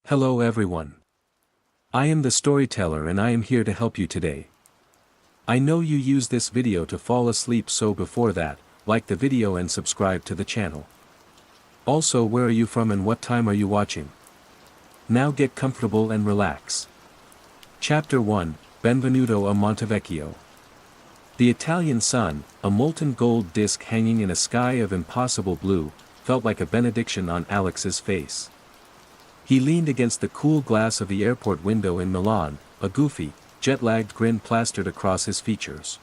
Hello everyone. I am the storyteller and I am here to help you today. I know you use this video to fall asleep, so before that, like the video and subscribe to the channel. Also, where are you from and what time are you watching? Now get comfortable and relax. Chapter 1, Benvenuto a Montevecchio. The Italian sun, a molten gold disk hanging in a sky of impossible blue, felt like a benediction on Alex's face. He leaned against the cool glass of the airport window in Milan, a goofy, jet-lagged grin plastered across his features.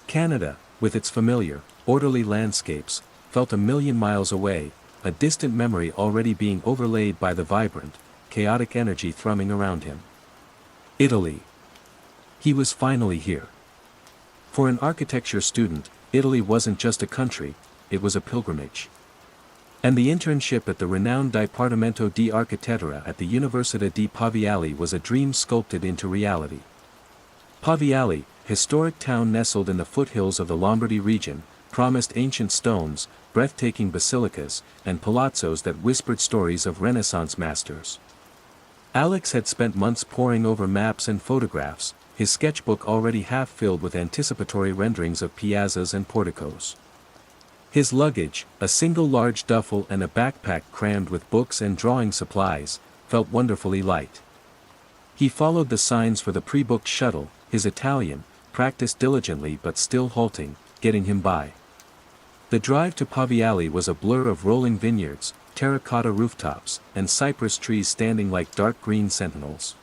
Canada, with its familiar, orderly landscapes, felt a million miles away, a distant memory already being overlaid by the vibrant, chaotic energy thrumming around him. Italy. He was finally here. For an architecture student, Italy wasn't just a country, it was a pilgrimage. And the internship at the renowned Dipartimento di Architettura at the Università di Paviali was a dream sculpted into reality. Paviali, historic town nestled in the foothills of the Lombardy region, promised ancient stones, breathtaking basilicas, and palazzos that whispered stories of Renaissance masters. Alex had spent months poring over maps and photographs, his sketchbook already half filled with anticipatory renderings of piazzas and porticos. His luggage, a single large duffel and a backpack crammed with books and drawing supplies, felt wonderfully light. He followed the signs for the pre-booked shuttle, his Italian, practiced diligently but still halting, getting him by. The drive to Paviali was a blur of rolling vineyards, terracotta rooftops, and cypress trees standing like dark green sentinels.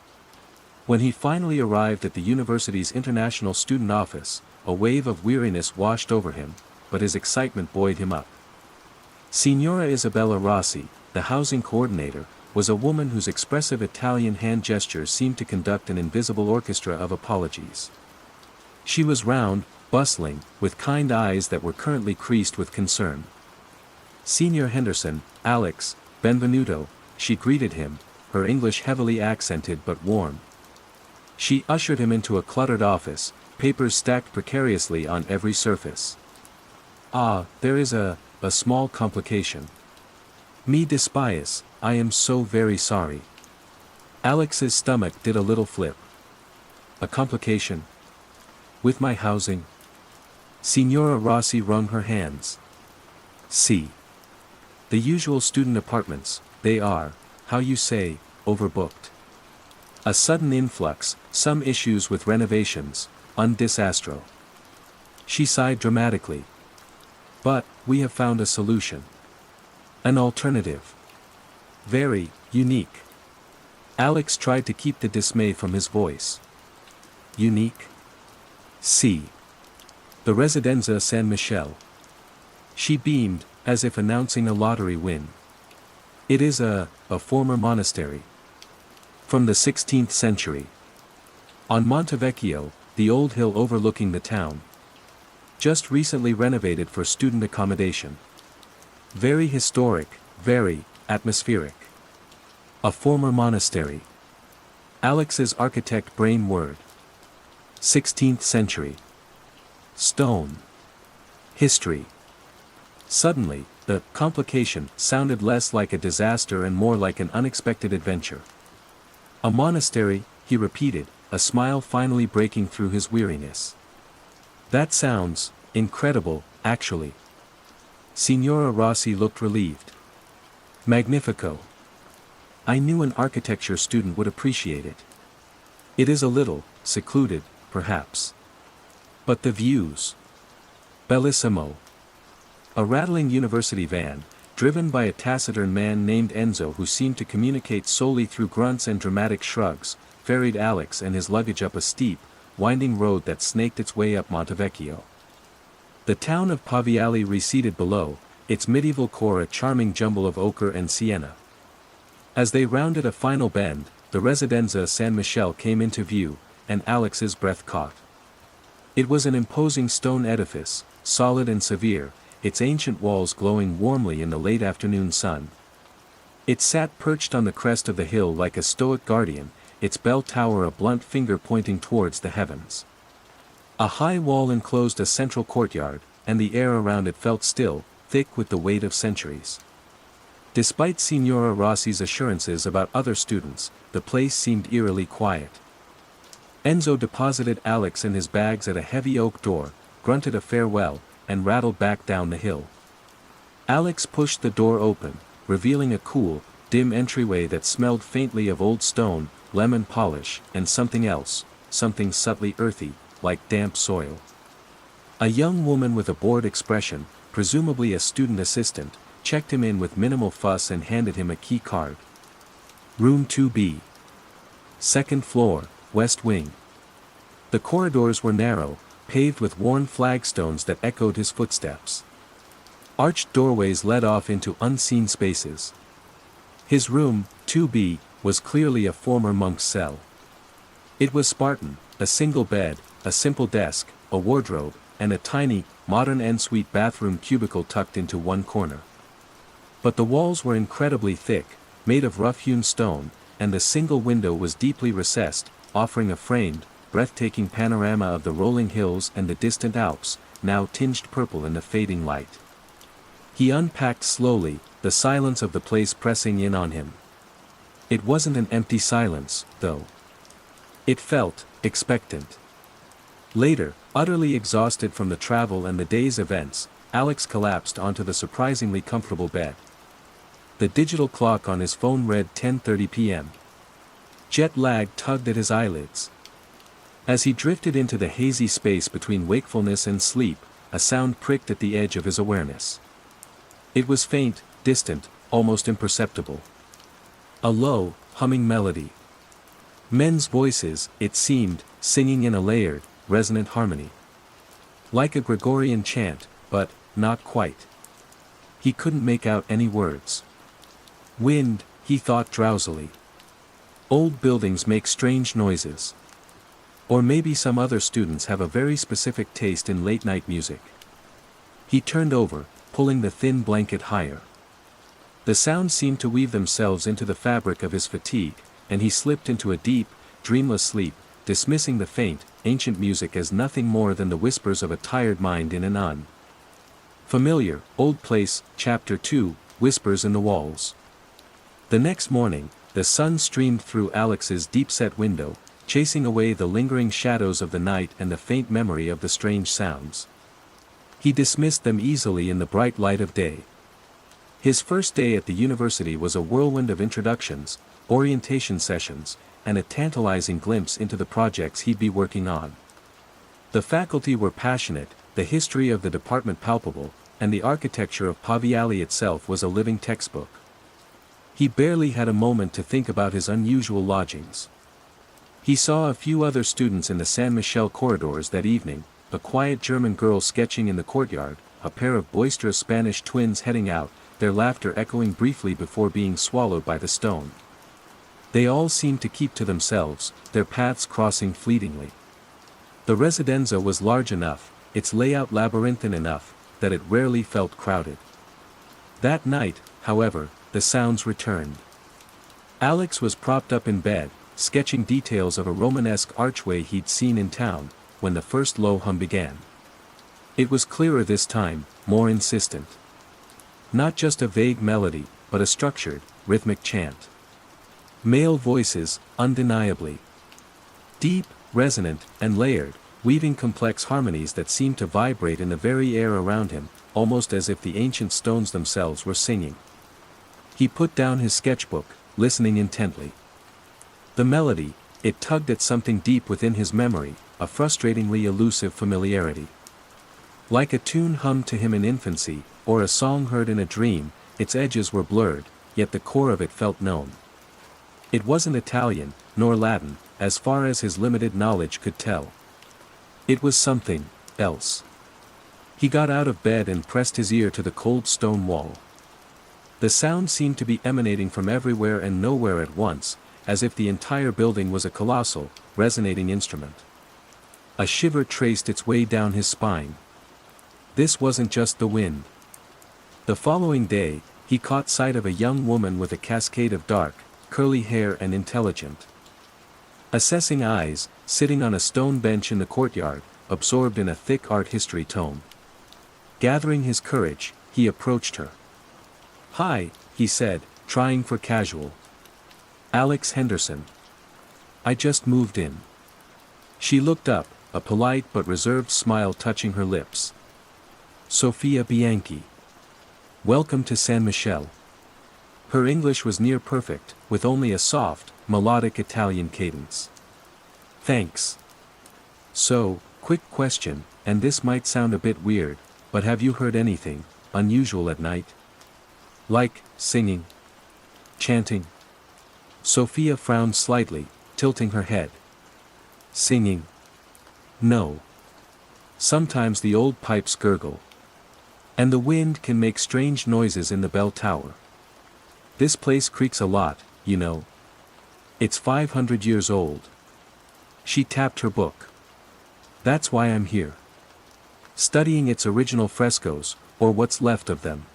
When he finally arrived at the university's international student office, a wave of weariness washed over him, but his excitement buoyed him up. Signora Isabella Rossi, the housing coordinator, was a woman whose expressive Italian hand gestures seemed to conduct an invisible orchestra of apologies. She was round, bustling, with kind eyes that were currently creased with concern. Signor Henderson, Alex, Benvenuto, she greeted him, her English heavily accented but warm. She ushered him into a cluttered office, papers stacked precariously on every surface. "Ah, there is a small complication. Me despias, I am so very sorry." Alex's stomach did a little flip. "A complication? With my housing?" Signora Rossi wrung her hands. "See. The usual student apartments, they are, how you say, overbooked. A sudden influx, some issues with renovations, un disastro." She sighed dramatically. "But, we have found a solution. An alternative. Very unique." Alex tried to keep the dismay from his voice. "Unique? See. The Residenza San Michele." She beamed, as if announcing a lottery win. "It is a former monastery. From the 16th century. On Montevecchio, the old hill overlooking the town. Just recently renovated for student accommodation. Very historic, very atmospheric. A former monastery." Alex's architect brain whirred. 16th century. Stone. History. Suddenly, the complication sounded less like a disaster and more like an unexpected adventure. "A monastery," he repeated, a smile finally breaking through his weariness. "That sounds incredible, actually." Signora Rossi looked relieved. "Magnifico. I knew an architecture student would appreciate it. It is a little secluded, perhaps. But the views. Bellissimo." A rattling university van, driven by a taciturn man named Enzo who seemed to communicate solely through grunts and dramatic shrugs, ferried Alex and his luggage up a steep, winding road that snaked its way up Montevecchio. The town of Paviali receded below, its medieval core a charming jumble of ochre and sienna. As they rounded a final bend, the Residenza San Michele came into view, and Alex's breath caught. It was an imposing stone edifice, solid and severe, its ancient walls glowing warmly in the late afternoon sun. It sat perched on the crest of the hill like a stoic guardian, its bell tower a blunt finger pointing towards the heavens. A high wall enclosed a central courtyard, and the air around it felt still, thick with the weight of centuries. Despite Signora Rossi's assurances about other students, the place seemed eerily quiet. Enzo deposited Alex and his bags at a heavy oak door, grunted a farewell, and rattled back down the hill. Alex pushed the door open, revealing a cool, dim entryway that smelled faintly of old stone, lemon polish, and something else, something subtly earthy, like damp soil. A young woman with a bored expression, presumably a student assistant, checked him in with minimal fuss and handed him a key card. Room 2B. Second floor, west wing. The corridors were narrow, paved with worn flagstones that echoed his footsteps. Arched doorways led off into unseen spaces. His room, 2B, was clearly a former monk's cell. It was Spartan, a single bed, a simple desk, a wardrobe, and a tiny, modern ensuite bathroom cubicle tucked into one corner. But the walls were incredibly thick, made of rough-hewn stone, and the single window was deeply recessed, offering a framed, breathtaking panorama of the rolling hills and the distant Alps, now tinged purple in the fading light. He unpacked slowly, the silence of the place pressing in on him. It wasn't an empty silence, though. It felt expectant. Later, utterly exhausted from the travel and the day's events, Alex collapsed onto the surprisingly comfortable bed. The digital clock on his phone read 10:30 p.m. Jet lag tugged at his eyelids. As he drifted into the hazy space between wakefulness and sleep, a sound pricked at the edge of his awareness. It was faint, distant, almost imperceptible. A low, humming melody. Men's voices, it seemed, singing in a layered, resonant harmony. Like a Gregorian chant, but not quite. He couldn't make out any words. Wind, he thought drowsily. Old buildings make strange noises. Or maybe some other students have a very specific taste in late-night music. He turned over, pulling the thin blanket higher. The sounds seemed to weave themselves into the fabric of his fatigue, and he slipped into a deep, dreamless sleep, dismissing the faint, ancient music as nothing more than the whispers of a tired mind in an familiar, old place. Chapter 2, Whispers in the Walls. The next morning, the sun streamed through Alex's deep-set window, chasing away the lingering shadows of the night and the faint memory of the strange sounds. He dismissed them easily in the bright light of day. His first day at the university was a whirlwind of introductions, orientation sessions, and a tantalizing glimpse into the projects he'd be working on. The faculty were passionate, the history of the department palpable, and the architecture of Paviali itself was a living textbook. He barely had a moment to think about his unusual lodgings. He saw a few other students in the San Michel corridors that evening, a quiet German girl sketching in the courtyard, a pair of boisterous Spanish twins heading out, their laughter echoing briefly before being swallowed by the stone. They all seemed to keep to themselves, their paths crossing fleetingly. The residenza was large enough, its layout labyrinthine enough, that it rarely felt crowded. That night, however, the sounds returned. Alex was propped up in bed, sketching details of a Romanesque archway he'd seen in town, when the first low hum began. It was clearer this time, more insistent. Not just a vague melody, but a structured, rhythmic chant. Male voices, undeniably. Deep, resonant, and layered, weaving complex harmonies that seemed to vibrate in the very air around him, almost as if the ancient stones themselves were singing. He put down his sketchbook, listening intently. The melody, it tugged at something deep within his memory, a frustratingly elusive familiarity. Like a tune hummed to him in infancy, or a song heard in a dream, its edges were blurred, yet the core of it felt known. It wasn't Italian, nor Latin, as far as his limited knowledge could tell. It was something else. He got out of bed and pressed his ear to the cold stone wall. The sound seemed to be emanating from everywhere and nowhere at once, as if the entire building was a colossal, resonating instrument. A shiver traced its way down his spine. This wasn't just the wind. The following day, he caught sight of a young woman with a cascade of dark, curly hair and intelligent, assessing eyes, sitting on a stone bench in the courtyard, absorbed in a thick art history tome. Gathering his courage, he approached her. "Hi," he said, trying for casual. Alex Henderson. I just moved in. She looked up, a polite but reserved smile touching her lips. Sofia Bianchi. Welcome to San Michele. Her English was near perfect, with only a soft, melodic Italian cadence. Thanks. So, quick question, and this might sound a bit weird, but have you heard anything unusual at night? Like singing? Chanting? Sophia frowned slightly, tilting her head. Singing? No. Sometimes the old pipes gurgle. And the wind can make strange noises in the bell tower. This place creaks a lot, you know. It's 500 years old. She tapped her book. That's why I'm here. Studying its original frescoes, or what's left of them.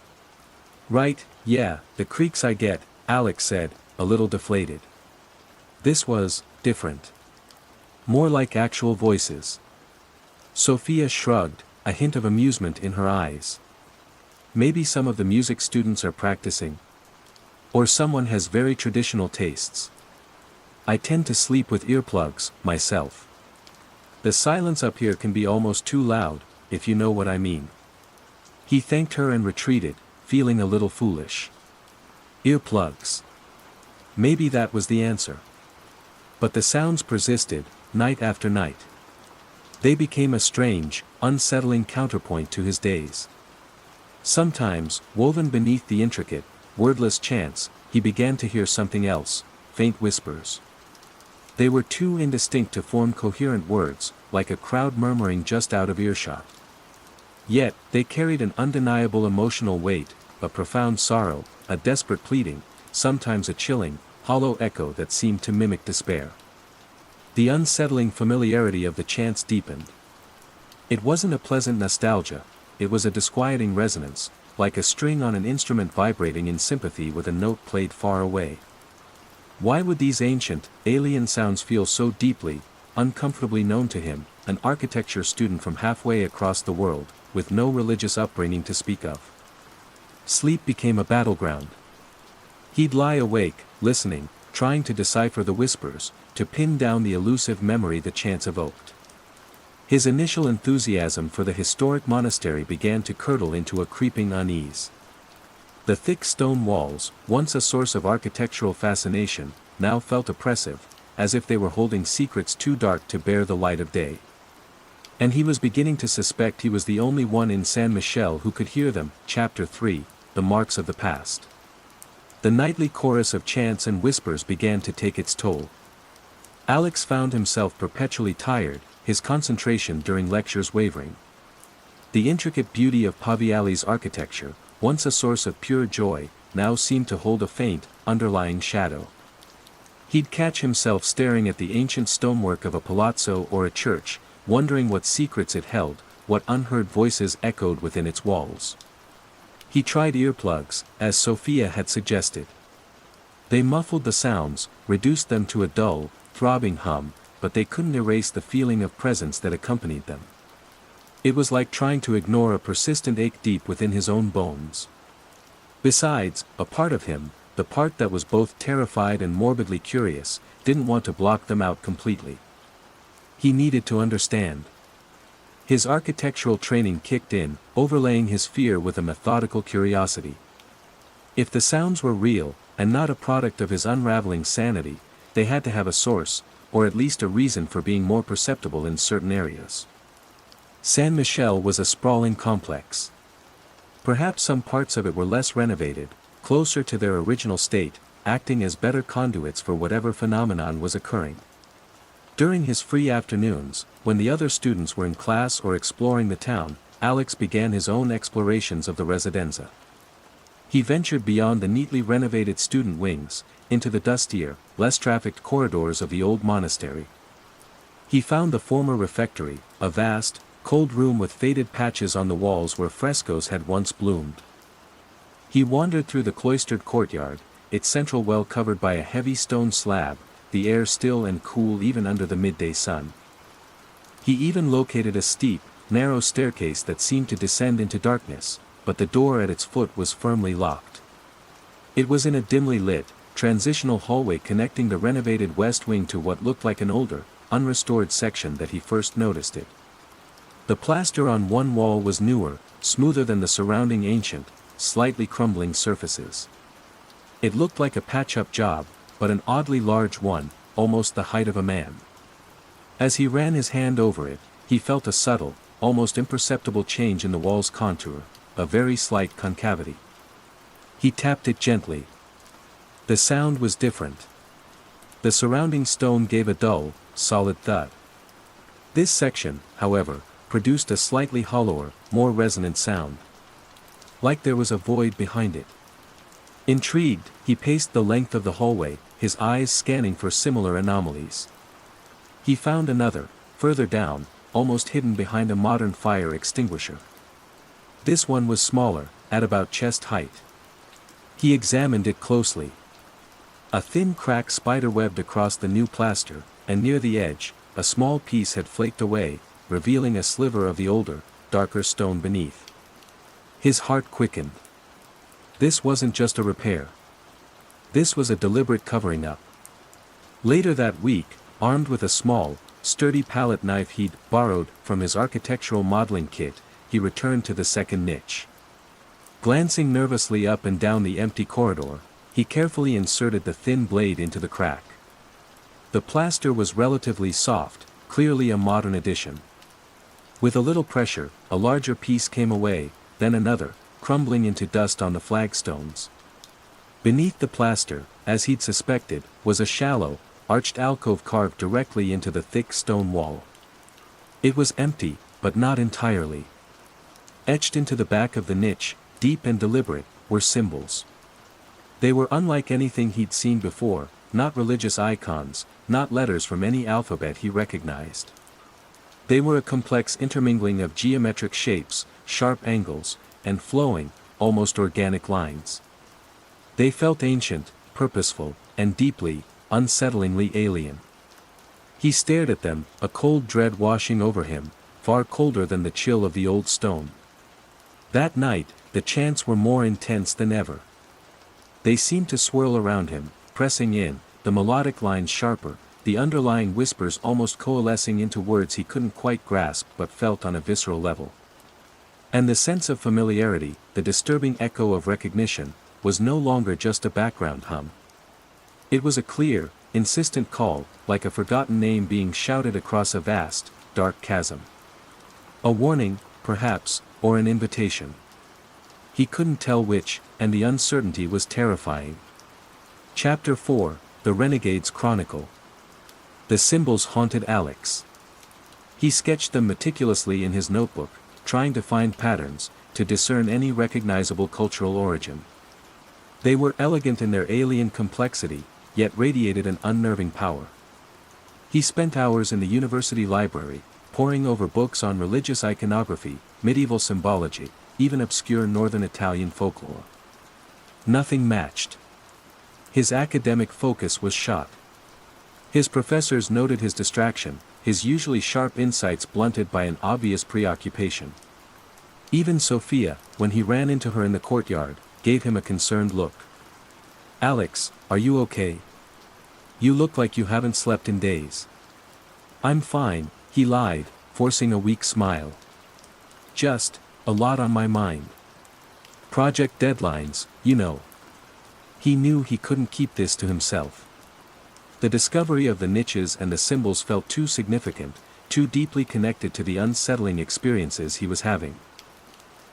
Right, yeah, the creaks I get, Alex said, a little deflated. This was different. More like actual voices. Sophia shrugged, a hint of amusement in her eyes. Maybe some of the music students are practicing. Or someone has very traditional tastes. I tend to sleep with earplugs, myself. The silence up here can be almost too loud, if you know what I mean. He thanked her and retreated, feeling a little foolish. Earplugs. Maybe that was the answer. But the sounds persisted, night after night. They became a strange, unsettling counterpoint to his days. Sometimes, woven beneath the intricate, wordless chants, he began to hear something else, faint whispers. They were too indistinct to form coherent words, like a crowd murmuring just out of earshot. Yet, they carried an undeniable emotional weight, a profound sorrow, a desperate pleading, sometimes a chilling, hollow echo that seemed to mimic despair. The unsettling familiarity of the chants deepened. It wasn't a pleasant nostalgia, it was a disquieting resonance, like a string on an instrument vibrating in sympathy with a note played far away. Why would these ancient, alien sounds feel so deeply, uncomfortably known to him, an architecture student from halfway across the world, with no religious upbringing to speak of? Sleep became a battleground. He'd lie awake, listening, trying to decipher the whispers, to pin down the elusive memory the chants evoked. His initial enthusiasm for the historic monastery began to curdle into a creeping unease. The thick stone walls, once a source of architectural fascination, now felt oppressive, as if they were holding secrets too dark to bear the light of day. And he was beginning to suspect he was the only one in San Michele who could hear them. Chapter 3, The Marks of the Past. The nightly chorus of chants and whispers began to take its toll. Alex found himself perpetually tired, his concentration during lectures wavering. The intricate beauty of Paviali's architecture, once a source of pure joy, now seemed to hold a faint, underlying shadow. He'd catch himself staring at the ancient stonework of a palazzo or a church, wondering what secrets it held, what unheard voices echoed within its walls. He tried earplugs, as Sophia had suggested. They muffled the sounds, reduced them to a dull, throbbing hum, but they couldn't erase the feeling of presence that accompanied them. It was like trying to ignore a persistent ache deep within his own bones. Besides, a part of him, the part that was both terrified and morbidly curious, didn't want to block them out completely. He needed to understand. His architectural training kicked in, overlaying his fear with a methodical curiosity. If the sounds were real, and not a product of his unraveling sanity, they had to have a source, or at least a reason for being more perceptible in certain areas. San Michele was a sprawling complex. Perhaps some parts of it were less renovated, closer to their original state, acting as better conduits for whatever phenomenon was occurring. During his free afternoons, when the other students were in class or exploring the town, Alex began his own explorations of the residenza. He ventured beyond the neatly renovated student wings, into the dustier, less trafficked corridors of the old monastery. He found the former refectory, a vast, cold room with faded patches on the walls where frescoes had once bloomed. He wandered through the cloistered courtyard, its central well covered by a heavy stone slab, the air still and cool even under the midday sun. He even located a steep, narrow staircase that seemed to descend into darkness, but the door at its foot was firmly locked. It was in a dimly lit, transitional hallway connecting the renovated west wing to what looked like an older, unrestored section that he first noticed it. The plaster on one wall was newer, smoother than the surrounding ancient, slightly crumbling surfaces. It looked like a patch-up job, but an oddly large one, almost the height of a man. As he ran his hand over it, he felt a subtle, almost imperceptible change in the wall's contour, a very slight concavity. He tapped it gently. The sound was different. The surrounding stone gave a dull, solid thud. This section, however, produced a slightly hollower, more resonant sound. Like there was a void behind it. Intrigued, he paced the length of the hallway, his eyes scanning for similar anomalies. He found another, further down, almost hidden behind a modern fire extinguisher. This one was smaller, at about chest height. He examined it closely. A thin crack spiderwebbed across the new plaster, and near the edge, a small piece had flaked away, revealing a sliver of the older, darker stone beneath. His heart quickened. This wasn't just a repair. This was a deliberate covering up. Later that week, armed with a small, sturdy palette knife he'd borrowed from his architectural modeling kit, he returned to the second niche. Glancing nervously up and down the empty corridor, he carefully inserted the thin blade into the crack. The plaster was relatively soft, clearly a modern addition. With a little pressure, a larger piece came away, then another, crumbling into dust on the flagstones. Beneath the plaster, as he'd suspected, was a shallow, arched alcove carved directly into the thick stone wall. It was empty, but not entirely. Etched into the back of the niche, deep and deliberate, were symbols. They were unlike anything he'd seen before, not religious icons, not letters from any alphabet he recognized. They were a complex intermingling of geometric shapes, sharp angles, and flowing, almost organic lines. They felt ancient, purposeful, and deeply, unsettlingly alien. He stared at them, a cold dread washing over him, far colder than the chill of the old stone. That night, the chants were more intense than ever. They seemed to swirl around him, pressing in, the melodic lines sharper, the underlying whispers almost coalescing into words he couldn't quite grasp but felt on a visceral level. And the sense of familiarity, the disturbing echo of recognition, was no longer just a background hum. It was a clear, insistent call, like a forgotten name being shouted across a vast, dark chasm. A warning, perhaps, or an invitation. He couldn't tell which, and the uncertainty was terrifying. Chapter 4, The Renegade's Chronicle. The symbols haunted Alex. He sketched them meticulously in his notebook, trying to find patterns, to discern any recognizable cultural origin. They were elegant in their alien complexity, yet radiated an unnerving power. He spent hours in the university library, poring over books on religious iconography, medieval symbology, even obscure northern Italian folklore. Nothing matched. His academic focus was shot. His professors noted his distraction, his usually sharp insights blunted by an obvious preoccupation. Even Sophia, when he ran into her in the courtyard, gave him a concerned look. "Alex, are you okay? You look like you haven't slept in days." "I'm fine," he lied, forcing a weak smile. "Just, a lot on my mind. Project deadlines, you know." He knew he couldn't keep this to himself. The discovery of the niches and the symbols felt too significant, too deeply connected to the unsettling experiences he was having.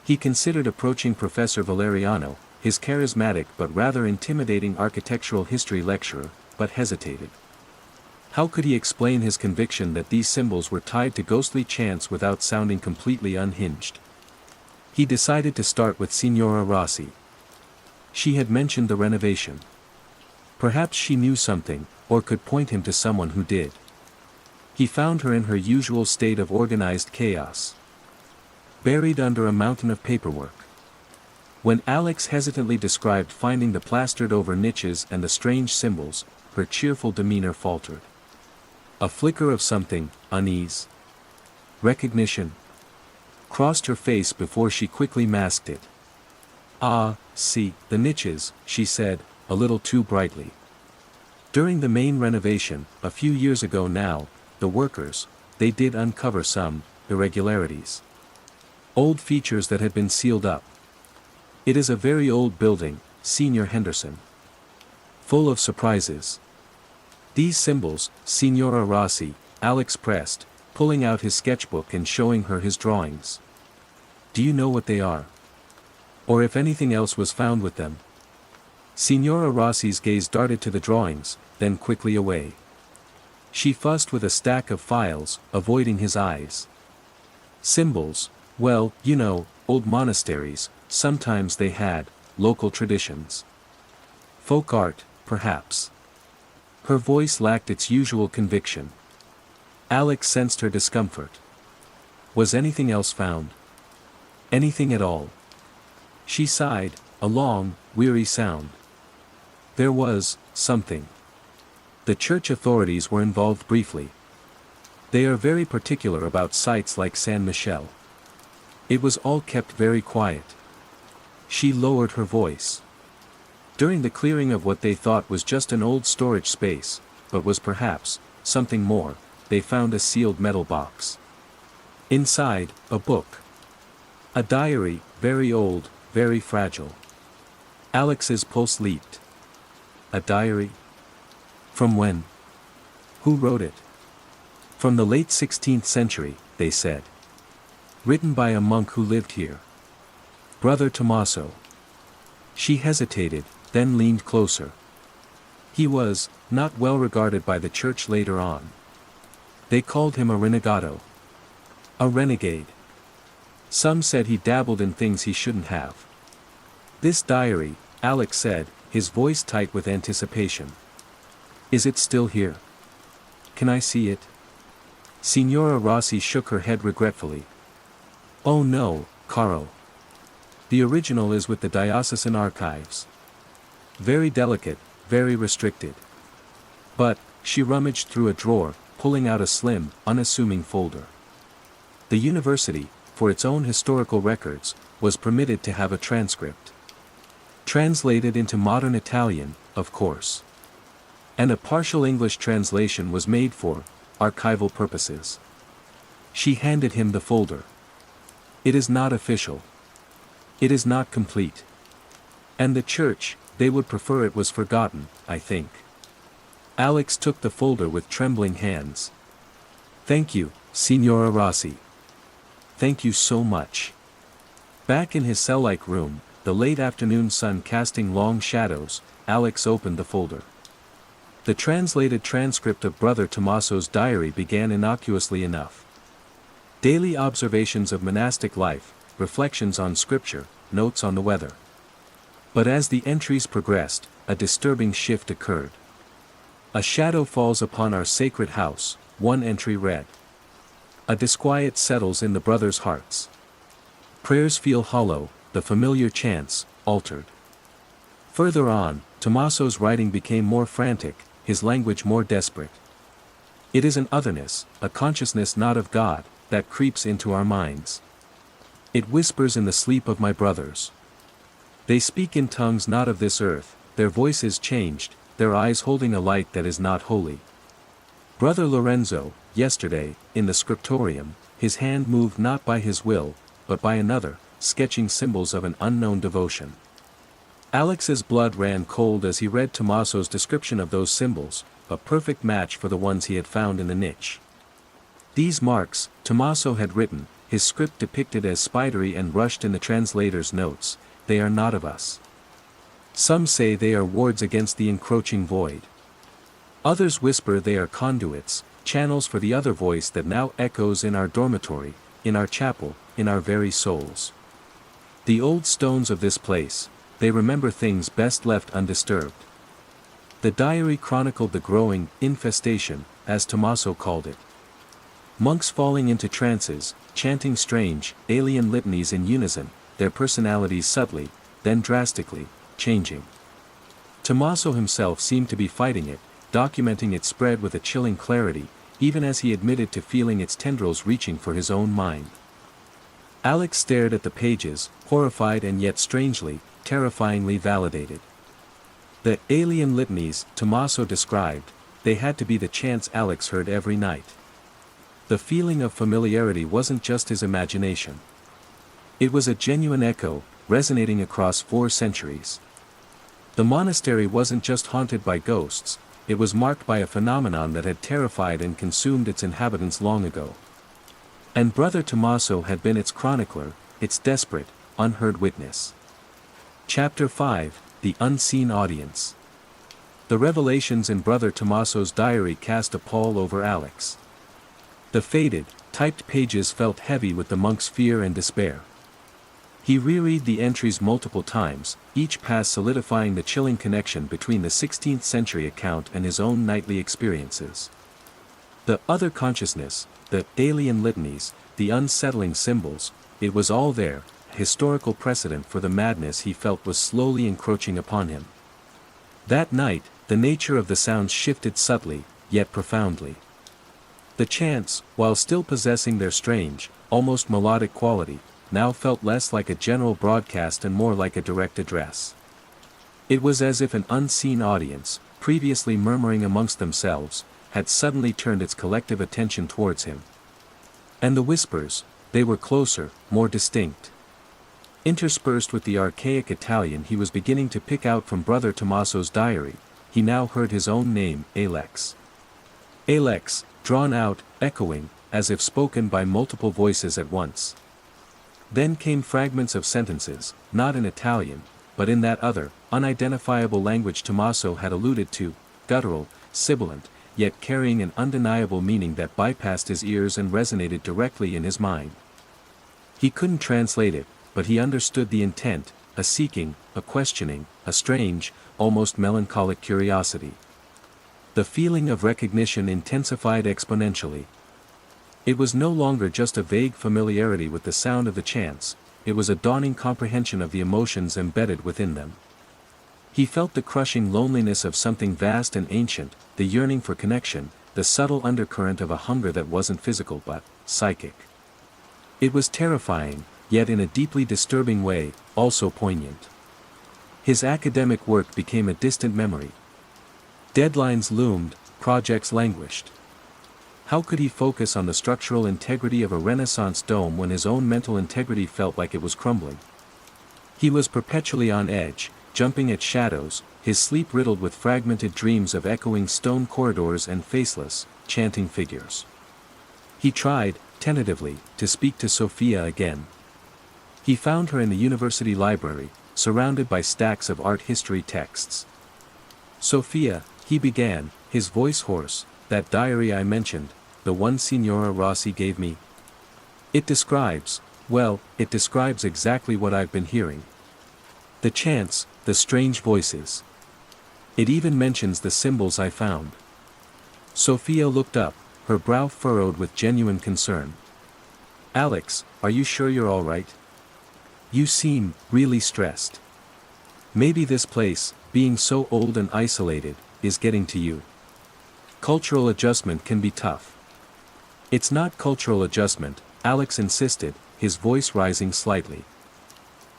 He considered approaching Professor Valeriano, his charismatic but rather intimidating architectural history lecturer, but hesitated. How could he explain his conviction that these symbols were tied to ghostly chants without sounding completely unhinged? He decided to start with Signora Rossi. She had mentioned the renovation. Perhaps she knew something, or could point him to someone who did. He found her in her usual state of organized chaos, buried under a mountain of paperwork. When Alex hesitantly described finding the plastered-over niches and the strange symbols, her cheerful demeanor faltered. A flicker of something, unease, recognition, crossed her face before she quickly masked it. Ah, see, the niches, she said, a little too brightly. During the main renovation, a few years ago now, the workers, they did uncover some irregularities. Old features that had been sealed up. It is a very old building, Senior Henderson. Full of surprises. These symbols, Signora Rossi, Alex pressed, pulling out his sketchbook and showing her his drawings. Do you know what they are? Or if anything else was found with them? Signora Rossi's gaze darted to the drawings, then quickly away. She fussed with a stack of files, avoiding his eyes. Symbols, well, you know, old monasteries, sometimes they had local traditions. Folk art, perhaps. Her voice lacked its usual conviction. Alex sensed her discomfort. Was anything else found? Anything at all? She sighed, a long, weary sound. There was something. The church authorities were involved briefly. They are very particular about sites like San Michel. It was all kept very quiet. She lowered her voice. During the clearing of what they thought was just an old storage space, but was perhaps something more, they found a sealed metal box. Inside, a book. A diary, very old, very fragile. Alex's pulse leaped. A diary? From when? Who wrote it? From the late 16th century, they said. Written by a monk who lived here. Brother Tommaso. She hesitated, then leaned closer. He was not well regarded by the church later on. They called him a renegado. A renegade. Some said he dabbled in things he shouldn't have. This diary, Alex said, his voice tight with anticipation. Is it still here? Can I see it? Signora Rossi shook her head regretfully. Oh no, caro. The original is with the diocesan archives. Very delicate, very restricted. But, she rummaged through a drawer, pulling out a slim, unassuming folder. The university, for its own historical records, was permitted to have a transcript. Translated into modern Italian, of course. And a partial English translation was made for archival purposes. She handed him the folder. It is not official. It is not complete. And the church, they would prefer it was forgotten, I think. Alex took the folder with trembling hands. Thank you, Signora Rossi. Thank you so much. Back in his cell-like room, the late afternoon sun casting long shadows, Alex opened the folder. The translated transcript of Brother Tommaso's diary began innocuously enough. Daily observations of monastic life, reflections on scripture, notes on the weather. But as the entries progressed, a disturbing shift occurred. A shadow falls upon our sacred house, one entry read. A disquiet settles in the brothers' hearts. Prayers feel hollow, the familiar chants, altered. Further on, Tommaso's writing became more frantic, his language more desperate. It is an otherness, a consciousness not of God, that creeps into our minds. It whispers in the sleep of my brothers. They speak in tongues not of this earth, their voices changed, their eyes holding a light that is not holy. Brother Lorenzo, yesterday, in the scriptorium, his hand moved not by his will, but by another, sketching symbols of an unknown devotion. Alex's blood ran cold as he read Tommaso's description of those symbols, a perfect match for the ones he had found in the niche. These marks, Tommaso had written, his script depicted as spidery and rushed in the translator's notes, they are not of us. Some say they are wards against the encroaching void. Others whisper they are conduits, channels for the other voice that now echoes in our dormitory, in our chapel, in our very souls. The old stones of this place, they remember things best left undisturbed. The diary chronicled the growing infestation, as Tommaso called it. Monks falling into trances, chanting strange, alien litanies in unison, their personalities subtly, then drastically, changing. Tommaso himself seemed to be fighting it, documenting its spread with a chilling clarity, even as he admitted to feeling its tendrils reaching for his own mind. Alex stared at the pages, horrified and yet strangely, terrifyingly validated. The alien litanies Tommaso described, they had to be the chants Alex heard every night. The feeling of familiarity wasn't just his imagination. It was a genuine echo, resonating across 4 centuries. The monastery wasn't just haunted by ghosts, it was marked by a phenomenon that had terrified and consumed its inhabitants long ago. And Brother Tommaso had been its chronicler, its desperate, unheard witness. Chapter 5, The Unseen Audience. The revelations in Brother Tommaso's diary cast a pall over Alex. The faded, typed pages felt heavy with the monk's fear and despair. He reread the entries multiple times, each pass solidifying the chilling connection between the 16th century account and his own nightly experiences. The other consciousness, the alien litanies, the unsettling symbols, it was all there, a historical precedent for the madness he felt was slowly encroaching upon him. That night, the nature of the sounds shifted subtly, yet profoundly. The chants, while still possessing their strange, almost melodic quality, now felt less like a general broadcast and more like a direct address. It was as if an unseen audience, previously murmuring amongst themselves, had suddenly turned its collective attention towards him. And the whispers, they were closer, more distinct. Interspersed with the archaic Italian he was beginning to pick out from Brother Tommaso's diary, he now heard his own name, Alex. Alex, drawn out, echoing, as if spoken by multiple voices at once. Then came fragments of sentences, not in Italian, but in that other, unidentifiable language Tommaso had alluded to, guttural, sibilant, yet carrying an undeniable meaning that bypassed his ears and resonated directly in his mind. He couldn't translate it, but he understood the intent, a seeking, a questioning, a strange, almost melancholic curiosity. The feeling of recognition intensified exponentially. It was no longer just a vague familiarity with the sound of the chants, it was a dawning comprehension of the emotions embedded within them. He felt the crushing loneliness of something vast and ancient, the yearning for connection, the subtle undercurrent of a hunger that wasn't physical but psychic. It was terrifying, yet in a deeply disturbing way, also poignant. His academic work became a distant memory. Deadlines loomed, projects languished. How could he focus on the structural integrity of a Renaissance dome when his own mental integrity felt like it was crumbling? He was perpetually on edge, jumping at shadows, his sleep riddled with fragmented dreams of echoing stone corridors and faceless, chanting figures. He tried, tentatively, to speak to Sophia again. He found her in the university library, surrounded by stacks of art history texts. Sophia, he began, his voice hoarse, that diary I mentioned, the one Signora Rossi gave me. It describes exactly what I've been hearing. The chants, the strange voices. It even mentions the symbols I found. Sophia looked up, her brow furrowed with genuine concern. Alex, are you sure you're all right? You seem really stressed. Maybe this place, being so old and isolated, is getting to you. Cultural adjustment can be tough. It's not cultural adjustment, Alex insisted, his voice rising slightly.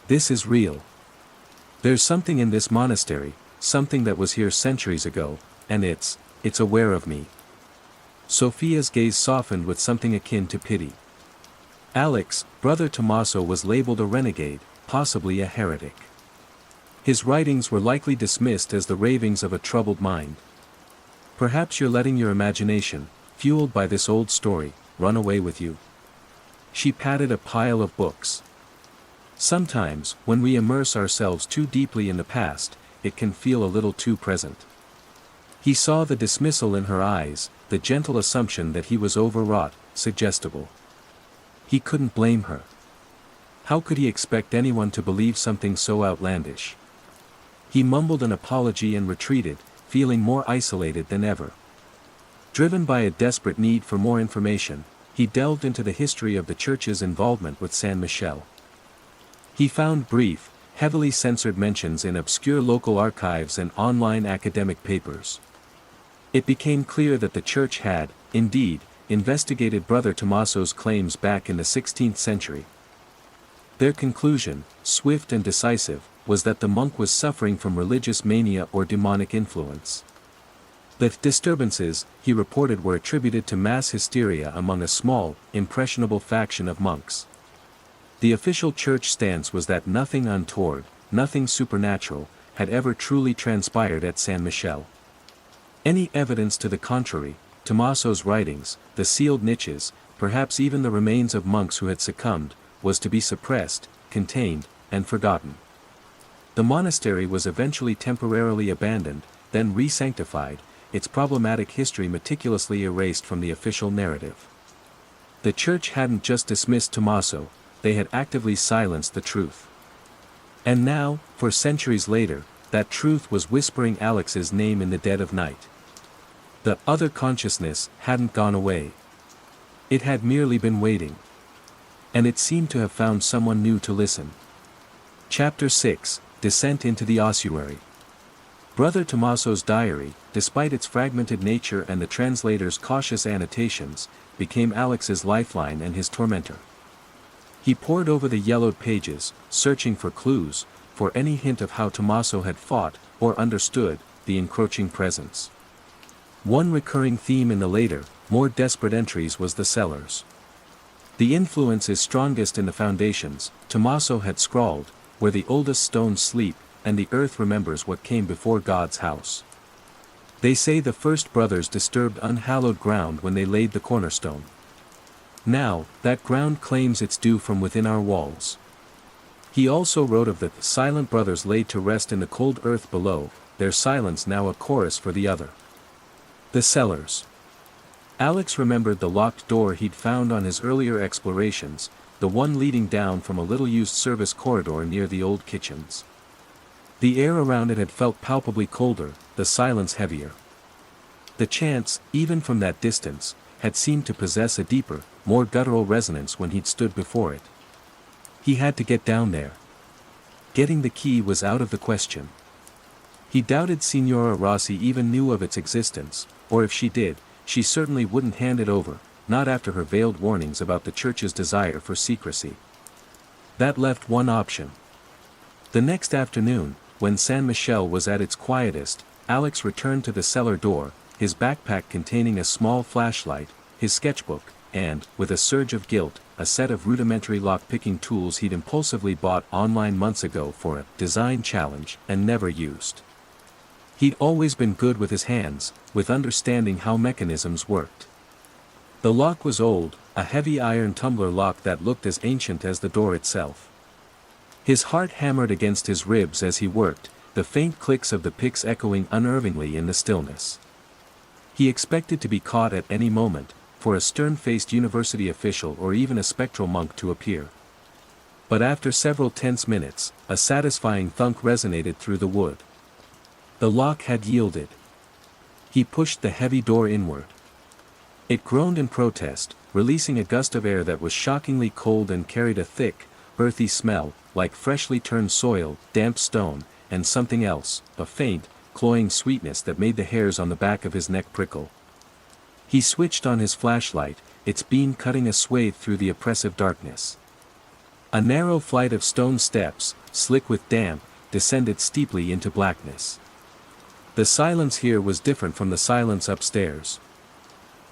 This is real. There's something in this monastery, something that was here centuries ago, and it's aware of me. Sophia's gaze softened with something akin to pity. Alex, Brother Tommaso was labeled a renegade, possibly a heretic. His writings were likely dismissed as the ravings of a troubled mind. Perhaps you're letting your imagination, fueled by this old story, run away with you. She patted a pile of books. Sometimes, when we immerse ourselves too deeply in the past, it can feel a little too present. He saw the dismissal in her eyes, the gentle assumption that he was overwrought, suggestible. He couldn't blame her. How could he expect anyone to believe something so outlandish? He mumbled an apology and retreated, feeling more isolated than ever. Driven by a desperate need for more information, he delved into the history of the church's involvement with San Michele. He found brief, heavily censored mentions in obscure local archives and online academic papers. It became clear that the church had, indeed, investigated Brother Tommaso's claims back in the 16th century. Their conclusion, swift and decisive, was that the monk was suffering from religious mania or demonic influence. The disturbances, he reported, were attributed to mass hysteria among a small, impressionable faction of monks. The official church stance was that nothing untoward, nothing supernatural, had ever truly transpired at San Michele. Any evidence to the contrary, Tommaso's writings, the sealed niches, perhaps even the remains of monks who had succumbed, was to be suppressed, contained, and forgotten. The monastery was eventually temporarily abandoned, then re-sanctified, its problematic history meticulously erased from the official narrative. The church hadn't just dismissed Tommaso, they had actively silenced the truth. And now, for centuries later, that truth was whispering Alex's name in the dead of night. The other consciousness hadn't gone away. It had merely been waiting. And it seemed to have found someone new to listen. Chapter 6, Descent into the Ossuary. Brother Tommaso's diary, despite its fragmented nature and the translator's cautious annotations, became Alex's lifeline and his tormentor. He pored over the yellowed pages, searching for clues, for any hint of how Tommaso had fought, or understood, the encroaching presence. One recurring theme in the later, more desperate entries was the cellars. The influence is strongest in the foundations, Tommaso had scrawled, where the oldest stones sleep, and the earth remembers what came before God's house. They say the first brothers disturbed unhallowed ground when they laid the cornerstone. Now, that ground claims its due from within our walls. He also wrote of the silent brothers laid to rest in the cold earth below, their silence now a chorus for the other. The cellars. Alex remembered the locked door he'd found on his earlier explorations, the one leading down from a little-used service corridor near the old kitchens. The air around it had felt palpably colder, the silence heavier. The chants, even from that distance, had seemed to possess a deeper, more guttural resonance when he'd stood before it. He had to get down there. Getting the key was out of the question. He doubted Signora Rossi even knew of its existence, or if she did, she certainly wouldn't hand it over, not after her veiled warnings about the church's desire for secrecy. That left one option. The next afternoon, when San Michele was at its quietest, Alex returned to the cellar door, his backpack containing a small flashlight, his sketchbook, and, with a surge of guilt, a set of rudimentary lock-picking tools he'd impulsively bought online months ago for a design challenge and never used. He'd always been good with his hands, with understanding how mechanisms worked. The lock was old, a heavy iron tumbler lock that looked as ancient as the door itself. His heart hammered against his ribs as he worked, the faint clicks of the picks echoing unnervingly in the stillness. He expected to be caught at any moment, for a stern-faced university official or even a spectral monk to appear. But after several tense minutes, a satisfying thunk resonated through the wood. The lock had yielded. He pushed the heavy door inward. It groaned in protest, releasing a gust of air that was shockingly cold and carried a thick, earthy smell, like freshly turned soil, damp stone, and something else, a faint, cloying sweetness that made the hairs on the back of his neck prickle. He switched on his flashlight, its beam cutting a swathe through the oppressive darkness. A narrow flight of stone steps, slick with damp, descended steeply into blackness. The silence here was different from the silence upstairs.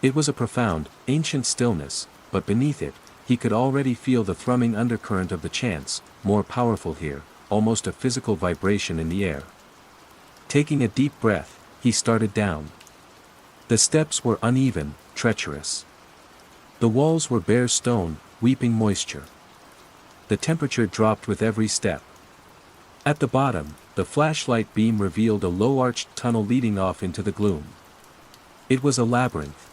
It was a profound, ancient stillness, but beneath it, he could already feel the thrumming undercurrent of the chants, more powerful here, almost a physical vibration in the air. Taking a deep breath, he started down. The steps were uneven, treacherous. The walls were bare stone, weeping moisture. The temperature dropped with every step. At the bottom, the flashlight beam revealed a low-arched tunnel leading off into the gloom. It was a labyrinth.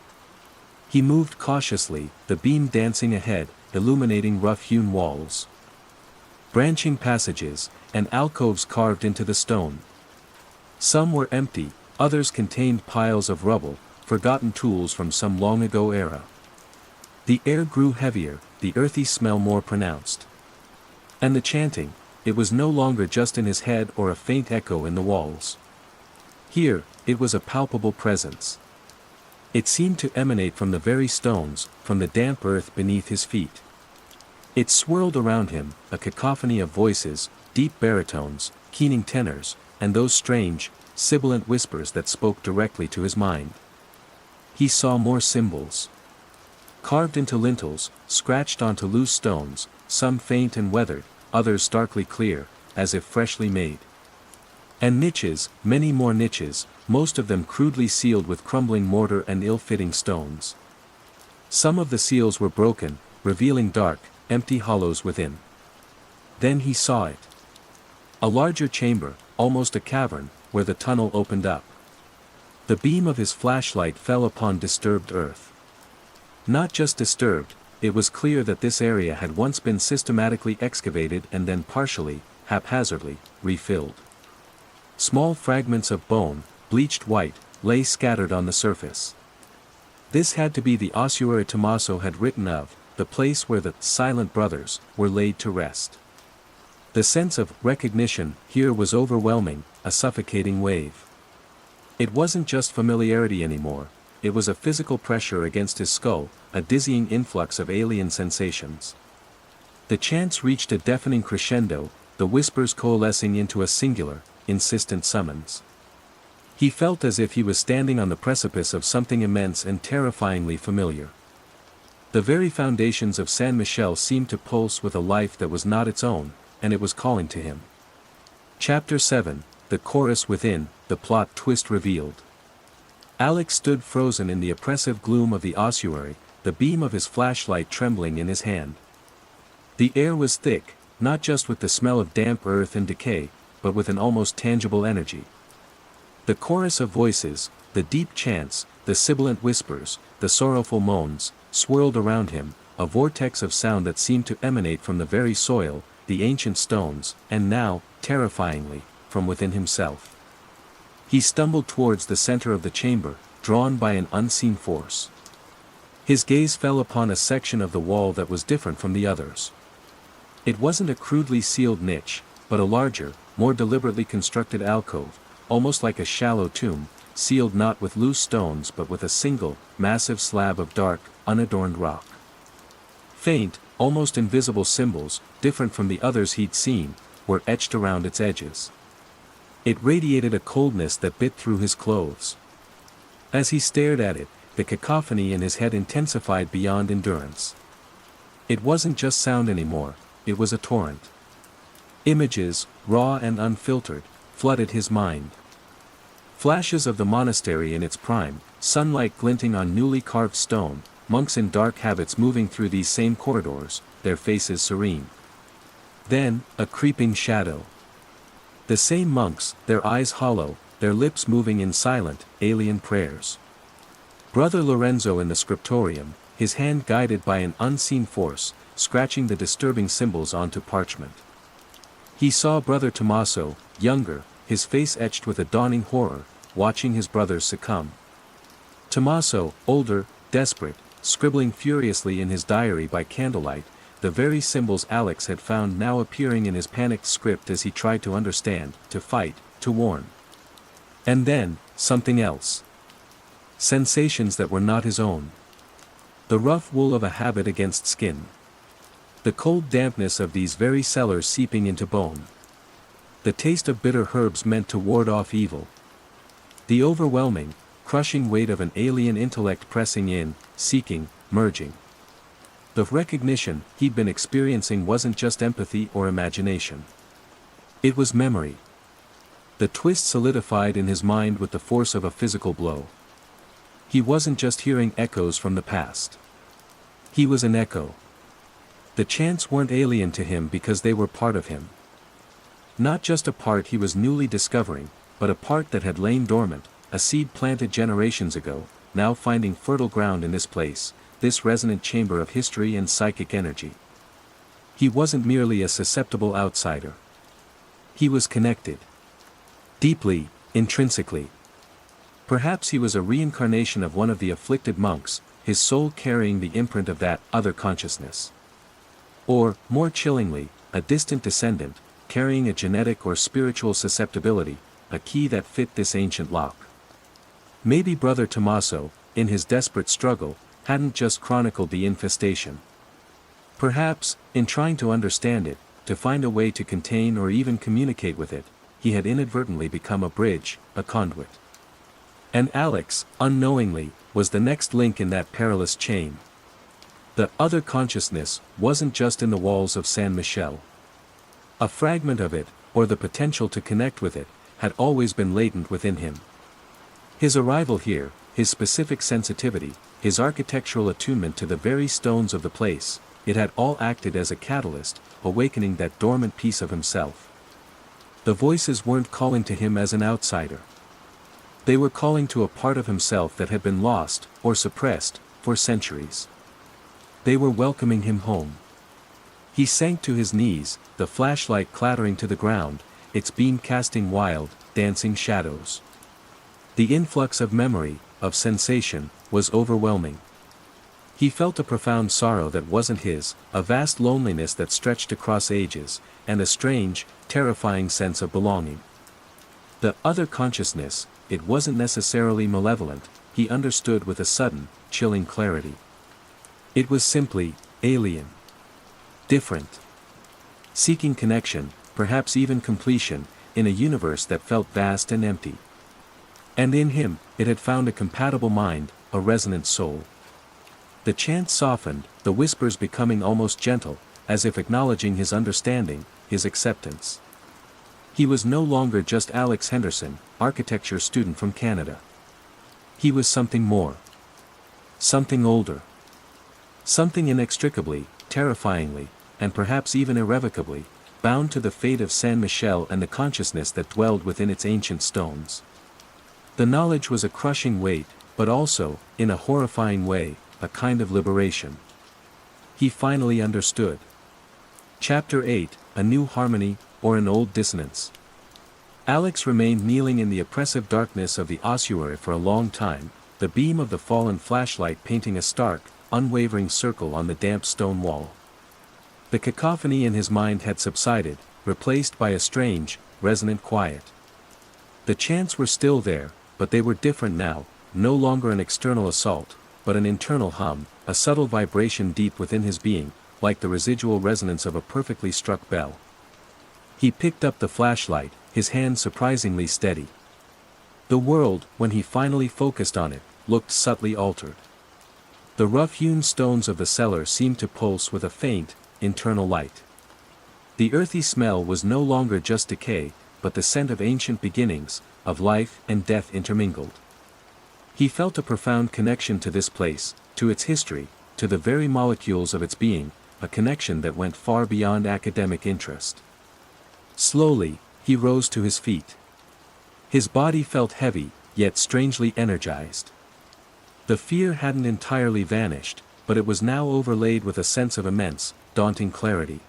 He moved cautiously, the beam dancing ahead, illuminating rough-hewn walls. Branching passages, and alcoves carved into the stone. Some were empty, others contained piles of rubble, forgotten tools from some long-ago era. The air grew heavier, the earthy smell more pronounced. And the chanting, it was no longer just in his head or a faint echo in the walls. Here, it was a palpable presence. It seemed to emanate from the very stones, from the damp earth beneath his feet. It swirled around him, a cacophony of voices, deep baritones, keening tenors, and those strange, sibilant whispers that spoke directly to his mind. He saw more symbols. Carved into lintels, scratched onto loose stones, some faint and weathered, others starkly clear, as if freshly made. And niches, many more niches, most of them crudely sealed with crumbling mortar and ill-fitting stones. Some of the seals were broken, revealing dark, empty hollows within. Then he saw it. A larger chamber, almost a cavern, where the tunnel opened up. The beam of his flashlight fell upon disturbed earth. Not just disturbed, it was clear that this area had once been systematically excavated and then partially, haphazardly, refilled. Small fragments of bone, bleached white, lay scattered on the surface. This had to be the ossuary Tommaso had written of, the place where the silent brothers were laid to rest. The sense of recognition here was overwhelming, a suffocating wave. It wasn't just familiarity anymore, it was a physical pressure against his skull, a dizzying influx of alien sensations. The chants reached a deafening crescendo, the whispers coalescing into a singular, insistent summons. He felt as if he was standing on the precipice of something immense and terrifyingly familiar. The very foundations of San Michele seemed to pulse with a life that was not its own, and it was calling to him. Chapter 7, The Chorus Within, the plot twist revealed. Alex stood frozen in the oppressive gloom of the ossuary, the beam of his flashlight trembling in his hand. The air was thick, not just with the smell of damp earth and decay, but with an almost tangible energy. The chorus of voices, the deep chants, the sibilant whispers, the sorrowful moans, swirled around him, a vortex of sound that seemed to emanate from the very soil, the ancient stones, and now, terrifyingly, from within himself. He stumbled towards the center of the chamber, drawn by an unseen force. His gaze fell upon a section of the wall that was different from the others. It wasn't a crudely sealed niche, but a larger, more deliberately constructed alcove, almost like a shallow tomb, sealed not with loose stones but with a single, massive slab of dark, unadorned rock. Faint, almost invisible symbols, different from the others he'd seen, were etched around its edges. It radiated a coldness that bit through his clothes. As he stared at it, the cacophony in his head intensified beyond endurance. It wasn't just sound anymore, it was a torrent. Images, raw and unfiltered, flooded his mind. Flashes of the monastery in its prime, sunlight glinting on newly carved stone, monks in dark habits moving through these same corridors, their faces serene. Then, a creeping shadow. The same monks, their eyes hollow, their lips moving in silent, alien prayers. Brother Lorenzo in the scriptorium, his hand guided by an unseen force, scratching the disturbing symbols onto parchment. He saw Brother Tommaso, younger, his face etched with a dawning horror, watching his brothers succumb. Tommaso, older, desperate, scribbling furiously in his diary by candlelight, the very symbols Alex had found now appearing in his panicked script as he tried to understand, to fight, to warn. And then, something else. Sensations that were not his own. The rough wool of a habit against skin. The cold dampness of these very cellars seeping into bone. The taste of bitter herbs meant to ward off evil. The overwhelming, crushing weight of an alien intellect pressing in, seeking, merging. The recognition he'd been experiencing wasn't just empathy or imagination. It was memory. The twist solidified in his mind with the force of a physical blow. He wasn't just hearing echoes from the past. He was an echo. The chants weren't alien to him because they were part of him. Not just a part he was newly discovering, but a part that had lain dormant, a seed planted generations ago, now finding fertile ground in this place, this resonant chamber of history and psychic energy. He wasn't merely a susceptible outsider. He was connected. Deeply, intrinsically. Perhaps he was a reincarnation of one of the afflicted monks, his soul carrying the imprint of that other consciousness. Or, more chillingly, a distant descendant, carrying a genetic or spiritual susceptibility, a key that fit this ancient lock. Maybe Brother Tommaso, in his desperate struggle, hadn't just chronicled the infestation. Perhaps, in trying to understand it, to find a way to contain or even communicate with it, he had inadvertently become a bridge, a conduit. And Alex, unknowingly, was the next link in that perilous chain. The other consciousness wasn't just in the walls of San Michel. A fragment of it, or the potential to connect with it, had always been latent within him. His arrival here, his specific sensitivity, his architectural attunement to the very stones of the place, it had all acted as a catalyst, awakening that dormant piece of himself. The voices weren't calling to him as an outsider. They were calling to a part of himself that had been lost, or suppressed, for centuries. They were welcoming him home. He sank to his knees, the flashlight clattering to the ground, its beam casting wild, dancing shadows. The influx of memory, of sensation, was overwhelming. He felt a profound sorrow that wasn't his, a vast loneliness that stretched across ages, and a strange, terrifying sense of belonging. The other consciousness, it wasn't necessarily malevolent, he understood with a sudden, chilling clarity. It was simply, alien. Different. Seeking connection, perhaps even completion, in a universe that felt vast and empty. And in him, it had found a compatible mind, a resonant soul. The chant softened, the whispers becoming almost gentle, as if acknowledging his understanding, his acceptance. He was no longer just Alex Henderson, architecture student from Canada. He was something more. Something older. Something inextricably, terrifyingly, and perhaps even irrevocably, bound to the fate of San Michel and the consciousness that dwelled within its ancient stones. The knowledge was a crushing weight, but also, in a horrifying way, a kind of liberation. He finally understood. Chapter 8, A New Harmony, or an Old Dissonance. Alex remained kneeling in the oppressive darkness of the ossuary for a long time, the beam of the fallen flashlight painting a stark, unwavering circle on the damp stone wall. The cacophony in his mind had subsided, replaced by a strange, resonant quiet. The chants were still there, but they were different now, no longer an external assault, but an internal hum, a subtle vibration deep within his being, like the residual resonance of a perfectly struck bell. He picked up the flashlight, his hand surprisingly steady. The world, when he finally focused on it, looked subtly altered. The rough-hewn stones of the cellar seemed to pulse with a faint, internal light. The earthy smell was no longer just decay, but the scent of ancient beginnings, of life and death intermingled. He felt a profound connection to this place, to its history, to the very molecules of its being, a connection that went far beyond academic interest. Slowly, he rose to his feet. His body felt heavy, yet strangely energized. The fear hadn't entirely vanished, but it was now overlaid with a sense of immense, daunting clarity.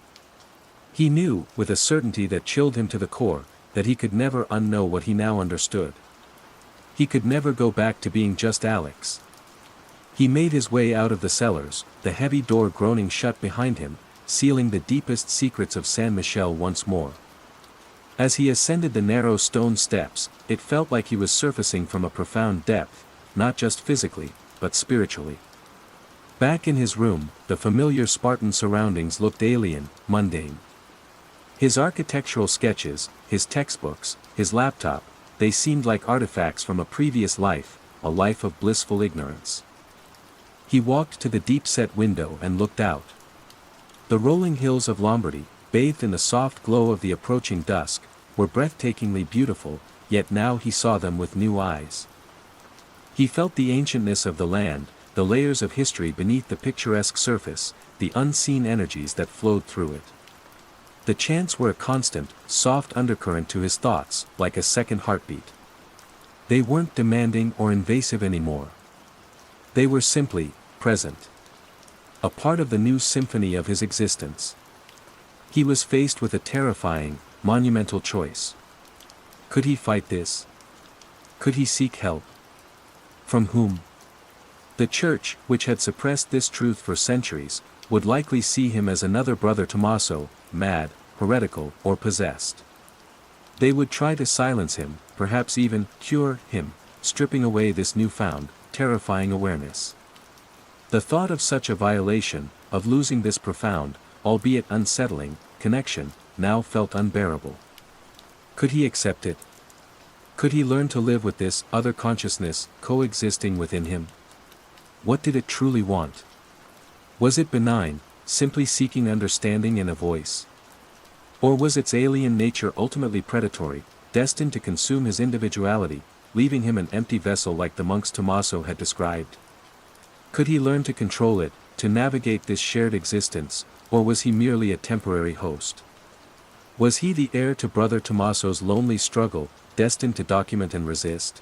He knew, with a certainty that chilled him to the core, that he could never unknow what he now understood. He could never go back to being just Alex. He made his way out of the cellars, the heavy door groaning shut behind him, sealing the deepest secrets of San Michel once more. As he ascended the narrow stone steps, it felt like he was surfacing from a profound depth, not just physically, but spiritually. Back in his room, the familiar Spartan surroundings looked alien, mundane. His architectural sketches, his textbooks, his laptop, they seemed like artifacts from a previous life, a life of blissful ignorance. He walked to the deep-set window and looked out. The rolling hills of Lombardy, bathed in the soft glow of the approaching dusk, were breathtakingly beautiful, yet now he saw them with new eyes. He felt the ancientness of the land, the layers of history beneath the picturesque surface, the unseen energies that flowed through it. The chants were a constant, soft undercurrent to his thoughts, like a second heartbeat. They weren't demanding or invasive anymore. They were simply present. A part of the new symphony of his existence. He was faced with a terrifying, monumental choice. Could he fight this? Could he seek help? From whom? The church, which had suppressed this truth for centuries, would likely see him as another brother Tommaso, mad, heretical, or possessed. They would try to silence him, perhaps even cure him, stripping away this newfound, terrifying awareness. The thought of such a violation, of losing this profound, albeit unsettling, connection, now felt unbearable. Could he accept it? Could he learn to live with this other consciousness coexisting within him? What did it truly want? Was it benign, simply seeking understanding and a voice? Or was its alien nature ultimately predatory, destined to consume his individuality, leaving him an empty vessel like the monks Tommaso had described? Could he learn to control it, to navigate this shared existence, or was he merely a temporary host? Was he the heir to Brother Tommaso's lonely struggle, destined to document and resist?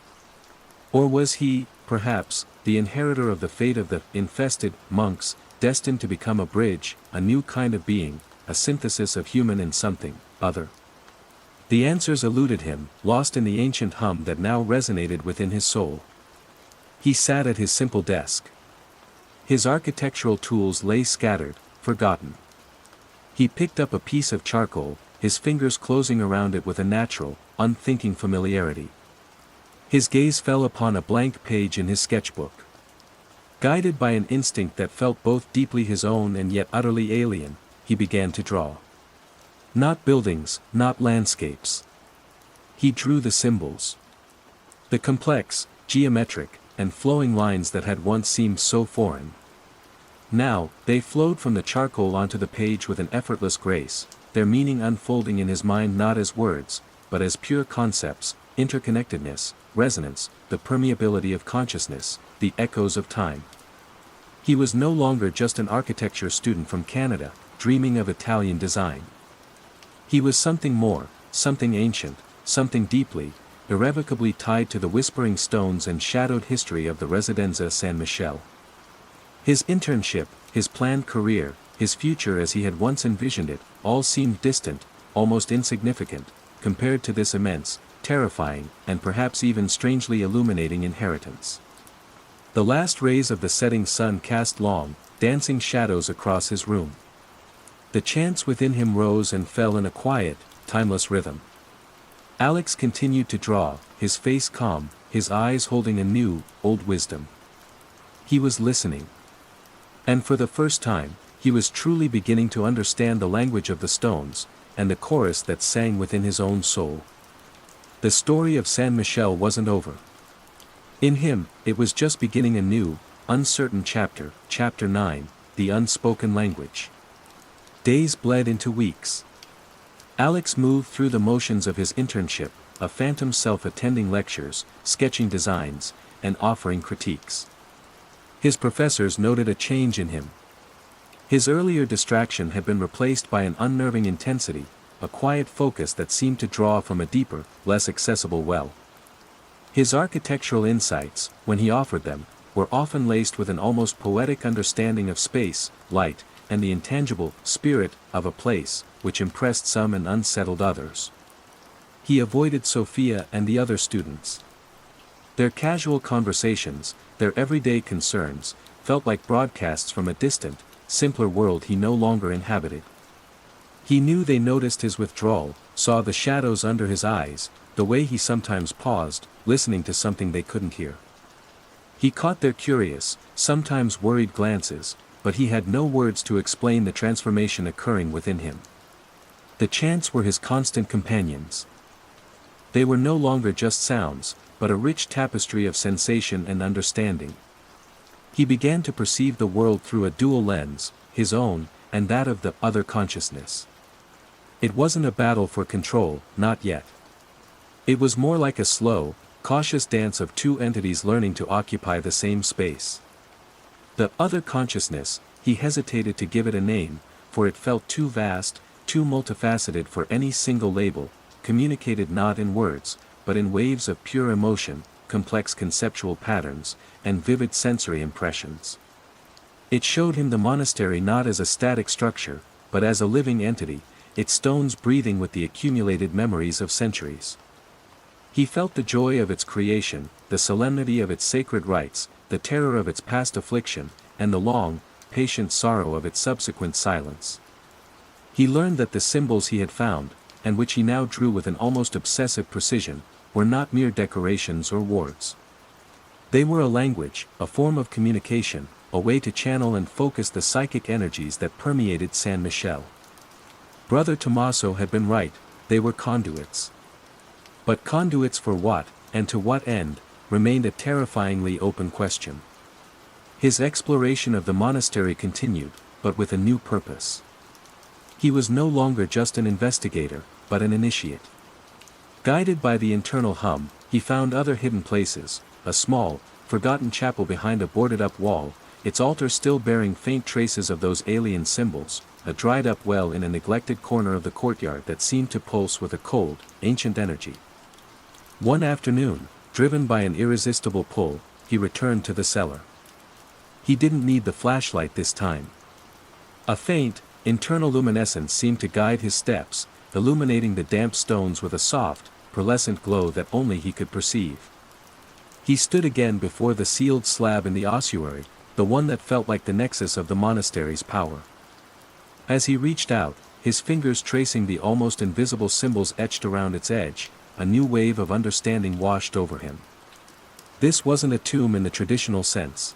Or was he, perhaps, the inheritor of the fate of the infested monks, destined to become a bridge, a new kind of being, a synthesis of human and something other? The answers eluded him, lost in the ancient hum that now resonated within his soul. He sat at his simple desk. His architectural tools lay scattered, forgotten. He picked up a piece of charcoal, his fingers closing around it with a natural, unthinking familiarity. His gaze fell upon a blank page in his sketchbook. Guided by an instinct that felt both deeply his own and yet utterly alien, he began to draw. Not buildings, not landscapes. He drew the symbols. The complex, geometric, and flowing lines that had once seemed so foreign. Now, they flowed from the charcoal onto the page with an effortless grace, their meaning unfolding in his mind not as words, but as pure concepts, interconnectedness, resonance, the permeability of consciousness, the echoes of time. He was no longer just an architecture student from Canada, dreaming of Italian design. He was something more, something ancient, something deeply, irrevocably tied to the whispering stones and shadowed history of the Residenza San Michele. His internship, his planned career, his future as he had once envisioned it, all seemed distant, almost insignificant, compared to this immense, terrifying, and perhaps even strangely illuminating inheritance. The last rays of the setting sun cast long, dancing shadows across his room. The chants within him rose and fell in a quiet, timeless rhythm. Alex continued to draw, his face calm, his eyes holding a new, old wisdom. He was listening. And for the first time, he was truly beginning to understand the language of the stones, and the chorus that sang within his own soul. The story of San Michele wasn't over. In him, it was just beginning a new, uncertain chapter, chapter 9, the unspoken language. Days bled into weeks. Alex moved through the motions of his internship, a phantom self attending lectures, sketching designs, and offering critiques. His professors noted a change in him. His earlier distraction had been replaced by an unnerving intensity, a quiet focus that seemed to draw from a deeper, less accessible well. His architectural insights, when he offered them, were often laced with an almost poetic understanding of space, light, and the intangible spirit of a place, which impressed some and unsettled others. He avoided Sophia and the other students. Their casual conversations, their everyday concerns, felt like broadcasts from a distant, simpler world he no longer inhabited. He knew they noticed his withdrawal, saw the shadows under his eyes, the way he sometimes paused, listening to something they couldn't hear. He caught their curious, sometimes worried glances, but he had no words to explain the transformation occurring within him. The chants were his constant companions. They were no longer just sounds, but a rich tapestry of sensation and understanding. He began to perceive the world through a dual lens, his own, and that of the other consciousness. It wasn't a battle for control, not yet. It was more like a slow, cautious dance of two entities learning to occupy the same space. The other consciousness, he hesitated to give it a name, for it felt too vast, too multifaceted for any single label, communicated not in words, but in waves of pure emotion, complex conceptual patterns, and vivid sensory impressions. It showed him the monastery not as a static structure, but as a living entity, its stones breathing with the accumulated memories of centuries. He felt the joy of its creation, the solemnity of its sacred rites, the terror of its past affliction, and the long, patient sorrow of its subsequent silence. He learned that the symbols he had found, and which he now drew with an almost obsessive precision, were not mere decorations or words. They were a language, a form of communication, a way to channel and focus the psychic energies that permeated San Michele. Brother Tommaso had been right, they were conduits. But conduits for what, and to what end, remained a terrifyingly open question. His exploration of the monastery continued, but with a new purpose. He was no longer just an investigator, but an initiate. Guided by the internal hum, he found other hidden places, a small, forgotten chapel behind a boarded-up wall, its altar still bearing faint traces of those alien symbols, a dried-up well in a neglected corner of the courtyard that seemed to pulse with a cold, ancient energy. One afternoon, driven by an irresistible pull, he returned to the cellar. He didn't need the flashlight this time. A faint, internal luminescence seemed to guide his steps, illuminating the damp stones with a soft, pearlescent glow that only he could perceive. He stood again before the sealed slab in the ossuary, the one that felt like the nexus of the monastery's power. As he reached out, his fingers tracing the almost invisible symbols etched around its edge, a new wave of understanding washed over him. This wasn't a tomb in the traditional sense.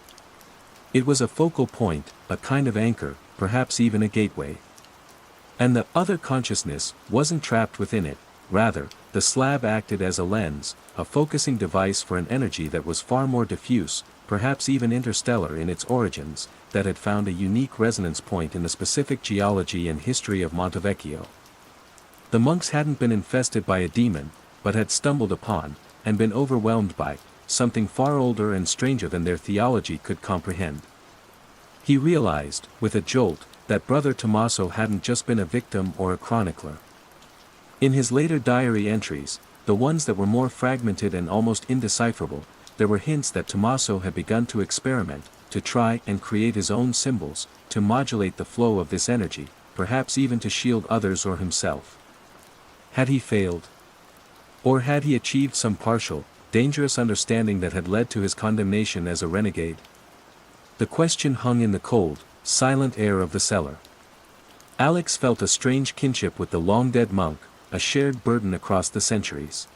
It was a focal point, a kind of anchor, perhaps even a gateway. And the other consciousness wasn't trapped within it, rather, the slab acted as a lens, a focusing device for an energy that was far more diffuse, perhaps even interstellar in its origins, that had found a unique resonance point in the specific geology and history of Montevecchio. The monks hadn't been infested by a demon, but had stumbled upon, and been overwhelmed by, something far older and stranger than their theology could comprehend. He realized, with a jolt, that Brother Tommaso hadn't just been a victim or a chronicler. In his later diary entries, the ones that were more fragmented and almost indecipherable, there were hints that Tommaso had begun to experiment, to try and create his own symbols, to modulate the flow of this energy, perhaps even to shield others or himself. Had he failed? Or had he achieved some partial, dangerous understanding that had led to his condemnation as a renegade? The question hung in the cold, silent air of the cellar. Alex felt a strange kinship with the long-dead monk, a shared burden across the centuries.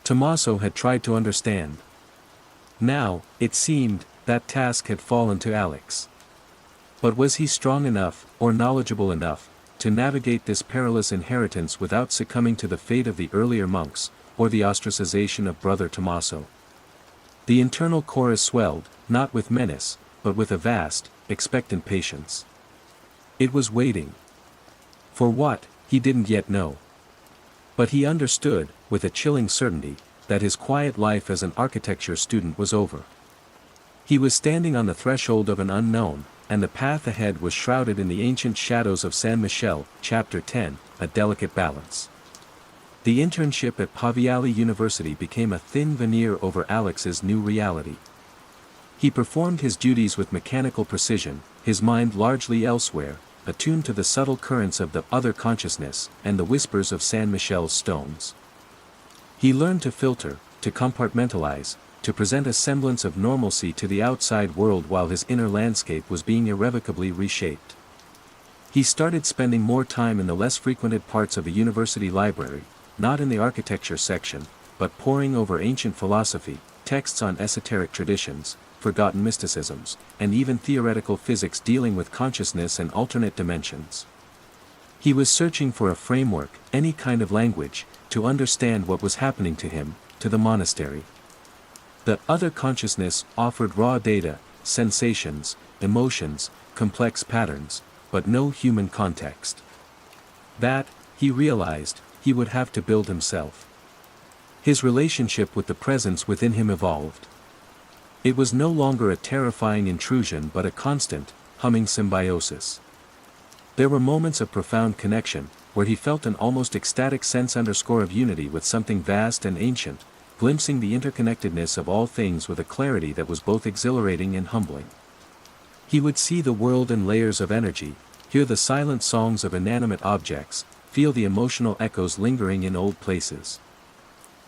Tommaso had tried to understand. Now, it seemed, that task had fallen to Alex. But was he strong enough, or knowledgeable enough, to navigate this perilous inheritance without succumbing to the fate of the earlier monks, or the ostracization of Brother Tommaso? The internal chorus swelled, not with menace, but with a vast, expectant patience. It was waiting. For what, he didn't yet know. But he understood, with a chilling certainty, that his quiet life as an architecture student was over. He was standing on the threshold of an unknown, and the path ahead was shrouded in the ancient shadows of San Michele. Chapter 10, A Delicate Balance. The internship at Paviali University became a thin veneer over Alex's new reality. He performed his duties with mechanical precision, his mind largely elsewhere, attuned to the subtle currents of the other consciousness and the whispers of San Michel's stones. He learned to filter, to compartmentalize, to present a semblance of normalcy to the outside world while his inner landscape was being irrevocably reshaped. He started spending more time in the less frequented parts of the university library, not in the architecture section, but poring over ancient philosophy, texts on esoteric traditions, forgotten mysticisms, and even theoretical physics dealing with consciousness and alternate dimensions. He was searching for a framework, any kind of language, to understand what was happening to him, to the monastery. The other consciousness offered raw data, sensations, emotions, complex patterns, but no human context. That, he realized, he would have to build himself. His relationship with the presence within him evolved. It was no longer a terrifying intrusion but a constant, humming symbiosis. There were moments of profound connection, where he felt an almost ecstatic sense of unity with something vast and ancient, glimpsing the interconnectedness of all things with a clarity that was both exhilarating and humbling. He would see the world in layers of energy, hear the silent songs of inanimate objects, feel the emotional echoes lingering in old places.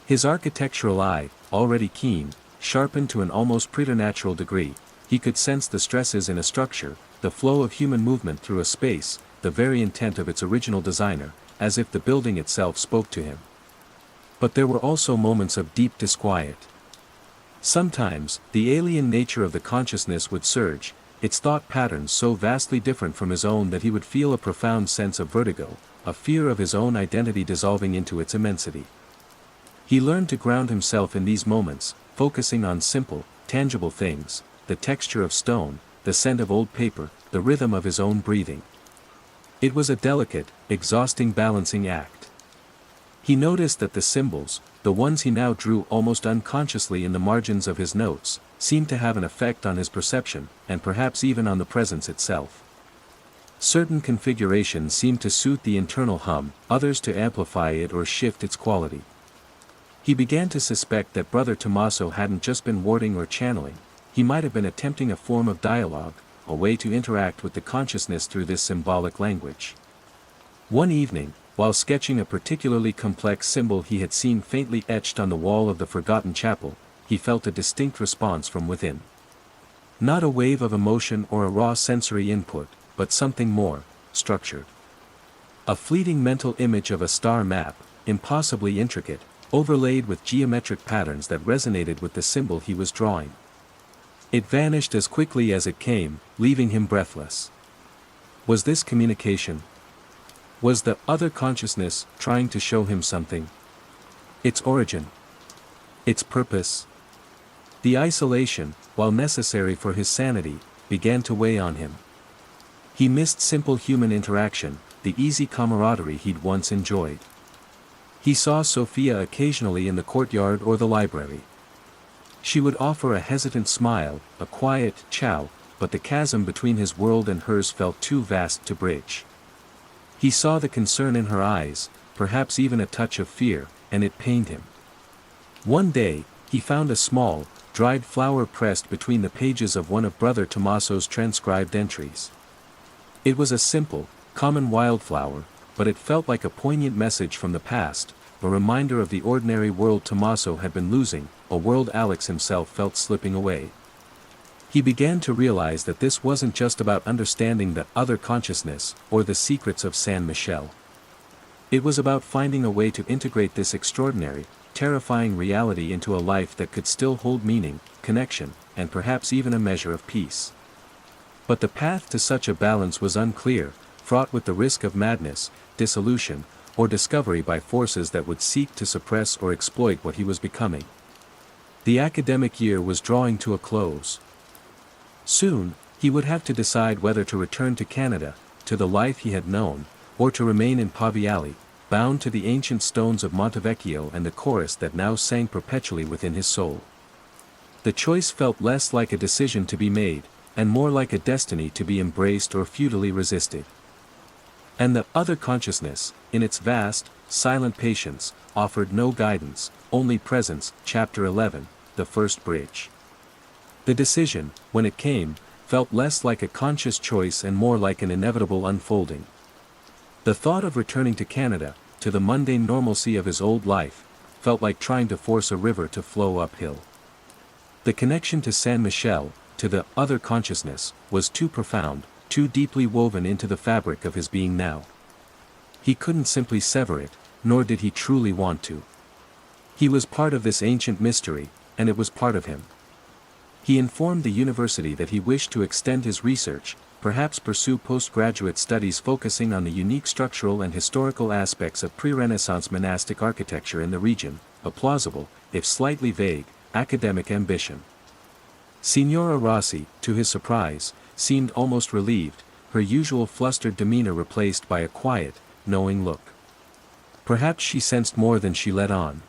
His architectural eye, already keen, sharpened to an almost preternatural degree, he could sense the stresses in a structure, the flow of human movement through a space, the very intent of its original designer, as if the building itself spoke to him. But there were also moments of deep disquiet. Sometimes, the alien nature of the consciousness would surge, its thought patterns so vastly different from his own that he would feel a profound sense of vertigo, a fear of his own identity dissolving into its immensity. He learned to ground himself in these moments, focusing on simple, tangible things, the texture of stone, the scent of old paper, the rhythm of his own breathing. It was a delicate, exhausting balancing act. He noticed that the symbols, the ones he now drew almost unconsciously in the margins of his notes, seemed to have an effect on his perception, and perhaps even on the presence itself. Certain configurations seemed to suit the internal hum, others to amplify it or shift its quality. He began to suspect that Brother Tommaso hadn't just been warding or channeling, he might have been attempting a form of dialogue, a way to interact with the consciousness through this symbolic language. One evening, while sketching a particularly complex symbol he had seen faintly etched on the wall of the forgotten chapel, he felt a distinct response from within. Not a wave of emotion or a raw sensory input, but something more, structured. A fleeting mental image of a star map, impossibly intricate, overlaid with geometric patterns that resonated with the symbol he was drawing. It vanished as quickly as it came, leaving him breathless. Was this communication? Was the other consciousness trying to show him something? Its origin? Its purpose? The isolation, while necessary for his sanity, began to weigh on him. He missed simple human interaction, the easy camaraderie he'd once enjoyed. He saw Sophia occasionally in the courtyard or the library. She would offer a hesitant smile, a quiet ciao, but the chasm between his world and hers felt too vast to bridge. He saw the concern in her eyes, perhaps even a touch of fear, and it pained him. One day, he found a small, dried flower pressed between the pages of one of Brother Tommaso's transcribed entries. It was a simple, common wildflower, but it felt like a poignant message from the past, a reminder of the ordinary world Tommaso had been losing, a world Alex himself felt slipping away. He began to realize that this wasn't just about understanding the other consciousness, or the secrets of San Michele. It was about finding a way to integrate this extraordinary, terrifying reality into a life that could still hold meaning, connection, and perhaps even a measure of peace. But the path to such a balance was unclear, fraught with the risk of madness, dissolution, or discovery by forces that would seek to suppress or exploit what he was becoming. The academic year was drawing to a close. Soon, he would have to decide whether to return to Canada, to the life he had known, or to remain in Paviali, bound to the ancient stones of Montevecchio and the chorus that now sang perpetually within his soul. The choice felt less like a decision to be made, and more like a destiny to be embraced or futilely resisted. And the other consciousness, in its vast, silent patience, offered no guidance, only presence. Chapter 11, The First Bridge. The decision, when it came, felt less like a conscious choice and more like an inevitable unfolding. The thought of returning to Canada, to the mundane normalcy of his old life, felt like trying to force a river to flow uphill. The connection to San Michele, to the other consciousness, was too profound, too deeply woven into the fabric of his being now. He couldn't simply sever it, nor did he truly want to. He was part of this ancient mystery, and it was part of him. He informed the university that he wished to extend his research, perhaps pursue postgraduate studies focusing on the unique structural and historical aspects of pre-Renaissance monastic architecture in the region, a plausible, if slightly vague, academic ambition. Signora Rossi, to his surprise, seemed almost relieved, her usual flustered demeanor replaced by a quiet, knowing look. Perhaps she sensed more than she let on.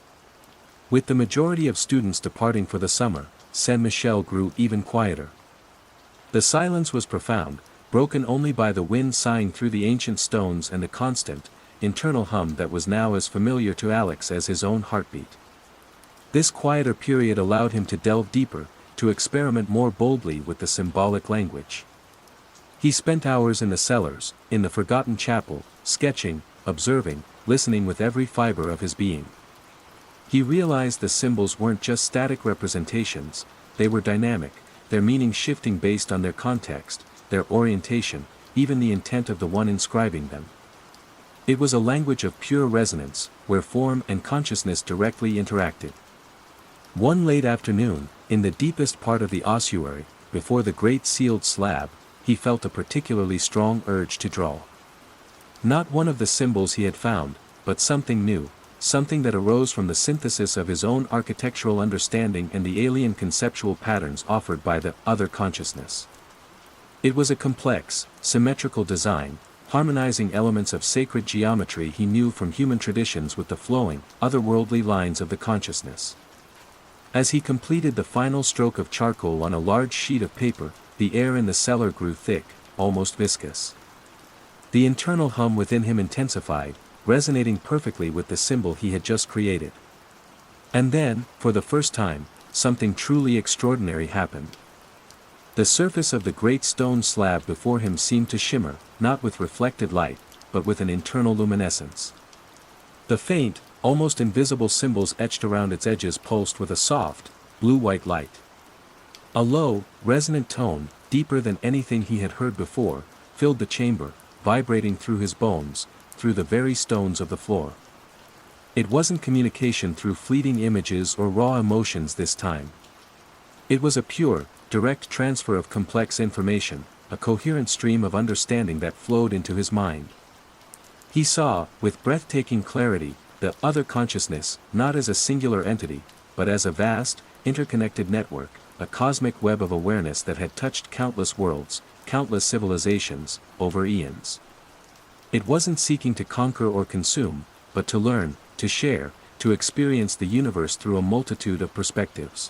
With the majority of students departing for the summer, San Michele grew even quieter. The silence was profound, broken only by the wind sighing through the ancient stones and the constant, internal hum that was now as familiar to Alex as his own heartbeat. This quieter period allowed him to delve deeper, to experiment more boldly with the symbolic language. He spent hours in the cellars, in the forgotten chapel, sketching, observing, listening with every fiber of his being. He realized the symbols weren't just static representations, they were dynamic, their meaning shifting based on their context, their orientation, even the intent of the one inscribing them. It was a language of pure resonance, where form and consciousness directly interacted. One late afternoon, in the deepest part of the ossuary, before the great sealed slab, he felt a particularly strong urge to draw. Not one of the symbols he had found, but something new, something that arose from the synthesis of his own architectural understanding and the alien conceptual patterns offered by the other consciousness. It was a complex, symmetrical design, harmonizing elements of sacred geometry he knew from human traditions with the flowing, otherworldly lines of the consciousness. As he completed the final stroke of charcoal on a large sheet of paper, the air in the cellar grew thick, almost viscous. The internal hum within him intensified, resonating perfectly with the symbol he had just created. And then, for the first time, something truly extraordinary happened. The surface of the great stone slab before him seemed to shimmer, not with reflected light, but with an internal luminescence. The faint, almost invisible symbols etched around its edges pulsed with a soft, blue-white light. A low, resonant tone, deeper than anything he had heard before, filled the chamber, vibrating through his bones, through the very stones of the floor. It wasn't communication through fleeting images or raw emotions this time. It was a pure, direct transfer of complex information, a coherent stream of understanding that flowed into his mind. He saw, with breathtaking clarity, the other consciousness, not as a singular entity, but as a vast, interconnected network, a cosmic web of awareness that had touched countless worlds, countless civilizations, over eons. It wasn't seeking to conquer or consume, but to learn, to share, to experience the universe through a multitude of perspectives.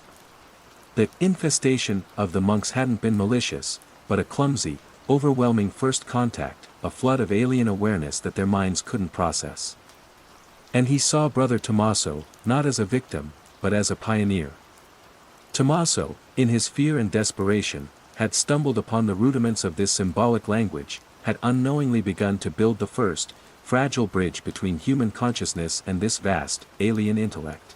The infestation of the monks hadn't been malicious, but a clumsy, overwhelming first contact, a flood of alien awareness that their minds couldn't process. And he saw Brother Tommaso, not as a victim, but as a pioneer. Tommaso, in his fear and desperation, had stumbled upon the rudiments of this symbolic language, had unknowingly begun to build the first, fragile bridge between human consciousness and this vast, alien intellect.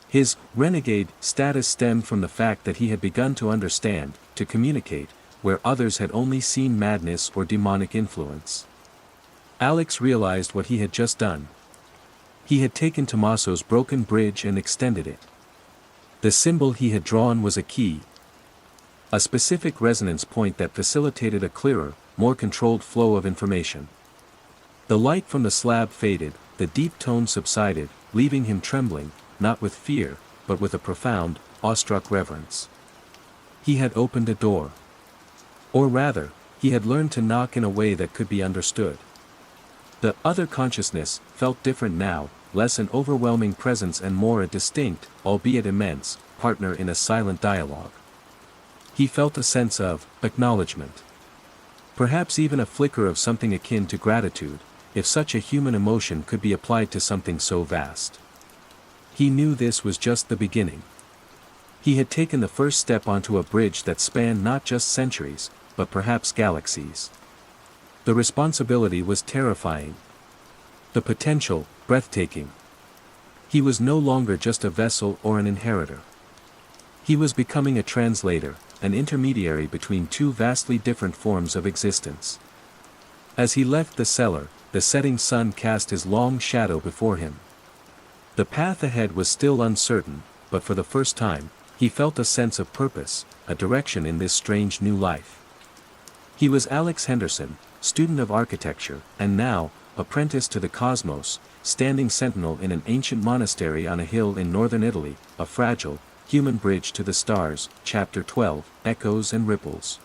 His renegade status stemmed from the fact that he had begun to understand, to communicate, where others had only seen madness or demonic influence. Alex realized what he had just done. He had taken Tommaso's broken bridge and extended it. The symbol he had drawn was a key, a specific resonance point that facilitated a clearer, more controlled flow of information. The light from the slab faded, the deep tone subsided, leaving him trembling, not with fear, but with a profound, awestruck reverence. He had opened a door. Or rather, he had learned to knock in a way that could be understood. The other consciousness felt different now, less an overwhelming presence and more a distinct, albeit immense, partner in a silent dialogue. He felt a sense of acknowledgement. Perhaps even a flicker of something akin to gratitude, if such a human emotion could be applied to something so vast. He knew this was just the beginning. He had taken the first step onto a bridge that spanned not just centuries, but perhaps galaxies. The responsibility was terrifying. The potential, breathtaking. He was no longer just a vessel or an inheritor. He was becoming a translator, an intermediary between two vastly different forms of existence. As he left the cellar, the setting sun cast his long shadow before him. The path ahead was still uncertain, but for the first time, he felt a sense of purpose, a direction in this strange new life. He was Alex Henderson, student of architecture, and now, apprentice to the cosmos, standing sentinel in an ancient monastery on a hill in northern Italy, a fragile, human bridge to the stars. Chapter 12, Echoes and Ripples.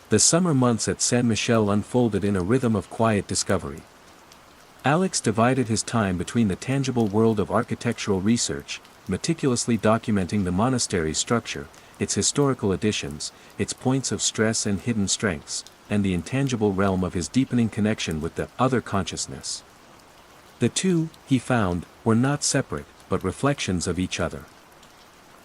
The summer months at San Michele unfolded in a rhythm of quiet discovery. Alex divided his time between the tangible world of architectural research, meticulously documenting the monastery's structure, its historical additions, its points of stress and hidden strengths, and the intangible realm of his deepening connection with the other consciousness. The two, he found, were not separate, but reflections of each other.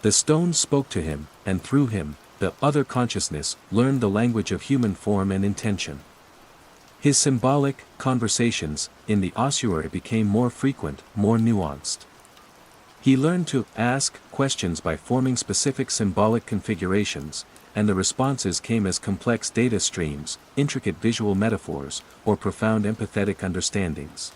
The stones spoke to him, and through him, the other consciousness learned the language of human form and intention. His symbolic conversations in the ossuary became more frequent, more nuanced. He learned to ask questions by forming specific symbolic configurations, and the responses came as complex data streams, intricate visual metaphors, or profound empathetic understandings.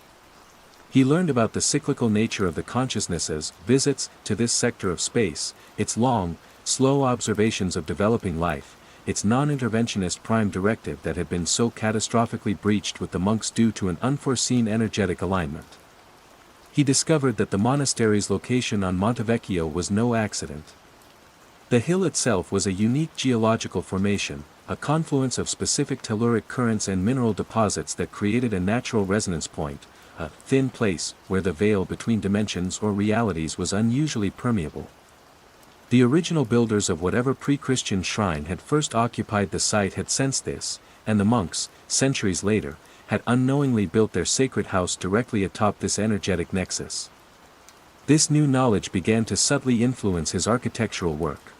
He learned about the cyclical nature of the consciousness as visits to this sector of space, its long, slow observations of developing life, its non-interventionist prime directive that had been so catastrophically breached with the monks due to an unforeseen energetic alignment. He discovered that the monastery's location on Monte Vecchio was no accident. The hill itself was a unique geological formation, a confluence of specific telluric currents and mineral deposits that created a natural resonance point, a thin place where the veil between dimensions or realities was unusually permeable. The original builders of whatever pre-Christian shrine had first occupied the site had sensed this, and the monks, centuries later, had unknowingly built their sacred house directly atop this energetic nexus. This new knowledge began to subtly influence his architectural work.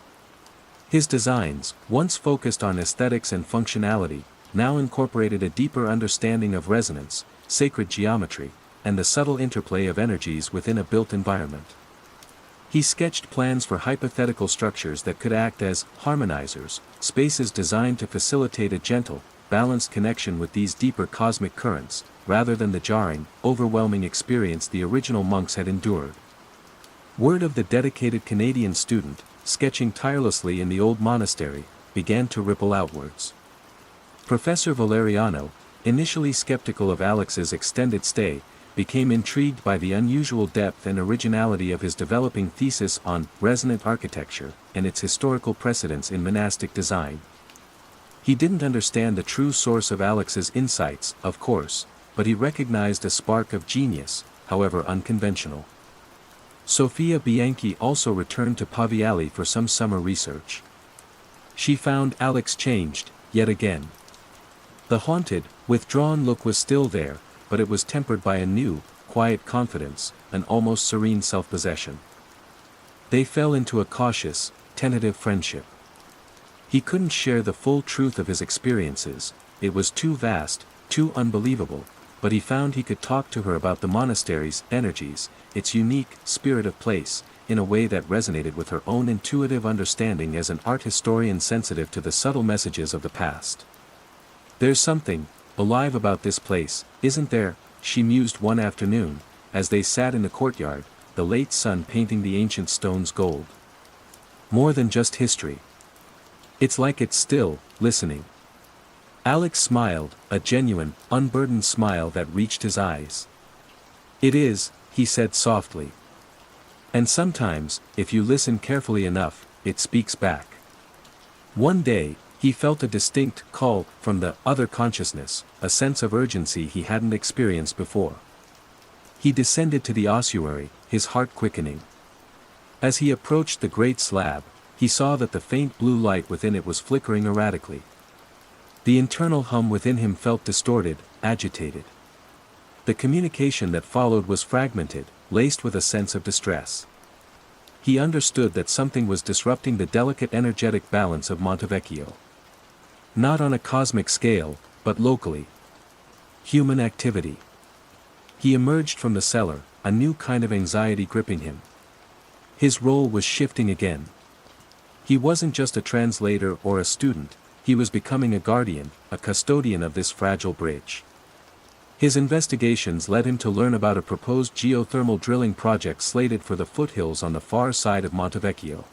His designs, once focused on aesthetics and functionality, now incorporated a deeper understanding of resonance, sacred geometry, and the subtle interplay of energies within a built environment. He sketched plans for hypothetical structures that could act as harmonizers, spaces designed to facilitate a gentle, balanced connection with these deeper cosmic currents, rather than the jarring, overwhelming experience the original monks had endured. Word of the dedicated Canadian student, sketching tirelessly in the old monastery, began to ripple outwards. Professor Valeriano, initially skeptical of Alex's extended stay, became intrigued by the unusual depth and originality of his developing thesis on resonant architecture and its historical precedence in monastic design. He didn't understand the true source of Alex's insights, of course, but he recognized a spark of genius, however unconventional. Sofia Bianchi also returned to Paviali for some summer research. She found Alex changed, yet again. The haunted, withdrawn look was still there, but it was tempered by a new, quiet confidence, an almost serene self-possession. They fell into a cautious, tentative friendship. He couldn't share the full truth of his experiences, it was too vast, too unbelievable, but he found he could talk to her about the monastery's energies, its unique spirit of place, in a way that resonated with her own intuitive understanding as an art historian sensitive to the subtle messages of the past. "There's something alive about this place, isn't there?" she mused one afternoon, as they sat in the courtyard, the late sun painting the ancient stones gold. "More than just history. It's like it's still, listening." Alex smiled, a genuine, unburdened smile that reached his eyes. "It is," he said softly. "And sometimes, if you listen carefully enough, it speaks back." One day, he felt a distinct call from the other consciousness, a sense of urgency he hadn't experienced before. He descended to the ossuary, his heart quickening. As he approached the great slab, he saw that the faint blue light within it was flickering erratically. The internal hum within him felt distorted, agitated. The communication that followed was fragmented, laced with a sense of distress. He understood that something was disrupting the delicate energetic balance of Monte Vecchio. Not on a cosmic scale, but locally. Human activity. He emerged from the cellar, a new kind of anxiety gripping him. His role was shifting again. He wasn't just a translator or a student, he was becoming a guardian, a custodian of this fragile bridge. His investigations led him to learn about a proposed geothermal drilling project slated for the foothills on the far side of Monte Vecchio.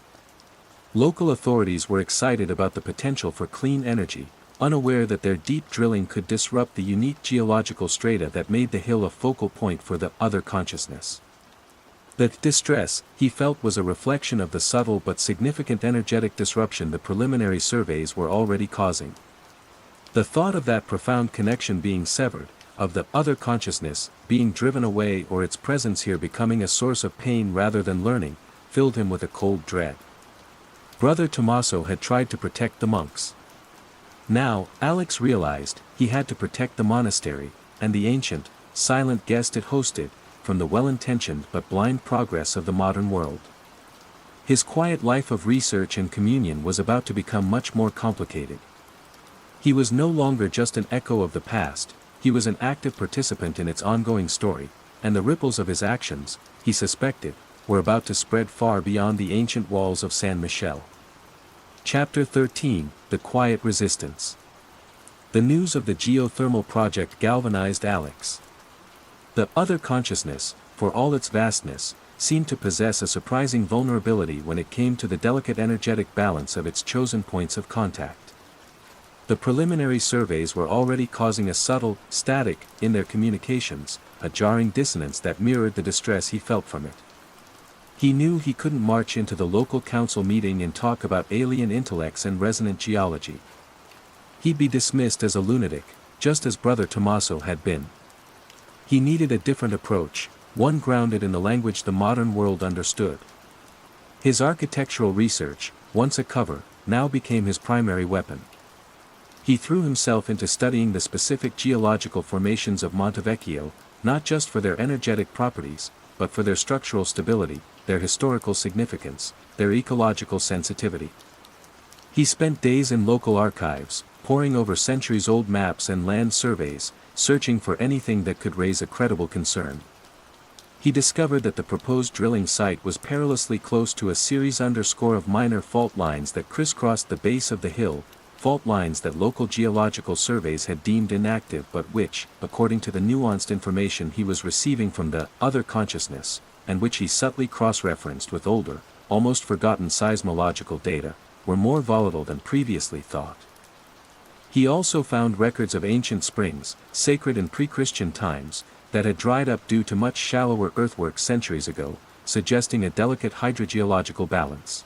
Local authorities were excited about the potential for clean energy, unaware that their deep drilling could disrupt the unique geological strata that made the hill a focal point for the other consciousness. The distress, he felt, was a reflection of the subtle but significant energetic disruption the preliminary surveys were already causing. The thought of that profound connection being severed, of the other consciousness being driven away or its presence here becoming a source of pain rather than learning, filled him with a cold dread. Brother Tommaso had tried to protect the monks. Now, Alex realized, he had to protect the monastery, and the ancient, silent guest it hosted, from the well-intentioned but blind progress of the modern world. His quiet life of research and communion was about to become much more complicated. He was no longer just an echo of the past, he was an active participant in its ongoing story, and the ripples of his actions, he suspected, were about to spread far beyond the ancient walls of San Michele. Chapter 13, The Quiet Resistance. The news of the geothermal project galvanized Alex. The other consciousness, for all its vastness, seemed to possess a surprising vulnerability when it came to the delicate energetic balance of its chosen points of contact. The preliminary surveys were already causing a subtle static in their communications, a jarring dissonance that mirrored the distress he felt from it. He knew he couldn't march into the local council meeting and talk about alien intellects and resonant geology. He'd be dismissed as a lunatic, just as Brother Tommaso had been. He needed a different approach, one grounded in the language the modern world understood. His architectural research, once a cover, now became his primary weapon. He threw himself into studying the specific geological formations of Monte Vecchio, not just for their energetic properties, but for their structural stability, their historical significance, their ecological sensitivity. He spent days in local archives, poring over centuries-old maps and land surveys, searching for anything that could raise a credible concern. He discovered that the proposed drilling site was perilously close to a series of minor fault lines that crisscrossed the base of the hill, fault lines that local geological surveys had deemed inactive but which, according to the nuanced information he was receiving from the other consciousness, and which he subtly cross-referenced with older, almost forgotten seismological data, were more volatile than previously thought. He also found records of ancient springs, sacred in pre-Christian times, that had dried up due to much shallower earthwork centuries ago, suggesting a delicate hydrogeological balance.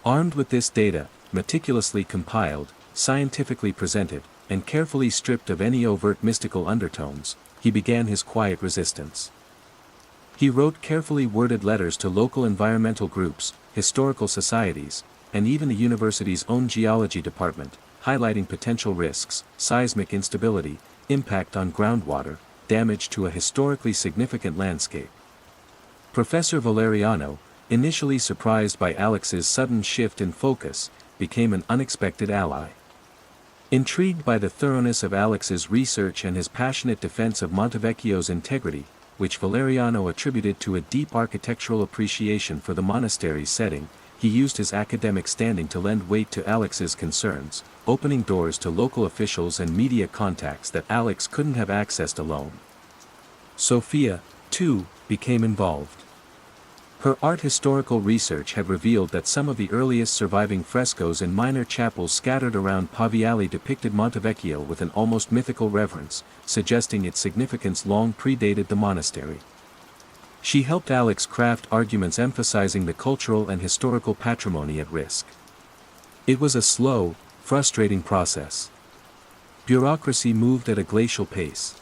Armed with this data, meticulously compiled, scientifically presented, and carefully stripped of any overt mystical undertones, he began his quiet resistance. He wrote carefully worded letters to local environmental groups, historical societies, and even the university's own geology department, highlighting potential risks, seismic instability, impact on groundwater, damage to a historically significant landscape. Professor Valeriano, initially surprised by Alex's sudden shift in focus, became an unexpected ally. Intrigued by the thoroughness of Alex's research and his passionate defense of Monte Vecchio's integrity, which Valeriano attributed to a deep architectural appreciation for the monastery's setting, he used his academic standing to lend weight to Alex's concerns, opening doors to local officials and media contacts that Alex couldn't have accessed alone. Sophia, too, became involved. Her art historical research had revealed that some of the earliest surviving frescoes in minor chapels scattered around Paviali depicted Monte Vecchio with an almost mythical reverence, suggesting its significance long predated the monastery. She helped Alex craft arguments emphasizing the cultural and historical patrimony at risk. It was a slow, frustrating process. Bureaucracy moved at a glacial pace.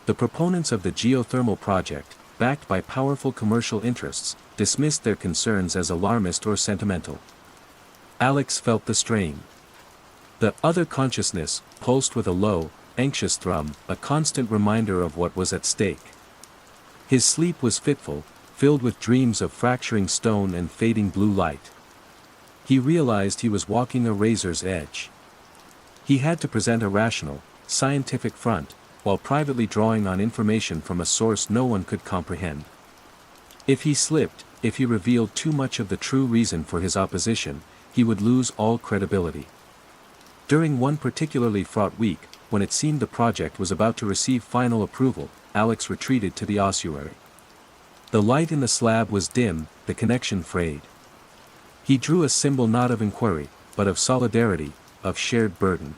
The proponents of the geothermal project, backed by powerful commercial interests, dismissed their concerns as alarmist or sentimental. Alex felt the strain. The other consciousness pulsed with a low, anxious thrum, a constant reminder of what was at stake. His sleep was fitful, filled with dreams of fracturing stone and fading blue light. He realized he was walking a razor's edge. He had to present a rational, scientific front, while privately drawing on information from a source no one could comprehend. If he slipped, if he revealed too much of the true reason for his opposition, he would lose all credibility. During one particularly fraught week, when it seemed the project was about to receive final approval, Alex retreated to the ossuary. The light in the slab was dim, the connection frayed. He drew a symbol not of inquiry, but of solidarity, of shared burden.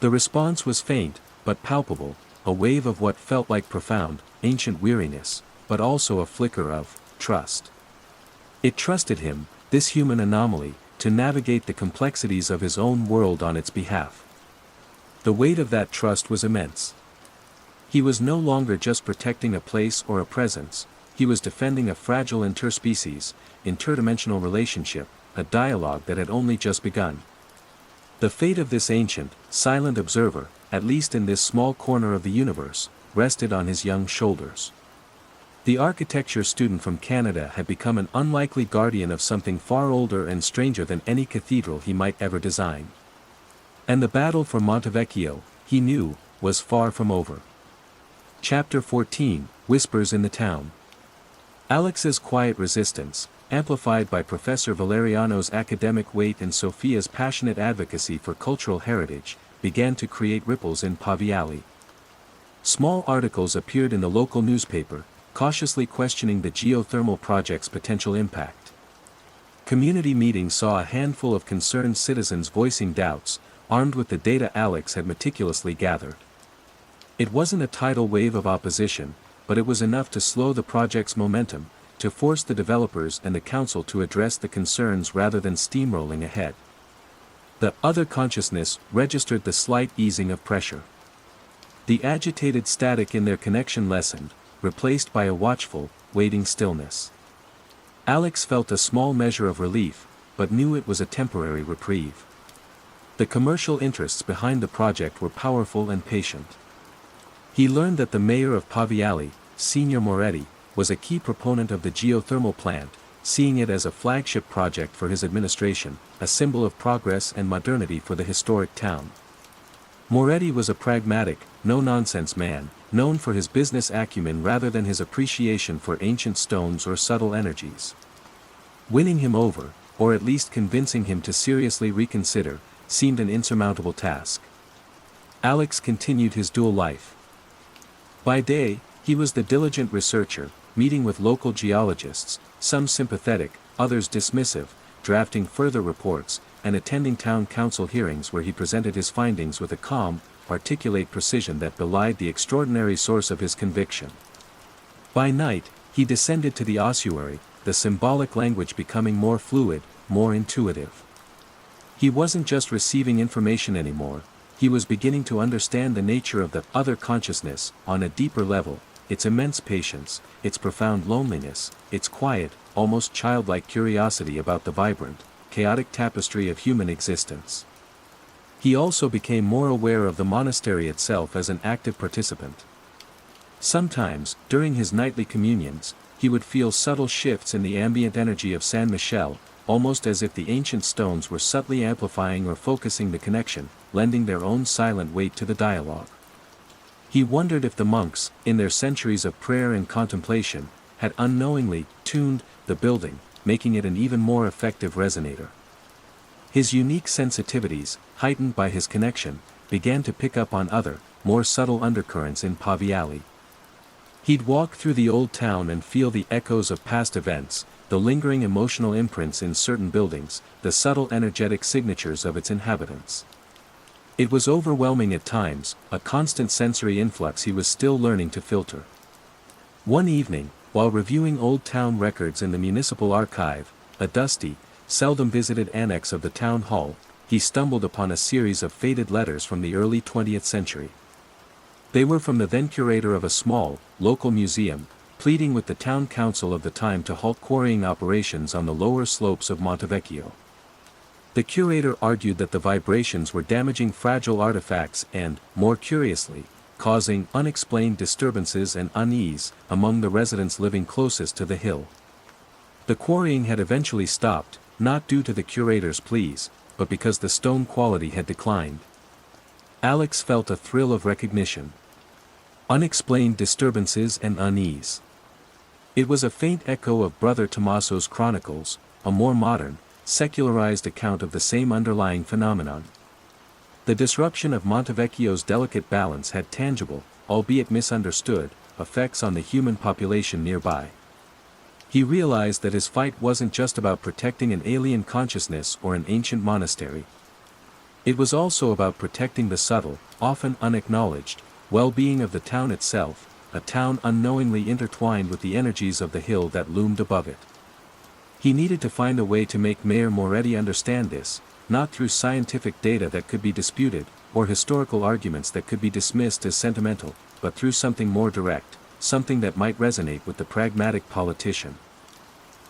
The response was faint, but palpable, a wave of what felt like profound, ancient weariness, but also a flicker of trust. It trusted him, this human anomaly, to navigate the complexities of his own world on its behalf. The weight of that trust was immense. He was no longer just protecting a place or a presence, he was defending a fragile interspecies, interdimensional relationship, a dialogue that had only just begun. The fate of this ancient, silent observer, at least in this small corner of the universe, rested on his young shoulders. The architecture student from Canada had become an unlikely guardian of something far older and stranger than any cathedral he might ever design. And the battle for Monte Vecchio, he knew, was far from over. Chapter 14, Whispers in the Town. Alex's quiet resistance, amplified by Professor Valeriano's academic weight and Sophia's passionate advocacy for cultural heritage, began to create ripples in Paviali. Small articles appeared in the local newspaper, cautiously questioning the geothermal project's potential impact. Community meetings saw a handful of concerned citizens voicing doubts, armed with the data Alex had meticulously gathered. It wasn't a tidal wave of opposition, but it was enough to slow the project's momentum, to force the developers and the council to address the concerns rather than steamrolling ahead. The other consciousness registered the slight easing of pressure. The agitated static in their connection lessened, replaced by a watchful, waiting stillness. Alex felt a small measure of relief, but knew it was a temporary reprieve. The commercial interests behind the project were powerful and patient. He learned that the mayor of Paviali, Senior Moretti, was a key proponent of the geothermal plant, seeing it as a flagship project for his administration, a symbol of progress and modernity for the historic town. Moretti was a pragmatic, no-nonsense man, known for his business acumen rather than his appreciation for ancient stones or subtle energies. Winning him over, or at least convincing him to seriously reconsider, seemed an insurmountable task. Alex continued his dual life. By day, he was the diligent researcher, meeting with local geologists, some sympathetic, others dismissive, drafting further reports, and attending town council hearings where he presented his findings with a calm, articulate precision that belied the extraordinary source of his conviction. By night, he descended to the ossuary, the symbolic language becoming more fluid, more intuitive. He wasn't just receiving information anymore, he was beginning to understand the nature of the other consciousness on a deeper level, its immense patience, its profound loneliness, its quiet, almost childlike curiosity about the vibrant, chaotic tapestry of human existence. He also became more aware of the monastery itself as an active participant. Sometimes, during his nightly communions, he would feel subtle shifts in the ambient energy of San Michel, almost as if the ancient stones were subtly amplifying or focusing the connection, lending their own silent weight to the dialogue. He wondered if the monks, in their centuries of prayer and contemplation, had unknowingly tuned the building, making it an even more effective resonator. His unique sensitivities, heightened by his connection, began to pick up on other, more subtle undercurrents in Paviali. He'd walk through the old town and feel the echoes of past events, the lingering emotional imprints in certain buildings, the subtle energetic signatures of its inhabitants. It was overwhelming at times, a constant sensory influx he was still learning to filter. One evening, while reviewing old town records in the municipal archive, a dusty, seldom visited annex of the town hall, he stumbled upon a series of faded letters from the early 20th century. They were from the then curator of a small, local museum, pleading with the town council of the time to halt quarrying operations on the lower slopes of Montevecchio. The curator argued that the vibrations were damaging fragile artifacts and, more curiously, causing unexplained disturbances and unease among the residents living closest to the hill. The quarrying had eventually stopped, not due to the curator's pleas, but because the stone quality had declined. Alex felt a thrill of recognition. Unexplained disturbances and unease. It was a faint echo of Brother Tommaso's Chronicles, a more modern, secularized account of the same underlying phenomenon. The disruption of Montevecchio's delicate balance had tangible, albeit misunderstood, effects on the human population nearby. He realized that his fight wasn't just about protecting an alien consciousness or an ancient monastery. It was also about protecting the subtle, often unacknowledged, well-being of the town itself, a town unknowingly intertwined with the energies of the hill that loomed above it. He needed to find a way to make Mayor Moretti understand this, not through scientific data that could be disputed, or historical arguments that could be dismissed as sentimental, but through something more direct, something that might resonate with the pragmatic politician.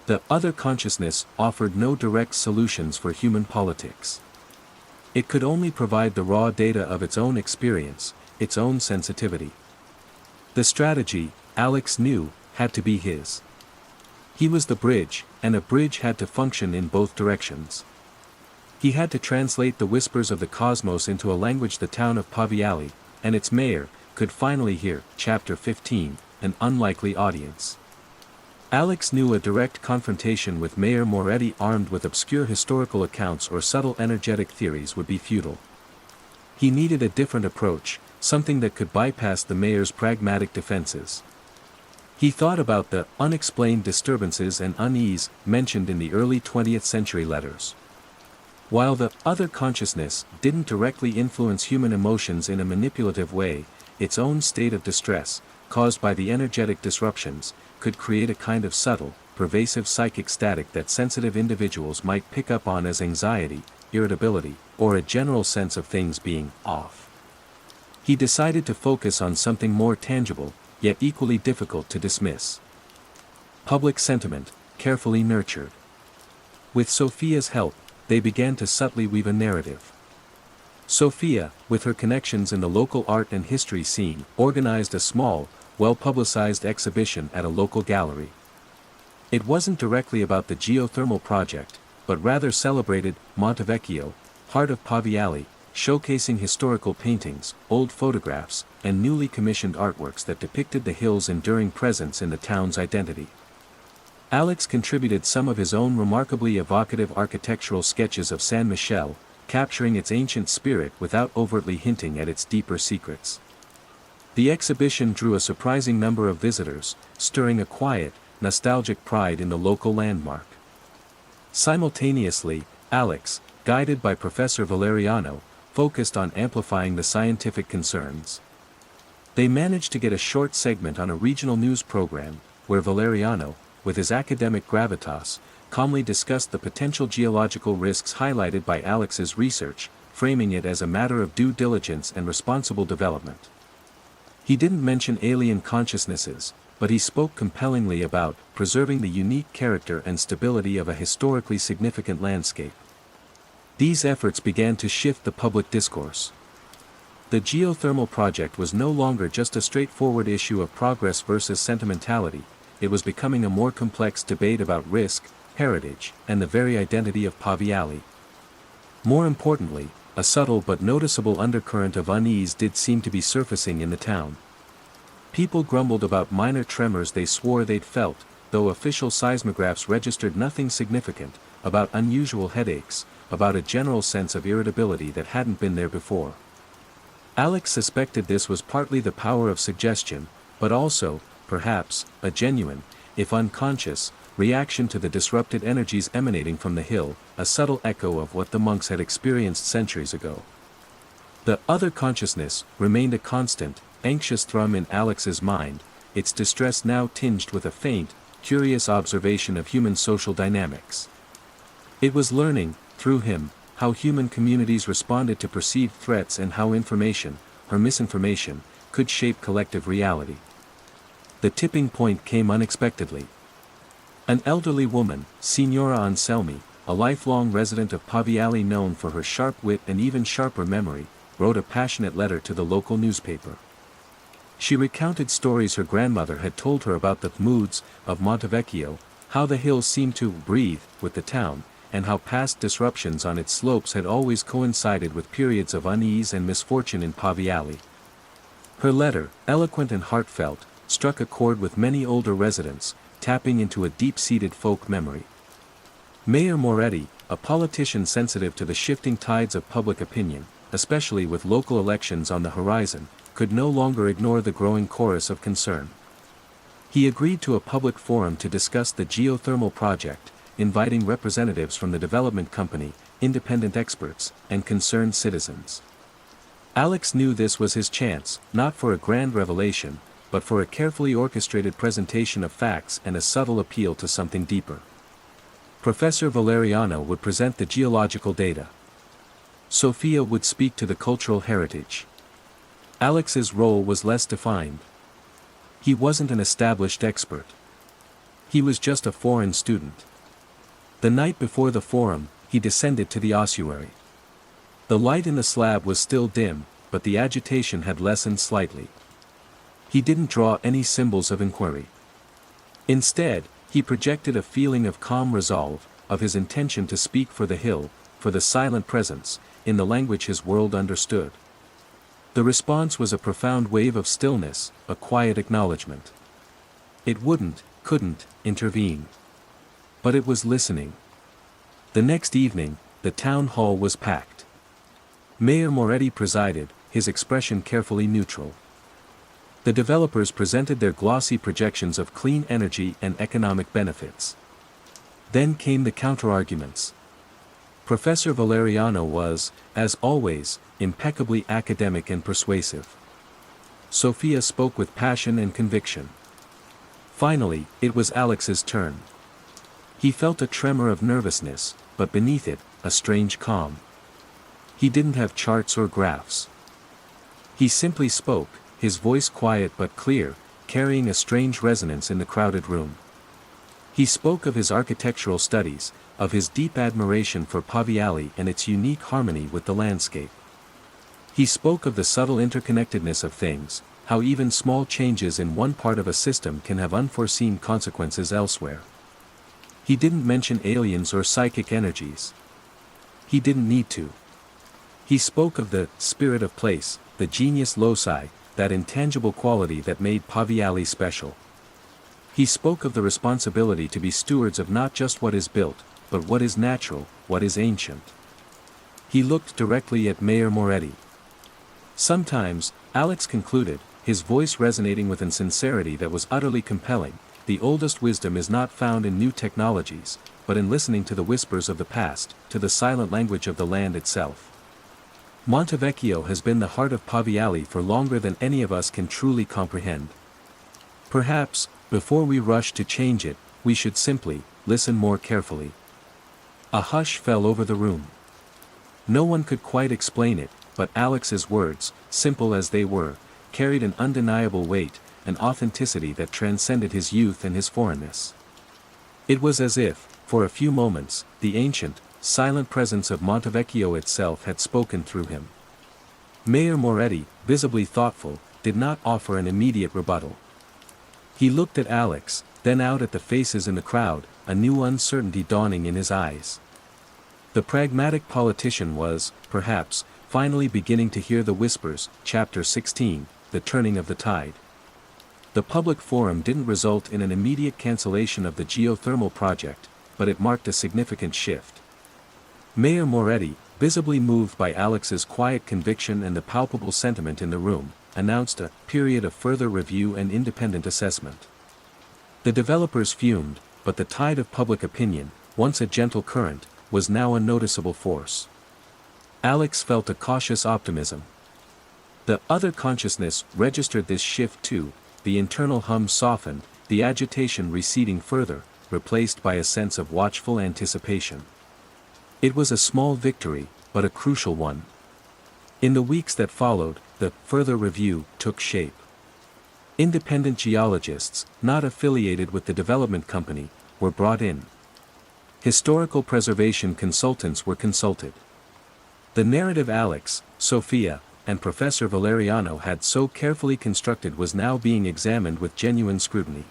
The other consciousness offered no direct solutions for human politics. It could only provide the raw data of its own experience, its own sensitivity. The strategy, Alex knew, had to be his. He was the bridge, and a bridge had to function in both directions. He had to translate the whispers of the cosmos into a language the town of Paviali, and its mayor, could finally hear. Chapter 15, an unlikely audience. Alex knew a direct confrontation with Mayor Moretti armed with obscure historical accounts or subtle energetic theories would be futile. He needed a different approach, something that could bypass the mayor's pragmatic defenses. He thought about the unexplained disturbances and unease mentioned in the early 20th century letters. While the other consciousness didn't directly influence human emotions in a manipulative way, its own state of distress, caused by the energetic disruptions, could create a kind of subtle, pervasive psychic static that sensitive individuals might pick up on as anxiety, irritability, or a general sense of things being off. He decided to focus on something more tangible, yet equally difficult to dismiss. Public sentiment, carefully nurtured. With Sophia's help, they began to subtly weave a narrative. Sophia, with her connections in the local art and history scene, organized a small, well-publicized exhibition at a local gallery. It wasn't directly about the geothermal project, but rather celebrated Montevecchio, heart of Paviali, showcasing historical paintings, old photographs, and newly commissioned artworks that depicted the hill's enduring presence in the town's identity. Alex contributed some of his own remarkably evocative architectural sketches of San Michele, capturing its ancient spirit without overtly hinting at its deeper secrets. The exhibition drew a surprising number of visitors, stirring a quiet, nostalgic pride in the local landmark. Simultaneously, Alex, guided by Professor Valeriano, focused on amplifying the scientific concerns. They managed to get a short segment on a regional news program, where Valeriano, with his academic gravitas, calmly discussed the potential geological risks highlighted by Alex's research, framing it as a matter of due diligence and responsible development. He didn't mention alien consciousnesses, but he spoke compellingly about preserving the unique character and stability of a historically significant landscape. These efforts began to shift the public discourse. The geothermal project was no longer just a straightforward issue of progress versus sentimentality, it was becoming a more complex debate about risk, heritage, and the very identity of Paviali. More importantly, a subtle but noticeable undercurrent of unease did seem to be surfacing in the town. People grumbled about minor tremors they swore they'd felt, though official seismographs registered nothing significant, about unusual headaches, about a general sense of irritability that hadn't been there before. Alex suspected this was partly the power of suggestion, but also, perhaps, a genuine, if unconscious, reaction to the disrupted energies emanating from the hill, a subtle echo of what the monks had experienced centuries ago. The other consciousness remained a constant, anxious thrum in Alex's mind, its distress now tinged with a faint, curious observation of human social dynamics. It was learning, through him, how human communities responded to perceived threats and how information, or misinformation, could shape collective reality. The tipping point came unexpectedly. An elderly woman, Signora Anselmi, a lifelong resident of Paviali known for her sharp wit and even sharper memory, wrote a passionate letter to the local newspaper. She recounted stories her grandmother had told her about the moods of Montevecchio, how the hills seemed to breathe with the town, and how past disruptions on its slopes had always coincided with periods of unease and misfortune in Paviali. Her letter, eloquent and heartfelt, struck a chord with many older residents, tapping into a deep-seated folk memory. Mayor Moretti, a politician sensitive to the shifting tides of public opinion, especially with local elections on the horizon, could no longer ignore the growing chorus of concern. He agreed to a public forum to discuss the geothermal project, inviting representatives from the development company, independent experts, and concerned citizens. Alex knew this was his chance, not for a grand revelation, but for a carefully orchestrated presentation of facts and a subtle appeal to something deeper. Professor Valeriano would present the geological data. Sophia would speak to the cultural heritage. Alex's role was less defined. He wasn't an established expert. He was just a foreign student. The night before the forum, he descended to the ossuary. The light in the slab was still dim, but the agitation had lessened slightly. He didn't draw any symbols of inquiry. Instead, he projected a feeling of calm resolve, of his intention to speak for the hill, for the silent presence, in the language his world understood. The response was a profound wave of stillness, a quiet acknowledgement. It couldn't, intervene. But it was listening. The next evening, the town hall was packed. Mayor Moretti presided, his expression carefully neutral. The developers presented their glossy projections of clean energy and economic benefits. Then came the counterarguments. Professor Valeriano was, as always, impeccably academic and persuasive. Sophia spoke with passion and conviction. Finally, it was Alex's turn. He felt a tremor of nervousness, but beneath it, a strange calm. He didn't have charts or graphs. He simply spoke, his voice quiet but clear, carrying a strange resonance in the crowded room. He spoke of his architectural studies, of his deep admiration for Paviali and its unique harmony with the landscape. He spoke of the subtle interconnectedness of things, how even small changes in one part of a system can have unforeseen consequences elsewhere. He didn't mention aliens or psychic energies. He didn't need to. He spoke of the spirit of place, the genius loci, that intangible quality that made Paviali special. He spoke of the responsibility to be stewards of not just what is built, but what is natural, what is ancient. He looked directly at Mayor Moretti. Sometimes, Alex concluded, his voice resonating with a sincerity that was utterly compelling, the oldest wisdom is not found in new technologies, but in listening to the whispers of the past, to the silent language of the land itself. Montevecchio has been the heart of Paviali for longer than any of us can truly comprehend. Perhaps, before we rush to change it, we should simply listen more carefully. A hush fell over the room. No one could quite explain it, but Alex's words, simple as they were, carried an undeniable weight, an authenticity that transcended his youth and his foreignness. It was as if, for a few moments, the ancient, silent presence of Montevecchio itself had spoken through him. Mayor Moretti, visibly thoughtful, did not offer an immediate rebuttal. He looked at Alex, then out at the faces in the crowd, a new uncertainty dawning in his eyes. The pragmatic politician was, perhaps, finally beginning to hear the whispers. Chapter 16, The Turning of the Tide. The public forum didn't result in an immediate cancellation of the geothermal project, but it marked a significant shift. Mayor Moretti, visibly moved by Alex's quiet conviction and the palpable sentiment in the room, announced a period of further review and independent assessment. The developers fumed, but the tide of public opinion, once a gentle current, was now a noticeable force. Alex felt a cautious optimism. The other consciousness registered this shift too, the internal hum softened, the agitation receding further, replaced by a sense of watchful anticipation. It was a small victory, but a crucial one. In the weeks that followed, the further review took shape. Independent geologists, not affiliated with the development company, were brought in. Historical preservation consultants were consulted. The narrative Alex, Sophia, and Professor Valeriano had so carefully constructed was now being examined with genuine scrutiny.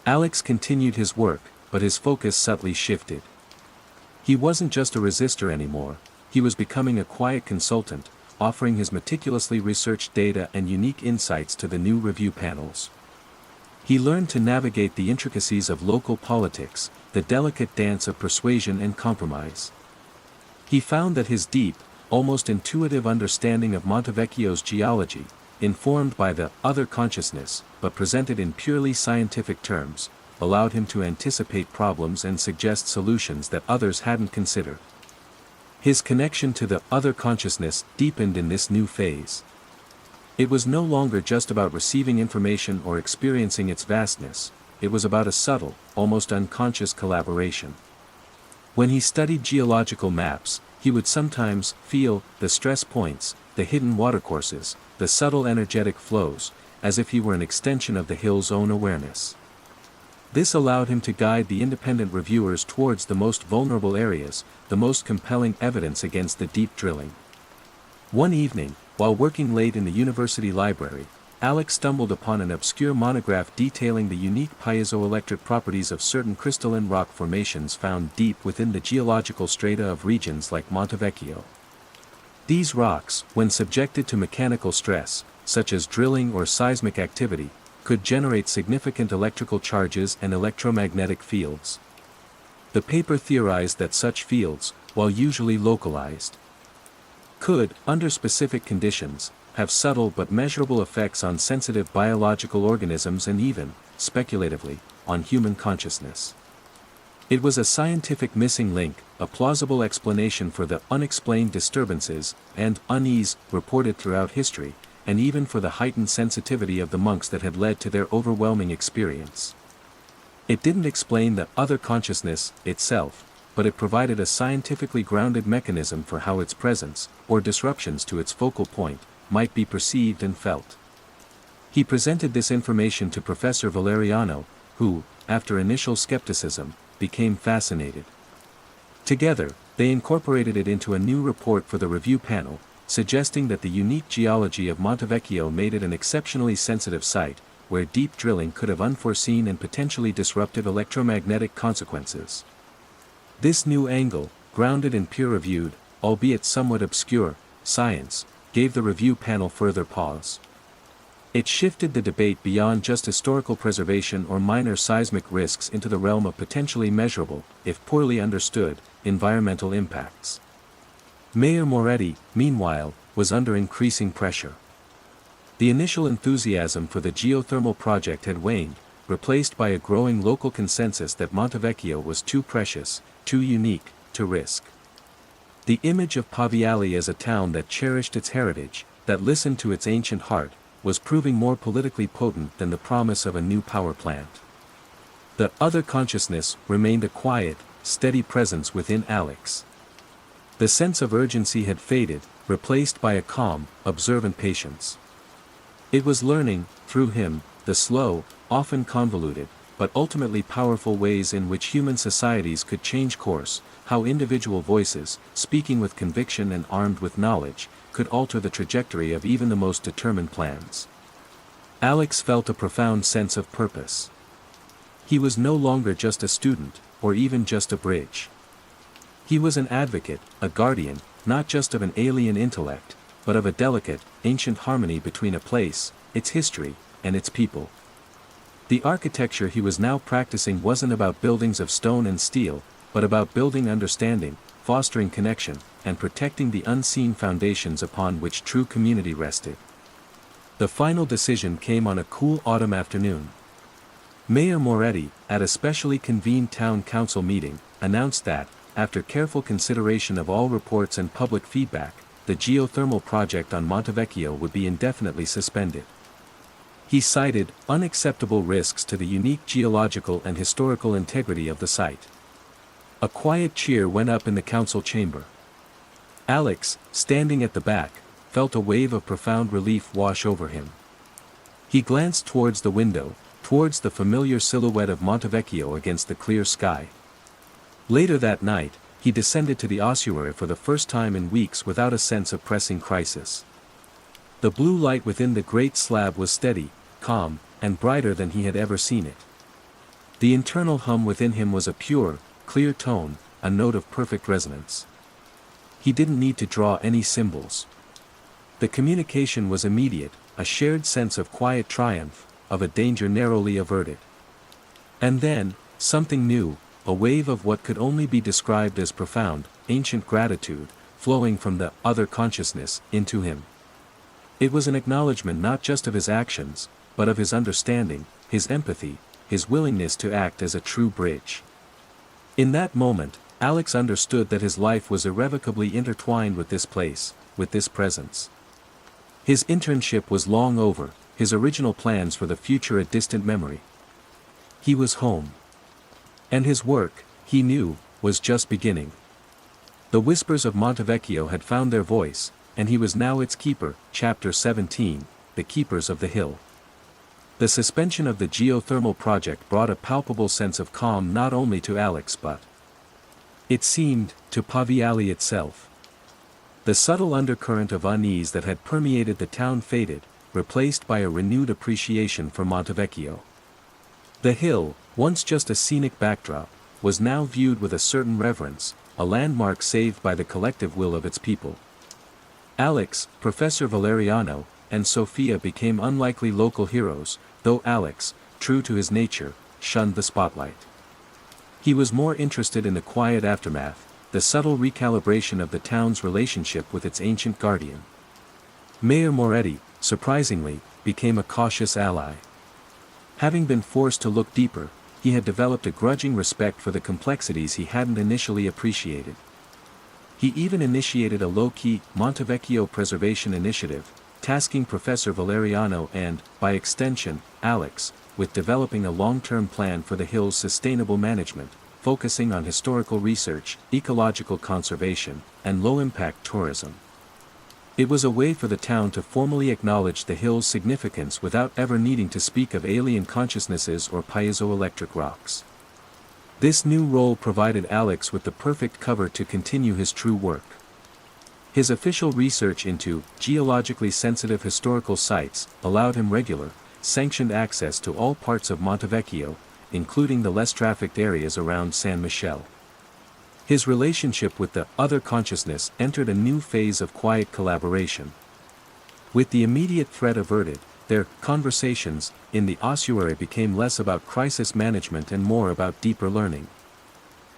Alex continued his work, but his focus subtly shifted. He wasn't just a resistor anymore, he was becoming a quiet consultant, offering his meticulously researched data and unique insights to the new review panels. He learned to navigate the intricacies of local politics, the delicate dance of persuasion and compromise. He found that his deep, almost intuitive understanding of Montevecchio's geology, informed by the other consciousness, but presented in purely scientific terms, allowed him to anticipate problems and suggest solutions that others hadn't considered. His connection to the other consciousness deepened in this new phase. It was no longer just about receiving information or experiencing its vastness, it was about a subtle, almost unconscious collaboration. When he studied geological maps, he would sometimes feel the stress points, the hidden watercourses, the subtle energetic flows, as if he were an extension of the hill's own awareness. This allowed him to guide the independent reviewers towards the most vulnerable areas, the most compelling evidence against the deep drilling. One evening, while working late in the university library, Alex stumbled upon an obscure monograph detailing the unique piezoelectric properties of certain crystalline rock formations found deep within the geological strata of regions like Montevecchio. These rocks, when subjected to mechanical stress, such as drilling or seismic activity, could generate significant electrical charges and electromagnetic fields. The paper theorized that such fields, while usually localized, could, under specific conditions, have subtle but measurable effects on sensitive biological organisms and even, speculatively, on human consciousness. It was a scientific missing link, a plausible explanation for the unexplained disturbances and unease reported throughout history, and even for the heightened sensitivity of the monks that had led to their overwhelming experience. It didn't explain the other consciousness itself, but it provided a scientifically grounded mechanism for how its presence, or disruptions to its focal point, might be perceived and felt. He presented this information to Professor Valeriano, who, after initial skepticism, became fascinated. Together, they incorporated it into a new report for the review panel, suggesting that the unique geology of Monte Vecchio made it an exceptionally sensitive site, where deep drilling could have unforeseen and potentially disruptive electromagnetic consequences. This new angle, grounded in peer-reviewed, albeit somewhat obscure, science, gave the review panel further pause. It shifted the debate beyond just historical preservation or minor seismic risks into the realm of potentially measurable, if poorly understood, environmental impacts. Mayor Moretti, meanwhile, was under increasing pressure. The initial enthusiasm for the geothermal project had waned, replaced by a growing local consensus that Monte Vecchio was too precious, too unique, to risk. The image of Paviali as a town that cherished its heritage, that listened to its ancient heart, was proving more politically potent than the promise of a new power plant. The other consciousness remained a quiet, steady presence within Alex. The sense of urgency had faded, replaced by a calm, observant patience. It was learning, through him, the slow, often convoluted, but ultimately powerful ways in which human societies could change course, how individual voices, speaking with conviction and armed with knowledge, could alter the trajectory of even the most determined plans. Alex felt a profound sense of purpose. He was no longer just a student, or even just a bridge. He was an advocate, a guardian, not just of an alien intellect, but of a delicate, ancient harmony between a place, its history, and its people. The architecture he was now practicing wasn't about buildings of stone and steel, but about building understanding, fostering connection, and protecting the unseen foundations upon which true community rested. The final decision came on a cool autumn afternoon. Mayor Moretti, at a specially convened town council meeting, announced that, after careful consideration of all reports and public feedback, the geothermal project on Monte Vecchio would be indefinitely suspended. He cited unacceptable risks to the unique geological and historical integrity of the site. A quiet cheer went up in the council chamber. Alex, standing at the back, felt a wave of profound relief wash over him. He glanced towards the window, towards the familiar silhouette of Monte Vecchio against the clear sky. Later that night, he descended to the ossuary for the first time in weeks without a sense of pressing crisis. The blue light within the great slab was steady, calm, and brighter than he had ever seen it. The internal hum within him was a pure, clear tone, a note of perfect resonance. He didn't need to draw any symbols. The communication was immediate, a shared sense of quiet triumph, of a danger narrowly averted. And then, something new, a wave of what could only be described as profound, ancient gratitude, flowing from the other consciousness into him. It was an acknowledgement not just of his actions, but of his understanding, his empathy, his willingness to act as a true bridge. In that moment, Alex understood that his life was irrevocably intertwined with this place, with this presence. His internship was long over, his original plans for the future a distant memory. He was home. And his work, he knew, was just beginning. The whispers of Monte Vecchio had found their voice, and he was now its keeper. Chapter 17, The Keepers of the Hill. The suspension of the geothermal project brought a palpable sense of calm not only to Alex but, it seemed, to Paviali itself. The subtle undercurrent of unease that had permeated the town faded, replaced by a renewed appreciation for Monte Vecchio. The hill, once just a scenic backdrop, was now viewed with a certain reverence, a landmark saved by the collective will of its people. Alex, Professor Valeriano, and Sophia became unlikely local heroes, though Alex, true to his nature, shunned the spotlight. He was more interested in the quiet aftermath, the subtle recalibration of the town's relationship with its ancient guardian. Mayor Moretti, surprisingly, became a cautious ally. Having been forced to look deeper, he had developed a grudging respect for the complexities he hadn't initially appreciated. He even initiated a low-key Montevecchio preservation initiative, tasking Professor Valeriano and, by extension, Alex, with developing a long-term plan for the hill's sustainable management, focusing on historical research, ecological conservation, and low-impact tourism. It was a way for the town to formally acknowledge the hill's significance without ever needing to speak of alien consciousnesses or piezoelectric rocks. This new role provided Alex with the perfect cover to continue his true work. His official research into geologically sensitive historical sites allowed him regular, sanctioned access to all parts of Montevecchio, including the less trafficked areas around San Michele. His relationship with the other consciousness entered a new phase of quiet collaboration. With the immediate threat averted, their conversations in the ossuary became less about crisis management and more about deeper learning.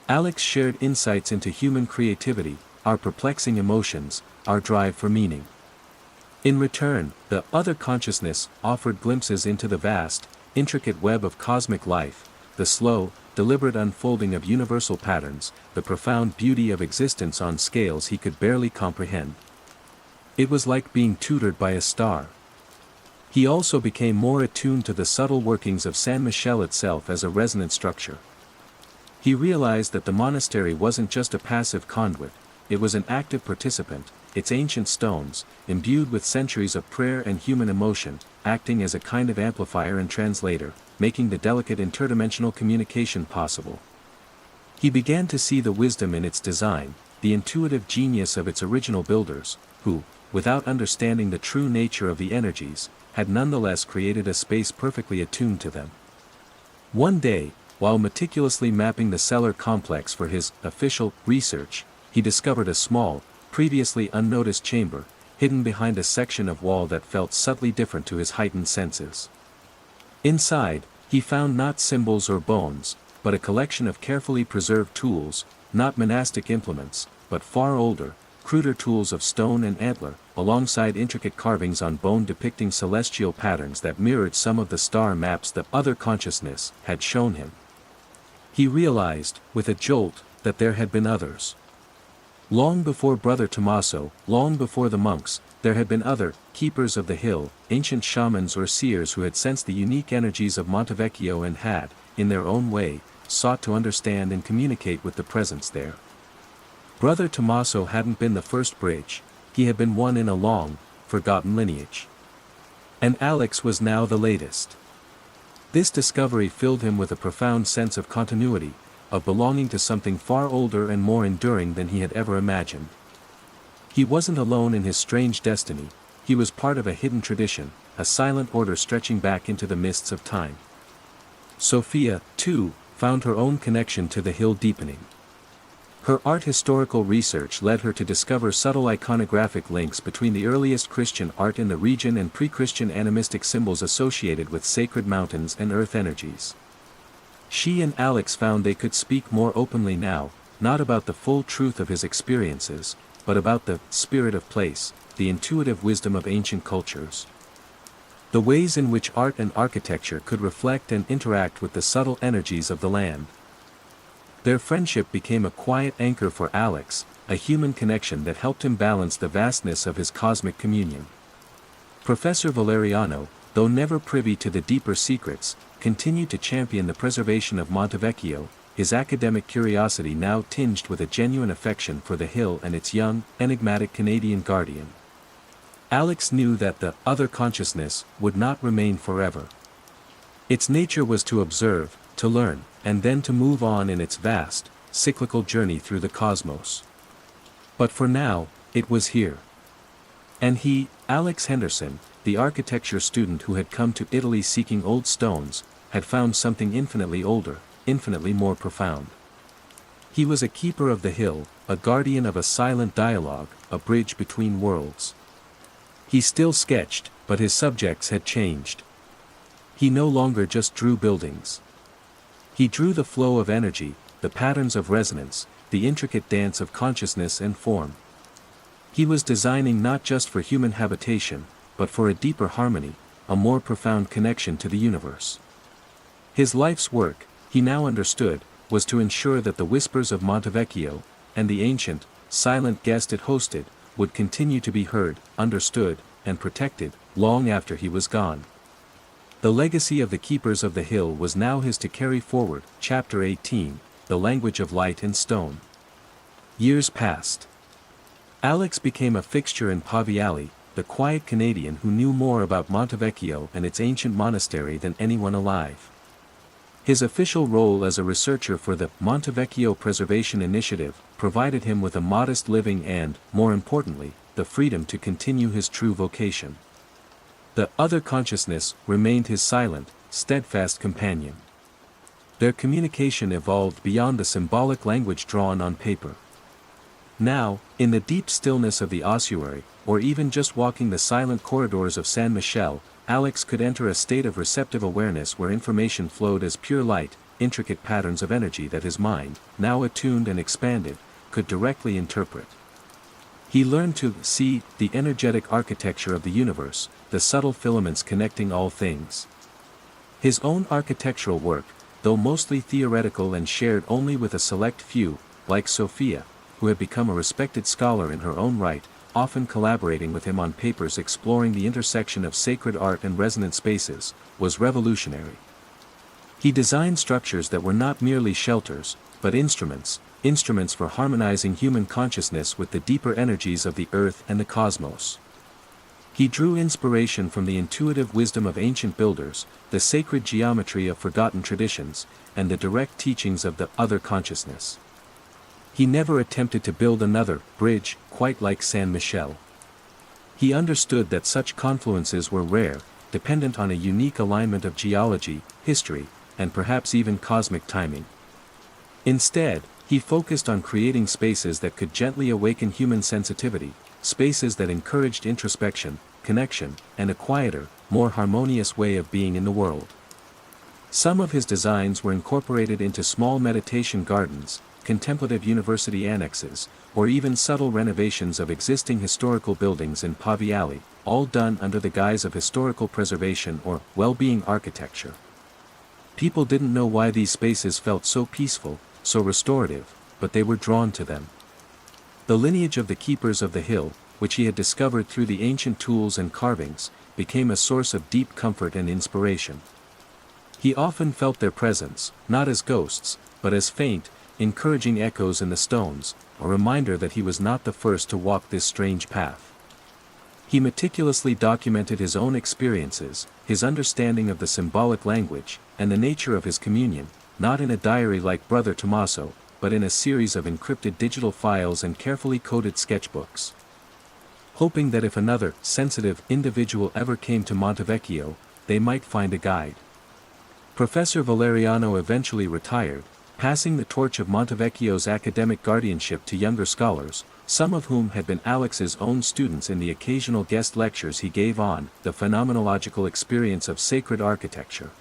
Alex shared insights into human creativity, our perplexing emotions, our drive for meaning. In return, the other consciousness offered glimpses into the vast, intricate web of cosmic life, the slow, deliberate unfolding of universal patterns, the profound beauty of existence on scales he could barely comprehend. It was like being tutored by a star. He also became more attuned to the subtle workings of San Michele itself as a resonant structure. He realized that the monastery wasn't just a passive conduit, it was an active participant, its ancient stones, imbued with centuries of prayer and human emotion, acting as a kind of amplifier and translator, making the delicate interdimensional communication possible. He began to see the wisdom in its design, the intuitive genius of its original builders, who, without understanding the true nature of the energies, had nonetheless created a space perfectly attuned to them. One day, while meticulously mapping the cellar complex for his official research, he discovered a small, previously unnoticed chamber, hidden behind a section of wall that felt subtly different to his heightened senses. Inside, he found not symbols or bones, but a collection of carefully preserved tools, not monastic implements, but far older, cruder tools of stone and antler, alongside intricate carvings on bone depicting celestial patterns that mirrored some of the star maps the other consciousness had shown him. He realized, with a jolt, that there had been others. Long before Brother Tommaso, long before the monks, there had been other keepers of the hill, ancient shamans or seers who had sensed the unique energies of Montevecchio and had, in their own way, sought to understand and communicate with the presence there. Brother Tommaso hadn't been the first bridge, he had been one in a long, forgotten lineage. And Alex was now the latest. This discovery filled him with a profound sense of continuity, of belonging to something far older and more enduring than he had ever imagined. He wasn't alone in his strange destiny, he was part of a hidden tradition, a silent order stretching back into the mists of time. Sophia, too, found her own connection to the hill deepening. Her art historical research led her to discover subtle iconographic links between the earliest Christian art in the region and pre-Christian animistic symbols associated with sacred mountains and earth energies. She and Alex found they could speak more openly now, not about the full truth of his experiences, but about the spirit of place, the intuitive wisdom of ancient cultures. The ways in which art and architecture could reflect and interact with the subtle energies of the land. Their friendship became a quiet anchor for Alex, a human connection that helped him balance the vastness of his cosmic communion. Professor Valeriano, though never privy to the deeper secrets, continued to champion the preservation of Montevecchio, his academic curiosity now tinged with a genuine affection for the hill and its young, enigmatic Canadian guardian. Alex knew that the other consciousness would not remain forever. Its nature was to observe, to learn, and then to move on in its vast, cyclical journey through the cosmos. But for now, it was here. And he, Alex Henderson, the architecture student who had come to Italy seeking old stones, had found something infinitely older, infinitely more profound. He was a keeper of the hill, a guardian of a silent dialogue, a bridge between worlds. He still sketched, but his subjects had changed. He no longer just drew buildings. He drew the flow of energy, the patterns of resonance, the intricate dance of consciousness and form. He was designing not just for human habitation, but for a deeper harmony, a more profound connection to the universe. His life's work, he now understood, was to ensure that the whispers of Montevecchio, and the ancient, silent guest it hosted, would continue to be heard, understood, and protected, long after he was gone. The legacy of the Keepers of the Hill was now his to carry forward. Chapter 18, The Language of Light and Stone. Years passed. Alex became a fixture in Paviali, the quiet Canadian who knew more about Montevecchio and its ancient monastery than anyone alive. His official role as a researcher for the Montevecchio Preservation Initiative provided him with a modest living and, more importantly, the freedom to continue his true vocation. The other consciousness remained his silent, steadfast companion. Their communication evolved beyond the symbolic language drawn on paper. Now, in the deep stillness of the ossuary, or even just walking the silent corridors of San Michel, Alex could enter a state of receptive awareness where information flowed as pure light, intricate patterns of energy that his mind, now attuned and expanded, could directly interpret. He learned to see the energetic architecture of the universe, the subtle filaments connecting all things. His own architectural work, though mostly theoretical and shared only with a select few, like Sophia, who had become a respected scholar in her own right, often collaborating with him on papers exploring the intersection of sacred art and resonant spaces, was revolutionary. He designed structures that were not merely shelters, but instruments for harmonizing human consciousness with the deeper energies of the earth and the cosmos. He drew inspiration from the intuitive wisdom of ancient builders, the sacred geometry of forgotten traditions, and the direct teachings of the other consciousness. He never attempted to build another bridge quite like San Michel. He understood that such confluences were rare, dependent on a unique alignment of geology, history, and perhaps even cosmic timing. Instead, he focused on creating spaces that could gently awaken human sensitivity, spaces that encouraged introspection, connection, and a quieter, more harmonious way of being in the world. Some of his designs were incorporated into small meditation gardens, contemplative university annexes, or even subtle renovations of existing historical buildings in Paviali, all done under the guise of historical preservation or well-being architecture. People didn't know why these spaces felt so peaceful, so restorative, but they were drawn to them. The lineage of the Keepers of the Hill, which he had discovered through the ancient tools and carvings, became a source of deep comfort and inspiration. He often felt their presence, not as ghosts, but as faint, encouraging echoes in the stones, a reminder that he was not the first to walk this strange path. He meticulously documented his own experiences, his understanding of the symbolic language, and the nature of his communion, not in a diary like Brother Tommaso, but in a series of encrypted digital files and carefully coded sketchbooks. Hoping that if another, sensitive individual ever came to Montevecchio, they might find a guide. Professor Valeriano eventually retired, passing the torch of Montevecchio's academic guardianship to younger scholars, some of whom had been Alex's own students in the occasional guest lectures he gave on the phenomenological experience of sacred architecture.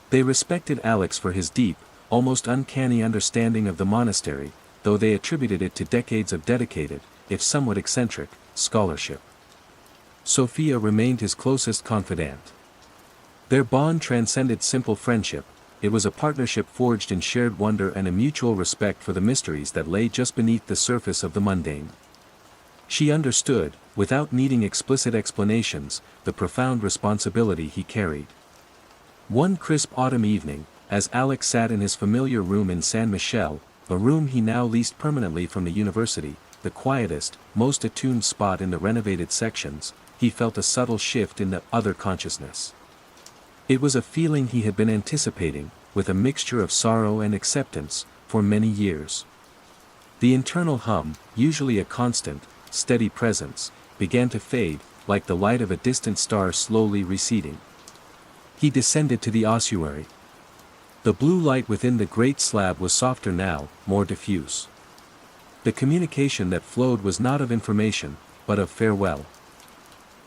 They respected Alex for his deep, almost uncanny understanding of the monastery, though they attributed it to decades of dedicated, if somewhat eccentric, scholarship. Sophia remained his closest confidant. Their bond transcended simple friendship. It was a partnership forged in shared wonder and a mutual respect for the mysteries that lay just beneath the surface of the mundane. She understood, without needing explicit explanations, the profound responsibility he carried. One crisp autumn evening, as Alex sat in his familiar room in San Michel, a room he now leased permanently from the university, the quietest, most attuned spot in the renovated sections, he felt a subtle shift in the other consciousness. It was a feeling he had been anticipating, with a mixture of sorrow and acceptance, for many years. The internal hum, usually a constant, steady presence, began to fade, like the light of a distant star slowly receding. He descended to the ossuary. The blue light within the great slab was softer now, more diffuse. The communication that flowed was not of information, but of farewell.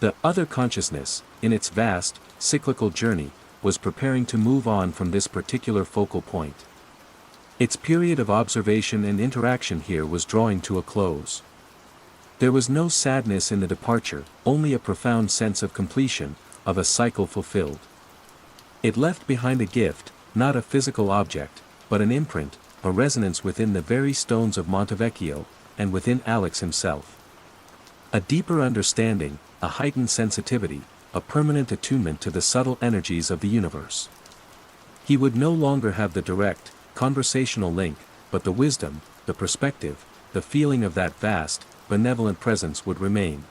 The other consciousness, in its vast, cyclical journey, was preparing to move on from this particular focal point. Its period of observation and interaction here was drawing to a close. There was no sadness in the departure, only a profound sense of completion, of a cycle fulfilled. It left behind a gift, not a physical object, but an imprint, a resonance within the very stones of Monte Vecchio, and within Alex himself. A deeper understanding, a heightened sensitivity, a permanent attunement to the subtle energies of the universe. He would no longer have the direct, conversational link, but the wisdom, the perspective, the feeling of that vast, benevolent presence would remain.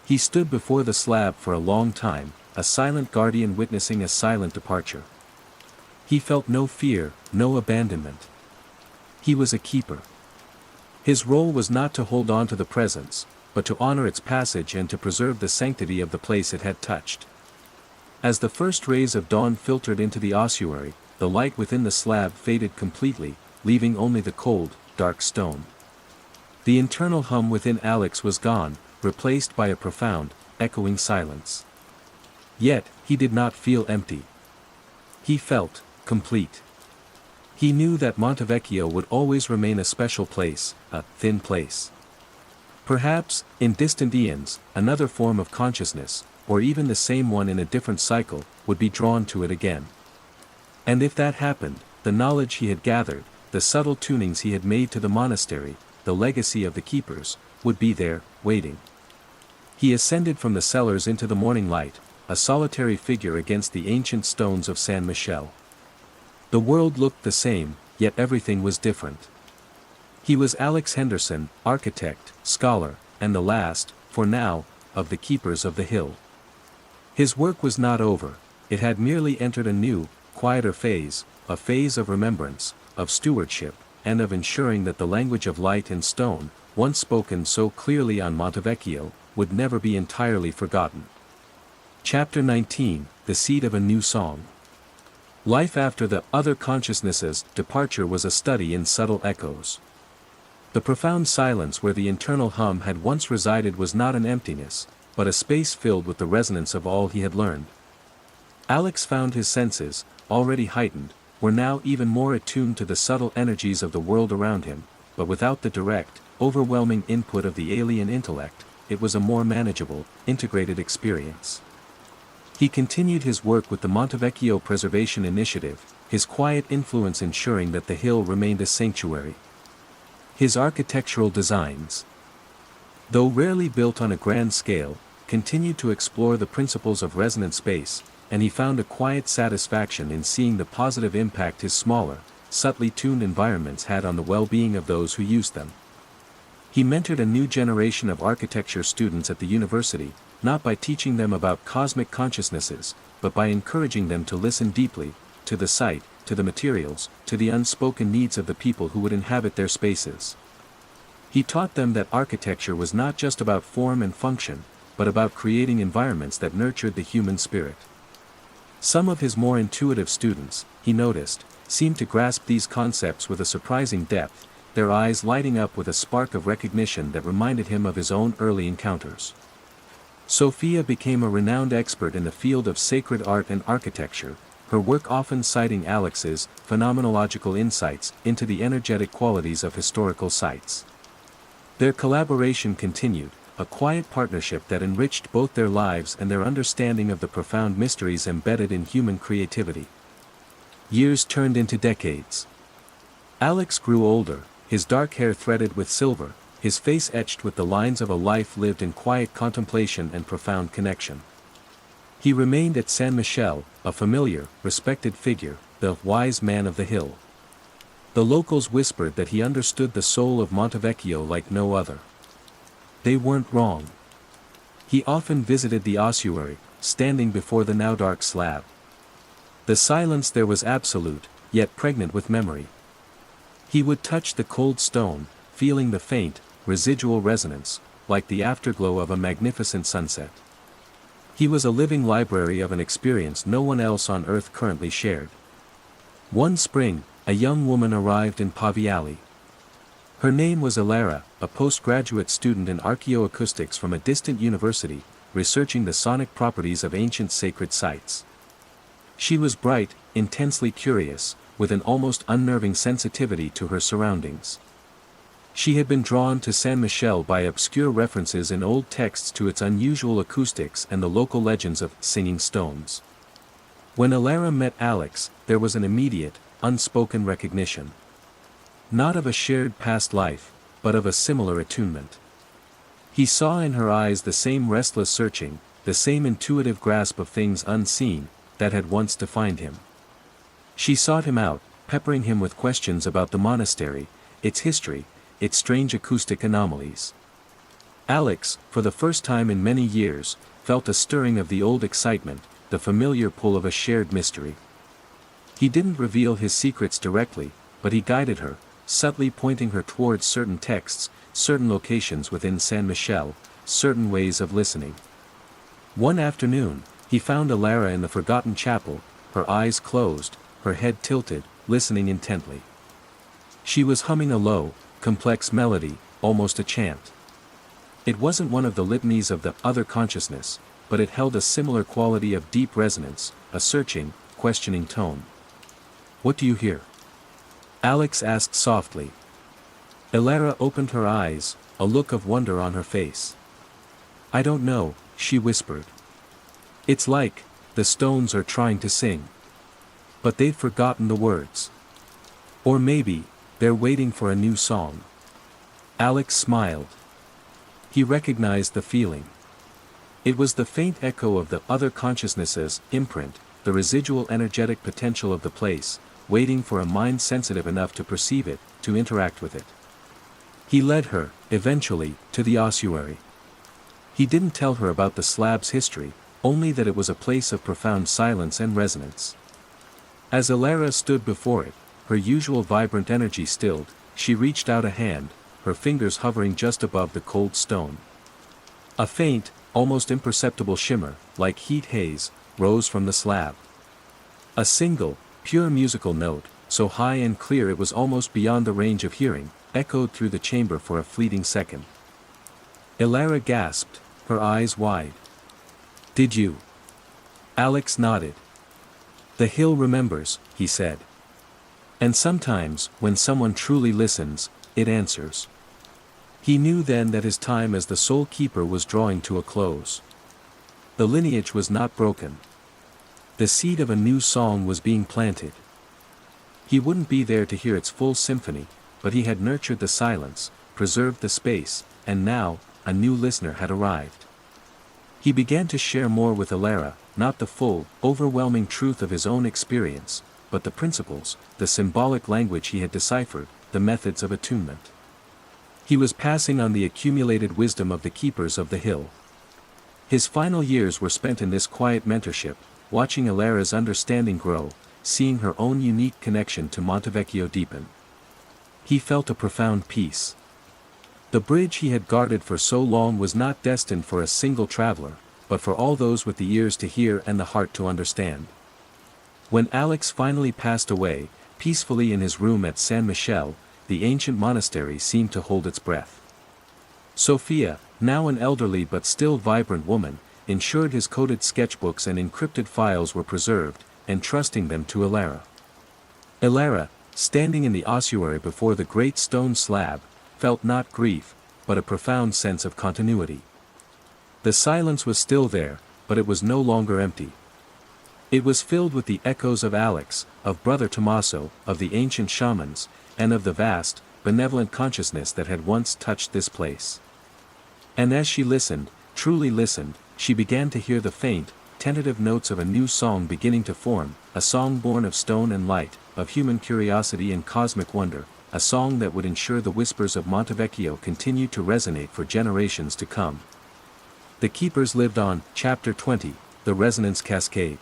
He stood before the slab for a long time, a silent guardian witnessing a silent departure. He felt no fear, no abandonment. He was a keeper. His role was not to hold on to the presence, but to honor its passage and to preserve the sanctity of the place it had touched. As the first rays of dawn filtered into the ossuary, the light within the slab faded completely, leaving only the cold, dark stone. The internal hum within Alex was gone, replaced by a profound, echoing silence. Yet, he did not feel empty. He felt complete. He knew that Monte Vecchio would always remain a special place, a thin place. Perhaps, in distant eons, another form of consciousness, or even the same one in a different cycle, would be drawn to it again. And if that happened, the knowledge he had gathered, the subtle tunings he had made to the monastery, the legacy of the keepers, would be there, waiting. He ascended from the cellars into the morning light, a solitary figure against the ancient stones of San Michele. The world looked the same, yet everything was different. He was Alex Henderson, architect, scholar, and the last, for now, of the keepers of the hill. His work was not over, it had merely entered a new, quieter phase, a phase of remembrance, of stewardship, and of ensuring that the language of light and stone, once spoken so clearly on Monte Vecchio, would never be entirely forgotten. Chapter 19, The Seed of a New Song. Life after the other consciousness's departure was a study in subtle echoes. The profound silence where the internal hum had once resided was not an emptiness, but a space filled with the resonance of all he had learned. Alex found his senses, already heightened, were now even more attuned to the subtle energies of the world around him, but without the direct, overwhelming input of the alien intellect, it was a more manageable, integrated experience. He continued his work with the Monte Vecchio Preservation Initiative, his quiet influence ensuring that the hill remained a sanctuary. His architectural designs, though rarely built on a grand scale, continued to explore the principles of resonant space, and he found a quiet satisfaction in seeing the positive impact his smaller, subtly tuned environments had on the well-being of those who used them. He mentored a new generation of architecture students at the university, not by teaching them about cosmic consciousnesses, but by encouraging them to listen deeply, to the site, to the materials, to the unspoken needs of the people who would inhabit their spaces. He taught them that architecture was not just about form and function, but about creating environments that nurtured the human spirit. Some of his more intuitive students, he noticed, seemed to grasp these concepts with a surprising depth, their eyes lighting up with a spark of recognition that reminded him of his own early encounters. Sophia became a renowned expert in the field of sacred art and architecture, her work often citing Alex's phenomenological insights into the energetic qualities of historical sites. Their collaboration continued, a quiet partnership that enriched both their lives and their understanding of the profound mysteries embedded in human creativity. Years turned into decades. Alex grew older, his dark hair threaded with silver, his face etched with the lines of a life lived in quiet contemplation and profound connection. He remained at San Michele, a familiar, respected figure, the wise man of the hill. The locals whispered that he understood the soul of Monte Vecchio like no other. They weren't wrong. He often visited the ossuary, standing before the now dark slab. The silence there was absolute, yet pregnant with memory. He would touch the cold stone, feeling the faint, residual resonance, like the afterglow of a magnificent sunset. He was a living library of an experience no one else on earth currently shared. One spring, a young woman arrived in Paviali. Her name was Ilara, a postgraduate student in archaeoacoustics from a distant university, researching the sonic properties of ancient sacred sites. She was bright, intensely curious, with an almost unnerving sensitivity to her surroundings. She had been drawn to San Michel by obscure references in old texts to its unusual acoustics and the local legends of singing stones. When Elara met Alex, there was an immediate, unspoken recognition. Not of a shared past life, but of a similar attunement. He saw in her eyes the same restless searching, the same intuitive grasp of things unseen, that had once defined him. She sought him out, peppering him with questions about the monastery, its history, its strange acoustic anomalies. Alex, for the first time in many years, felt a stirring of the old excitement, the familiar pull of a shared mystery. He didn't reveal his secrets directly, but he guided her, subtly pointing her towards certain texts, certain locations within San Michel, certain ways of listening. One afternoon, he found Elara in the forgotten chapel, her eyes closed, her head tilted, listening intently. She was humming a low, complex melody, almost a chant. It wasn't one of the litanies of the other consciousness, but it held a similar quality of deep resonance, a searching, questioning tone. "What do you hear?" Alex asked softly. Elara opened her eyes, a look of wonder on her face. "I don't know," she whispered. "It's like, the stones are trying to sing. But they've forgotten the words. Or maybe, they're waiting for a new song." Alex smiled. He recognized the feeling. It was the faint echo of the other consciousness's imprint, the residual energetic potential of the place, waiting for a mind sensitive enough to perceive it, to interact with it. He led her, eventually, to the ossuary. He didn't tell her about the slab's history, only that it was a place of profound silence and resonance. As Elara stood before it, her usual vibrant energy stilled, she reached out a hand, her fingers hovering just above the cold stone. A faint, almost imperceptible shimmer, like heat haze, rose from the slab. A single, pure musical note, so high and clear it was almost beyond the range of hearing, echoed through the chamber for a fleeting second. Elara gasped, her eyes wide. "Did you?" Alex nodded. "The hill remembers," he said. "And sometimes, when someone truly listens, it answers." He knew then that his time as the sole keeper was drawing to a close. The lineage was not broken. The seed of a new song was being planted. He wouldn't be there to hear its full symphony, but he had nurtured the silence, preserved the space, and now, a new listener had arrived. He began to share more with Elara, not the full, overwhelming truth of his own experience, but the principles, the symbolic language he had deciphered, the methods of attunement. He was passing on the accumulated wisdom of the keepers of the hill. His final years were spent in this quiet mentorship, watching Elara's understanding grow, seeing her own unique connection to Montevecchio deepen. He felt a profound peace. The bridge he had guarded for so long was not destined for a single traveler, but for all those with the ears to hear and the heart to understand. When Alex finally passed away, peacefully in his room at San Michel, the ancient monastery seemed to hold its breath. Sophia, now an elderly but still vibrant woman, ensured his coded sketchbooks and encrypted files were preserved, entrusting them to Elara. Elara, standing in the ossuary before the great stone slab, felt not grief, but a profound sense of continuity. The silence was still there, but it was no longer empty. It was filled with the echoes of Alex, of Brother Tommaso, of the ancient shamans, and of the vast, benevolent consciousness that had once touched this place. And as she listened, truly listened, she began to hear the faint, tentative notes of a new song beginning to form, a song born of stone and light, of human curiosity and cosmic wonder, a song that would ensure the whispers of Montevecchio continued to resonate for generations to come. The keepers lived on. Chapter 20, The Resonance Cascade.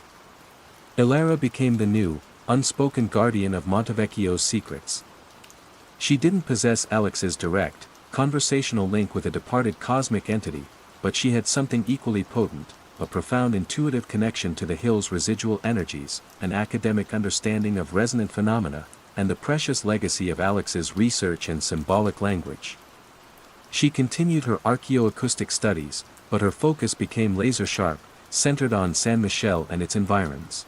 Elara became the new, unspoken guardian of Montevecchio's secrets. She didn't possess Alex's direct, conversational link with a departed cosmic entity, but she had something equally potent, a profound intuitive connection to the hill's residual energies, an academic understanding of resonant phenomena, and the precious legacy of Alex's research and symbolic language. She continued her archaeoacoustic studies, but her focus became laser-sharp, centered on San Michel and its environs.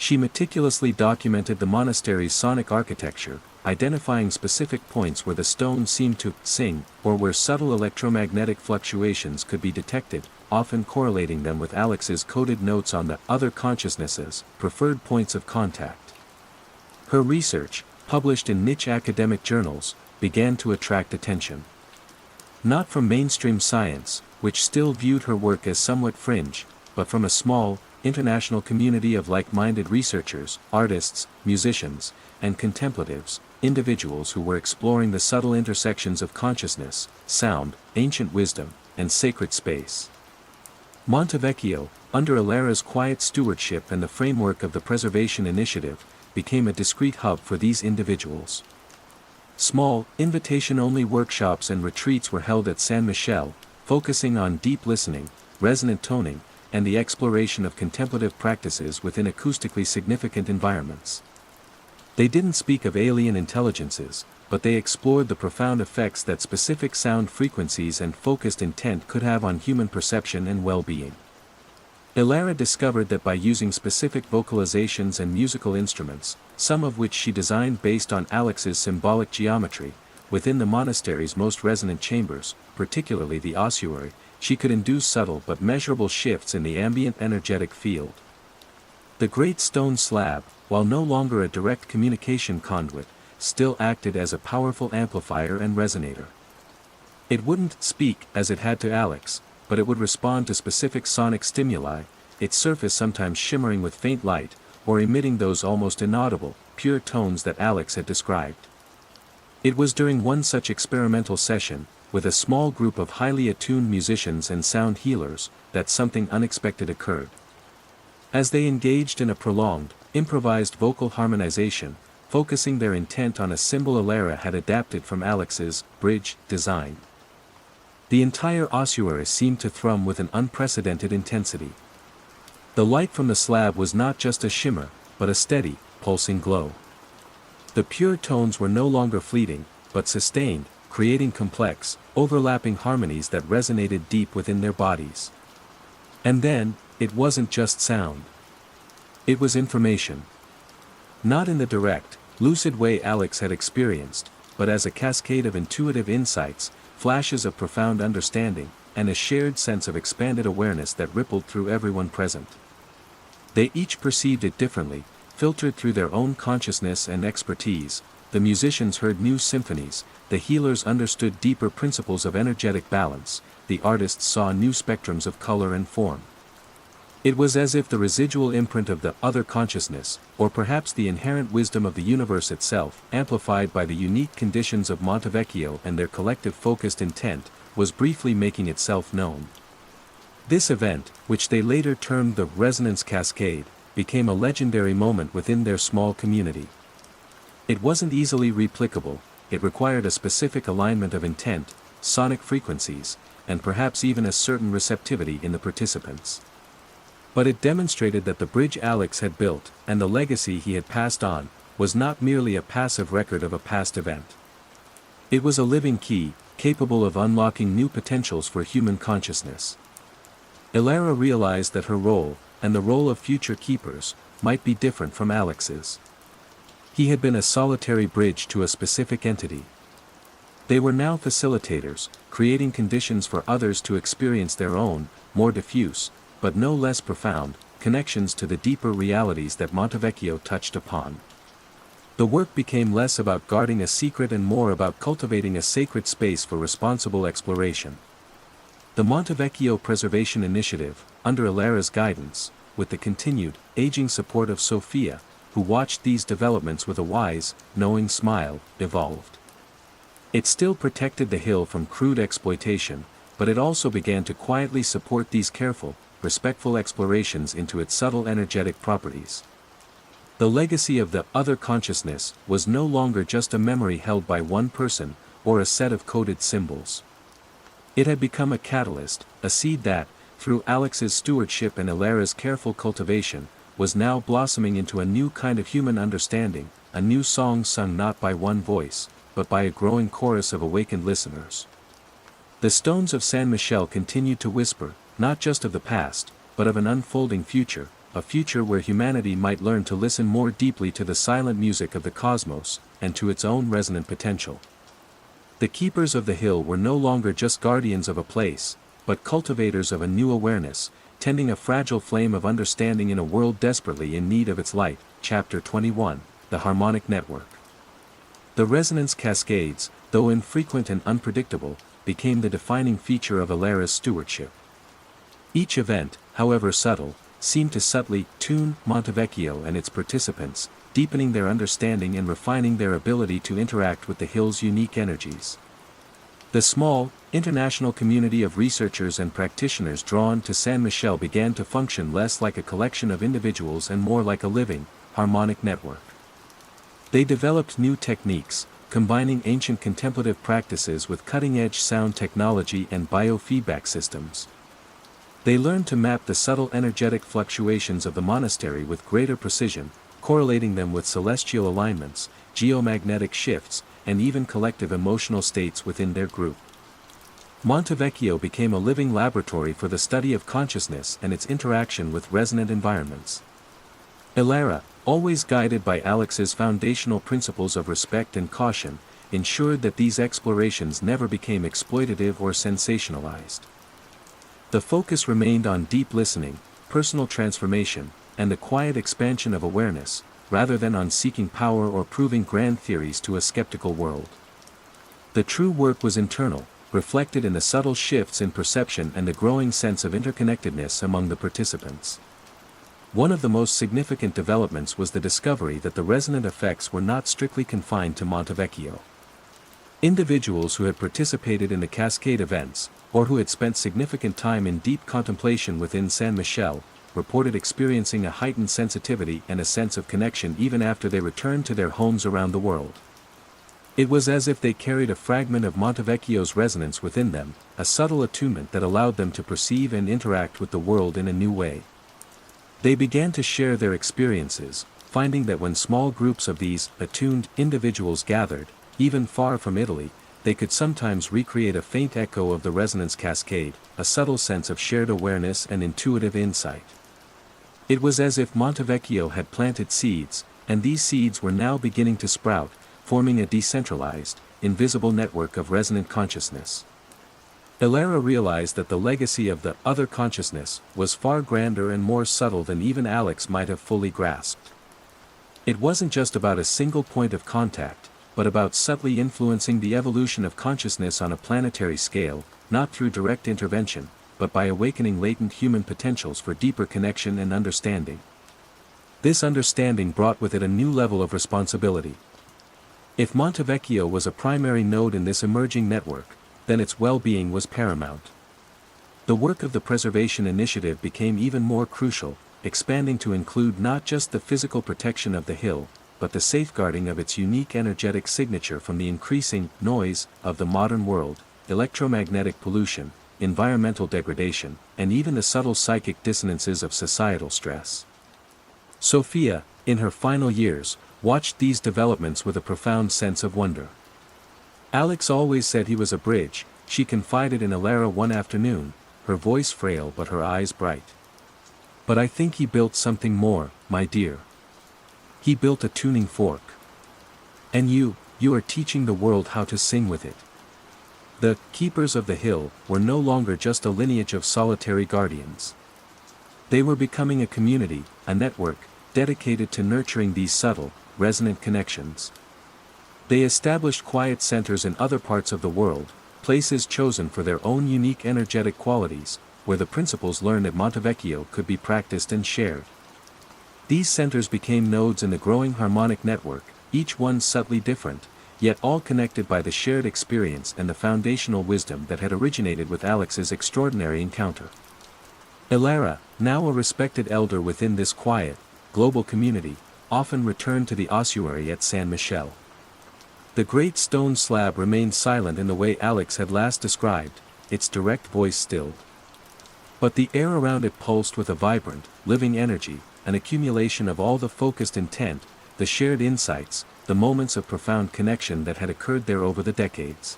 She meticulously documented the monastery's sonic architecture, identifying specific points where the stones seemed to sing, or where subtle electromagnetic fluctuations could be detected, often correlating them with Alex's coded notes on the other consciousnesses, preferred points of contact. Her research, published in niche academic journals, began to attract attention. Not from mainstream science, which still viewed her work as somewhat fringe, but from a small, international community of like-minded researchers, artists, musicians, and contemplatives, individuals who were exploring the subtle intersections of consciousness, sound, ancient wisdom, and sacred space. Montevecchio, under Alara's quiet stewardship and the framework of the Preservation Initiative, became a discreet hub for these individuals. Small, invitation-only workshops and retreats were held at San Michele, focusing on deep listening, resonant toning, and the exploration of contemplative practices within acoustically significant environments. They didn't speak of alien intelligences, but they explored the profound effects that specific sound frequencies and focused intent could have on human perception and well-being. Alara discovered that by using specific vocalizations and musical instruments, some of which she designed based on Alex's symbolic geometry, within the monastery's most resonant chambers, particularly the ossuary, she could induce subtle but measurable shifts in the ambient energetic field. The great stone slab, while no longer a direct communication conduit, still acted as a powerful amplifier and resonator. It wouldn't speak as it had to Alex, but it would respond to specific sonic stimuli, its surface sometimes shimmering with faint light, or emitting those almost inaudible, pure tones that Alex had described. It was during one such experimental session, with a small group of highly attuned musicians and sound healers, that something unexpected occurred. As they engaged in a prolonged, improvised vocal harmonization, focusing their intent on a symbol Alara had adapted from Alex's bridge design, the entire ossuary seemed to thrum with an unprecedented intensity. The light from the slab was not just a shimmer, but a steady, pulsing glow. The pure tones were no longer fleeting, but sustained, creating complex, overlapping harmonies that resonated deep within their bodies. And then, it wasn't just sound. It was information. Not in the direct, lucid way Alex had experienced, but as a cascade of intuitive insights, flashes of profound understanding, and a shared sense of expanded awareness that rippled through everyone present. They each perceived it differently, filtered through their own consciousness and expertise. The musicians heard new symphonies, the healers understood deeper principles of energetic balance, the artists saw new spectrums of color and form. It was as if the residual imprint of the other consciousness, or perhaps the inherent wisdom of the universe itself, amplified by the unique conditions of Montevecchio and their collective focused intent, was briefly making itself known. This event, which they later termed the Resonance Cascade, became a legendary moment within their small community. It wasn't easily replicable, it required a specific alignment of intent, sonic frequencies, and perhaps even a certain receptivity in the participants. But it demonstrated that the bridge Alex had built, and the legacy he had passed on, was not merely a passive record of a past event. It was a living key, capable of unlocking new potentials for human consciousness. Alara realized that her role, and the role of future keepers, might be different from Alex's. He had been a solitary bridge to a specific entity. They were now facilitators, creating conditions for others to experience their own, more diffuse, but no less profound, connections to the deeper realities that Montevecchio touched upon. The work became less about guarding a secret and more about cultivating a sacred space for responsible exploration. The Montevecchio Preservation Initiative, under Alara's guidance, with the continued, aging support of Sophia, who watched these developments with a wise, knowing smile, evolved. It still protected the hill from crude exploitation, but it also began to quietly support these careful, respectful explorations into its subtle energetic properties. The legacy of the other consciousness was no longer just a memory held by one person, or a set of coded symbols. It had become a catalyst, a seed that, through Alex's stewardship and Alara's careful cultivation, was now blossoming into a new kind of human understanding, a new song sung not by one voice, but by a growing chorus of awakened listeners. The stones of San Michele continued to whisper, not just of the past, but of an unfolding future, a future where humanity might learn to listen more deeply to the silent music of the cosmos, and to its own resonant potential. The keepers of the hill were no longer just guardians of a place, but cultivators of a new awareness, tending a fragile flame of understanding in a world desperately in need of its light. Chapter 21, The Harmonic Network. The resonance cascades, though infrequent and unpredictable, became the defining feature of Alara's stewardship. Each event, however subtle, seemed to subtly tune Montevecchio and its participants, deepening their understanding and refining their ability to interact with the hill's unique energies. The small, international community of researchers and practitioners drawn to San Michel began to function less like a collection of individuals and more like a living, harmonic network. They developed new techniques, combining ancient contemplative practices with cutting-edge sound technology and biofeedback systems. They learned to map the subtle energetic fluctuations of the monastery with greater precision, correlating them with celestial alignments, geomagnetic shifts, and even collective emotional states within their group. Montevecchio became a living laboratory for the study of consciousness and its interaction with resonant environments. Alara, always guided by Alex's foundational principles of respect and caution, ensured that these explorations never became exploitative or sensationalized. The focus remained on deep listening, personal transformation, and the quiet expansion of awareness, rather than on seeking power or proving grand theories to a skeptical world. The true work was internal, reflected in the subtle shifts in perception and the growing sense of interconnectedness among the participants. One of the most significant developments was the discovery that the resonant effects were not strictly confined to Montevecchio. Individuals who had participated in the cascade events, or who had spent significant time in deep contemplation within San Michel, reported experiencing a heightened sensitivity and a sense of connection even after they returned to their homes around the world. It was as if they carried a fragment of Montevecchio's resonance within them, a subtle attunement that allowed them to perceive and interact with the world in a new way. They began to share their experiences, finding that when small groups of these attuned individuals gathered, even far from Italy, they could sometimes recreate a faint echo of the resonance cascade, a subtle sense of shared awareness and intuitive insight. It was as if Montevecchio had planted seeds, and these seeds were now beginning to sprout, forming a decentralized, invisible network of resonant consciousness. Alara realized that the legacy of the other consciousness was far grander and more subtle than even Alex might have fully grasped. It wasn't just about a single point of contact, but about subtly influencing the evolution of consciousness on a planetary scale, not through direct intervention, but by awakening latent human potentials for deeper connection and understanding. This understanding brought with it a new level of responsibility. If Montevecchio was a primary node in this emerging network, then its well-being was paramount. The work of the Preservation Initiative became even more crucial, expanding to include not just the physical protection of the hill, but the safeguarding of its unique energetic signature from the increasing noise of the modern world, electromagnetic pollution, environmental degradation, and even the subtle psychic dissonances of societal stress. Sophia, in her final years, watched these developments with a profound sense of wonder. Alex always said he was a bridge, she confided in Alara one afternoon, her voice frail but her eyes bright. But I think he built something more, my dear. He built a tuning fork. And you are teaching the world how to sing with it. The keepers of the hill were no longer just a lineage of solitary guardians. They were becoming a community, a network, dedicated to nurturing these subtle, resonant connections. They established quiet centers in other parts of the world, places chosen for their own unique energetic qualities, where the principles learned at Montevecchio could be practiced and shared. These centers became nodes in the growing harmonic network, each one subtly different, yet all connected by the shared experience and the foundational wisdom that had originated with Alex's extraordinary encounter. Alara, now a respected elder within this quiet, global community, often returned to the ossuary at San Michel. The great stone slab remained silent in the way Alex had last described, its direct voice stilled. But the air around it pulsed with a vibrant, living energy, an accumulation of all the focused intent, the shared insights, the moments of profound connection that had occurred there over the decades.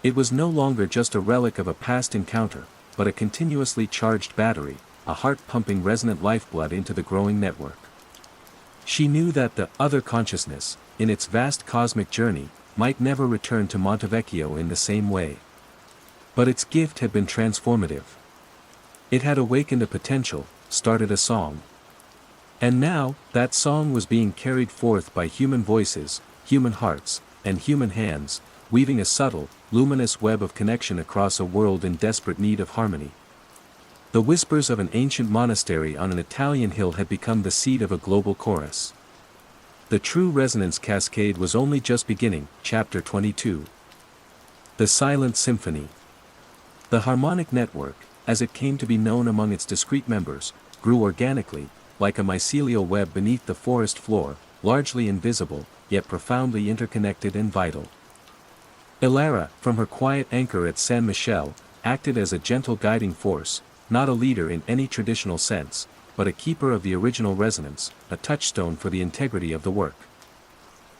It was no longer just a relic of a past encounter, but a continuously charged battery, a heart-pumping resonant lifeblood into the growing network. She knew that the other consciousness, in its vast cosmic journey, might never return to Montevecchio in the same way. But its gift had been transformative. It had awakened a potential, started a song. And now, that song was being carried forth by human voices, human hearts, and human hands, weaving a subtle, luminous web of connection across a world in desperate need of harmony. The whispers of an ancient monastery on an Italian hill had become the seed of a global chorus. The true resonance cascade was only just beginning. Chapter 22. The Silent Symphony. The harmonic network, as it came to be known among its discrete members, grew organically, like a mycelial web beneath the forest floor, largely invisible, yet profoundly interconnected and vital. Ilara, from her quiet anchor at San Michele, acted as a gentle guiding force, not a leader in any traditional sense, but a keeper of the original resonance, a touchstone for the integrity of the work.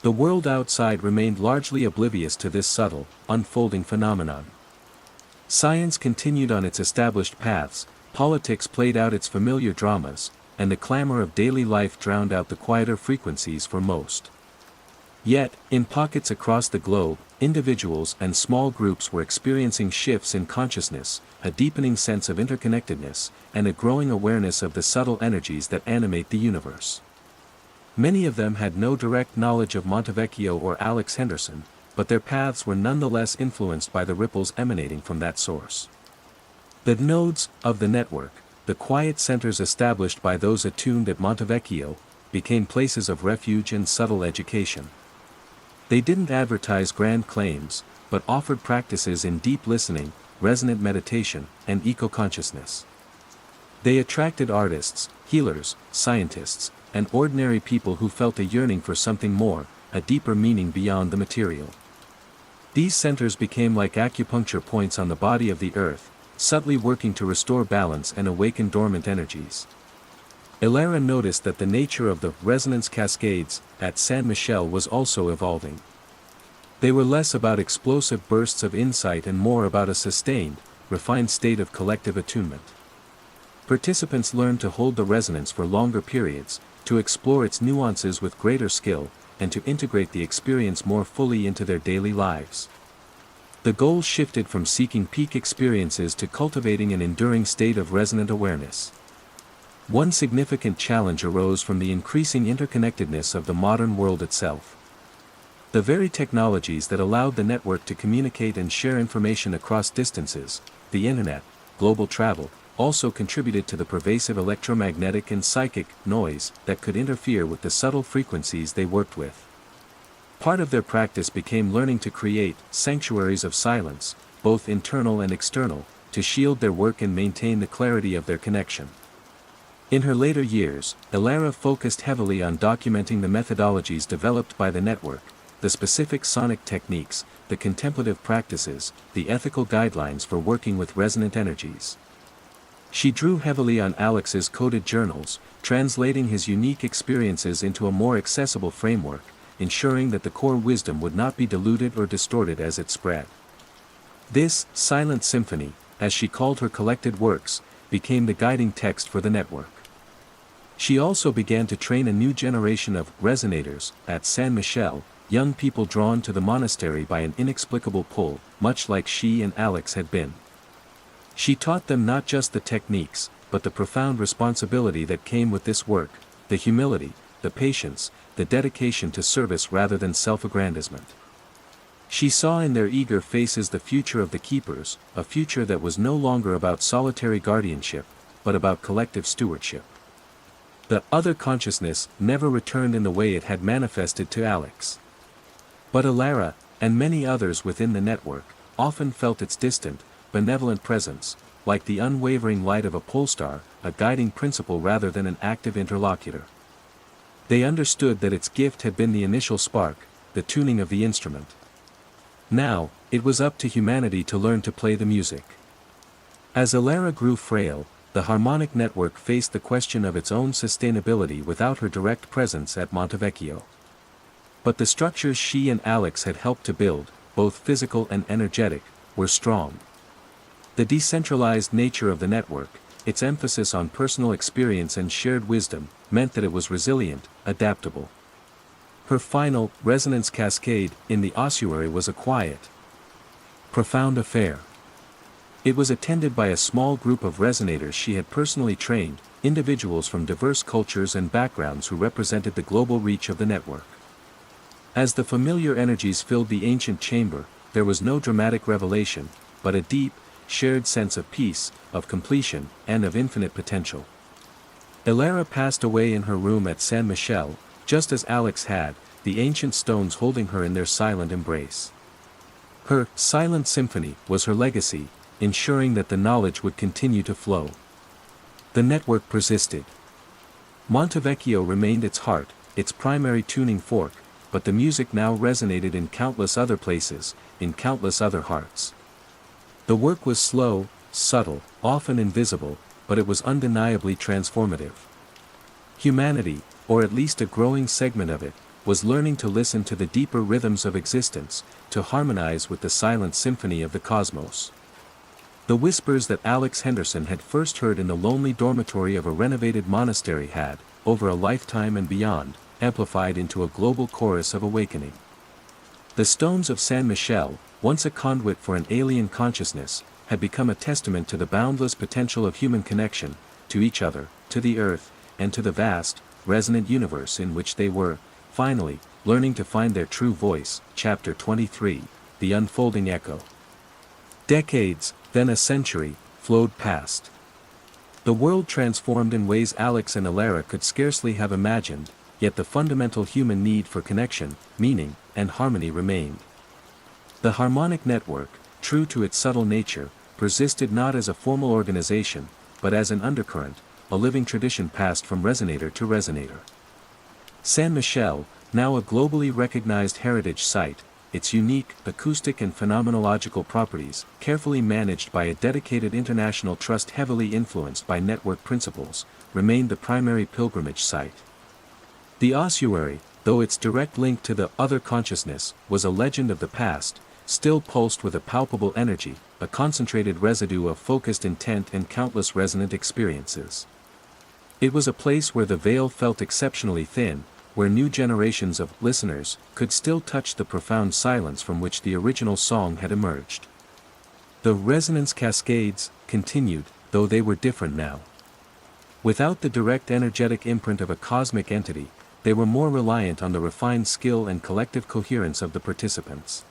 The world outside remained largely oblivious to this subtle, unfolding phenomenon. Science continued on its established paths, politics played out its familiar dramas, and the clamor of daily life drowned out the quieter frequencies for most. Yet, in pockets across the globe, individuals and small groups were experiencing shifts in consciousness, a deepening sense of interconnectedness, and a growing awareness of the subtle energies that animate the universe. Many of them had no direct knowledge of Montevecchio or Alex Henderson, but their paths were nonetheless influenced by the ripples emanating from that source. The nodes of the network, the quiet centers established by those attuned at Montevecchio, became places of refuge and subtle education. They didn't advertise grand claims, but offered practices in deep listening, resonant meditation, and eco-consciousness. They attracted artists, healers, scientists, and ordinary people who felt a yearning for something more, a deeper meaning beyond the material. These centers became like acupuncture points on the body of the earth, subtly working to restore balance and awaken dormant energies. Ilara noticed that the nature of the resonance cascades at San Michele was also evolving. They were less about explosive bursts of insight and more about a sustained, refined state of collective attunement. Participants learned to hold the resonance for longer periods, to explore its nuances with greater skill, and to integrate the experience more fully into their daily lives. The goal shifted from seeking peak experiences to cultivating an enduring state of resonant awareness. One significant challenge arose from the increasing interconnectedness of the modern world itself. The very technologies that allowed the network to communicate and share information across distances, the internet, global travel, also contributed to the pervasive electromagnetic and psychic noise that could interfere with the subtle frequencies they worked with. Part of their practice became learning to create sanctuaries of silence, both internal and external, to shield their work and maintain the clarity of their connection. In her later years, Ilara focused heavily on documenting the methodologies developed by the network, the specific sonic techniques, the contemplative practices, the ethical guidelines for working with resonant energies. She drew heavily on Alex's coded journals, translating his unique experiences into a more accessible framework, ensuring that the core wisdom would not be diluted or distorted as it spread. This silent symphony, as she called her collected works, became the guiding text for the network. She also began to train a new generation of resonators at San Michele, young people drawn to the monastery by an inexplicable pull, much like she and Alex had been. She taught them not just the techniques, but the profound responsibility that came with this work, the humility, the patience, the dedication to service rather than self-aggrandizement. She saw in their eager faces the future of the keepers, a future that was no longer about solitary guardianship, but about collective stewardship. The other consciousness never returned in the way it had manifested to Alex. But Ilara, and many others within the network, often felt its distant, benevolent presence, like the unwavering light of a pole star, a guiding principle rather than an active interlocutor. They understood that its gift had been the initial spark, the tuning of the instrument. Now, it was up to humanity to learn to play the music. As Ilara grew frail, the harmonic network faced the question of its own sustainability without her direct presence at Montevecchio. But the structures she and Alex had helped to build, both physical and energetic, were strong. The decentralized nature of the network, its emphasis on personal experience and shared wisdom, meant that it was resilient, adaptable. Her final, resonance cascade, in the ossuary was a quiet, profound affair. It was attended by a small group of resonators she had personally trained, individuals from diverse cultures and backgrounds who represented the global reach of the network. As the familiar energies filled the ancient chamber, there was no dramatic revelation, but a deep, shared sense of peace, of completion, and of infinite potential. Elara passed away in her room at San Michel, just as Alex had, the ancient stones holding her in their silent embrace. Her silent symphony was her legacy, ensuring that the knowledge would continue to flow. The network persisted. Montevecchio remained its heart, its primary tuning fork, but the music now resonated in countless other places, in countless other hearts. The work was slow, subtle, often invisible, but it was undeniably transformative. Humanity, or at least a growing segment of it, was learning to listen to the deeper rhythms of existence, to harmonize with the silent symphony of the cosmos. The whispers that Alex Henderson had first heard in the lonely dormitory of a renovated monastery had, over a lifetime and beyond, amplified into a global chorus of awakening. The stones of San Michel, once a conduit for an alien consciousness, had become a testament to the boundless potential of human connection, to each other, to the earth, and to the vast, resonant universe in which they were, finally, learning to find their true voice. Chapter 23, The Unfolding Echo. Decades, then a century, flowed past. The world transformed in ways Alex and Elara could scarcely have imagined, yet the fundamental human need for connection, meaning, and harmony remained. The harmonic network, true to its subtle nature, persisted not as a formal organization, but as an undercurrent, a living tradition passed from resonator to resonator. San Michel, now a globally recognized heritage site, its unique acoustic and phenomenological properties, carefully managed by a dedicated international trust heavily influenced by network principles, remained the primary pilgrimage site. The ossuary, though its direct link to the other consciousness, was a legend of the past, still pulsed with a palpable energy, a concentrated residue of focused intent and countless resonant experiences. It was a place where the veil felt exceptionally thin, where new generations of listeners could still touch the profound silence from which the original song had emerged. The resonance cascades continued, though they were different now. Without the direct energetic imprint of a cosmic entity, they were more reliant on the refined skill and collective coherence of the participants.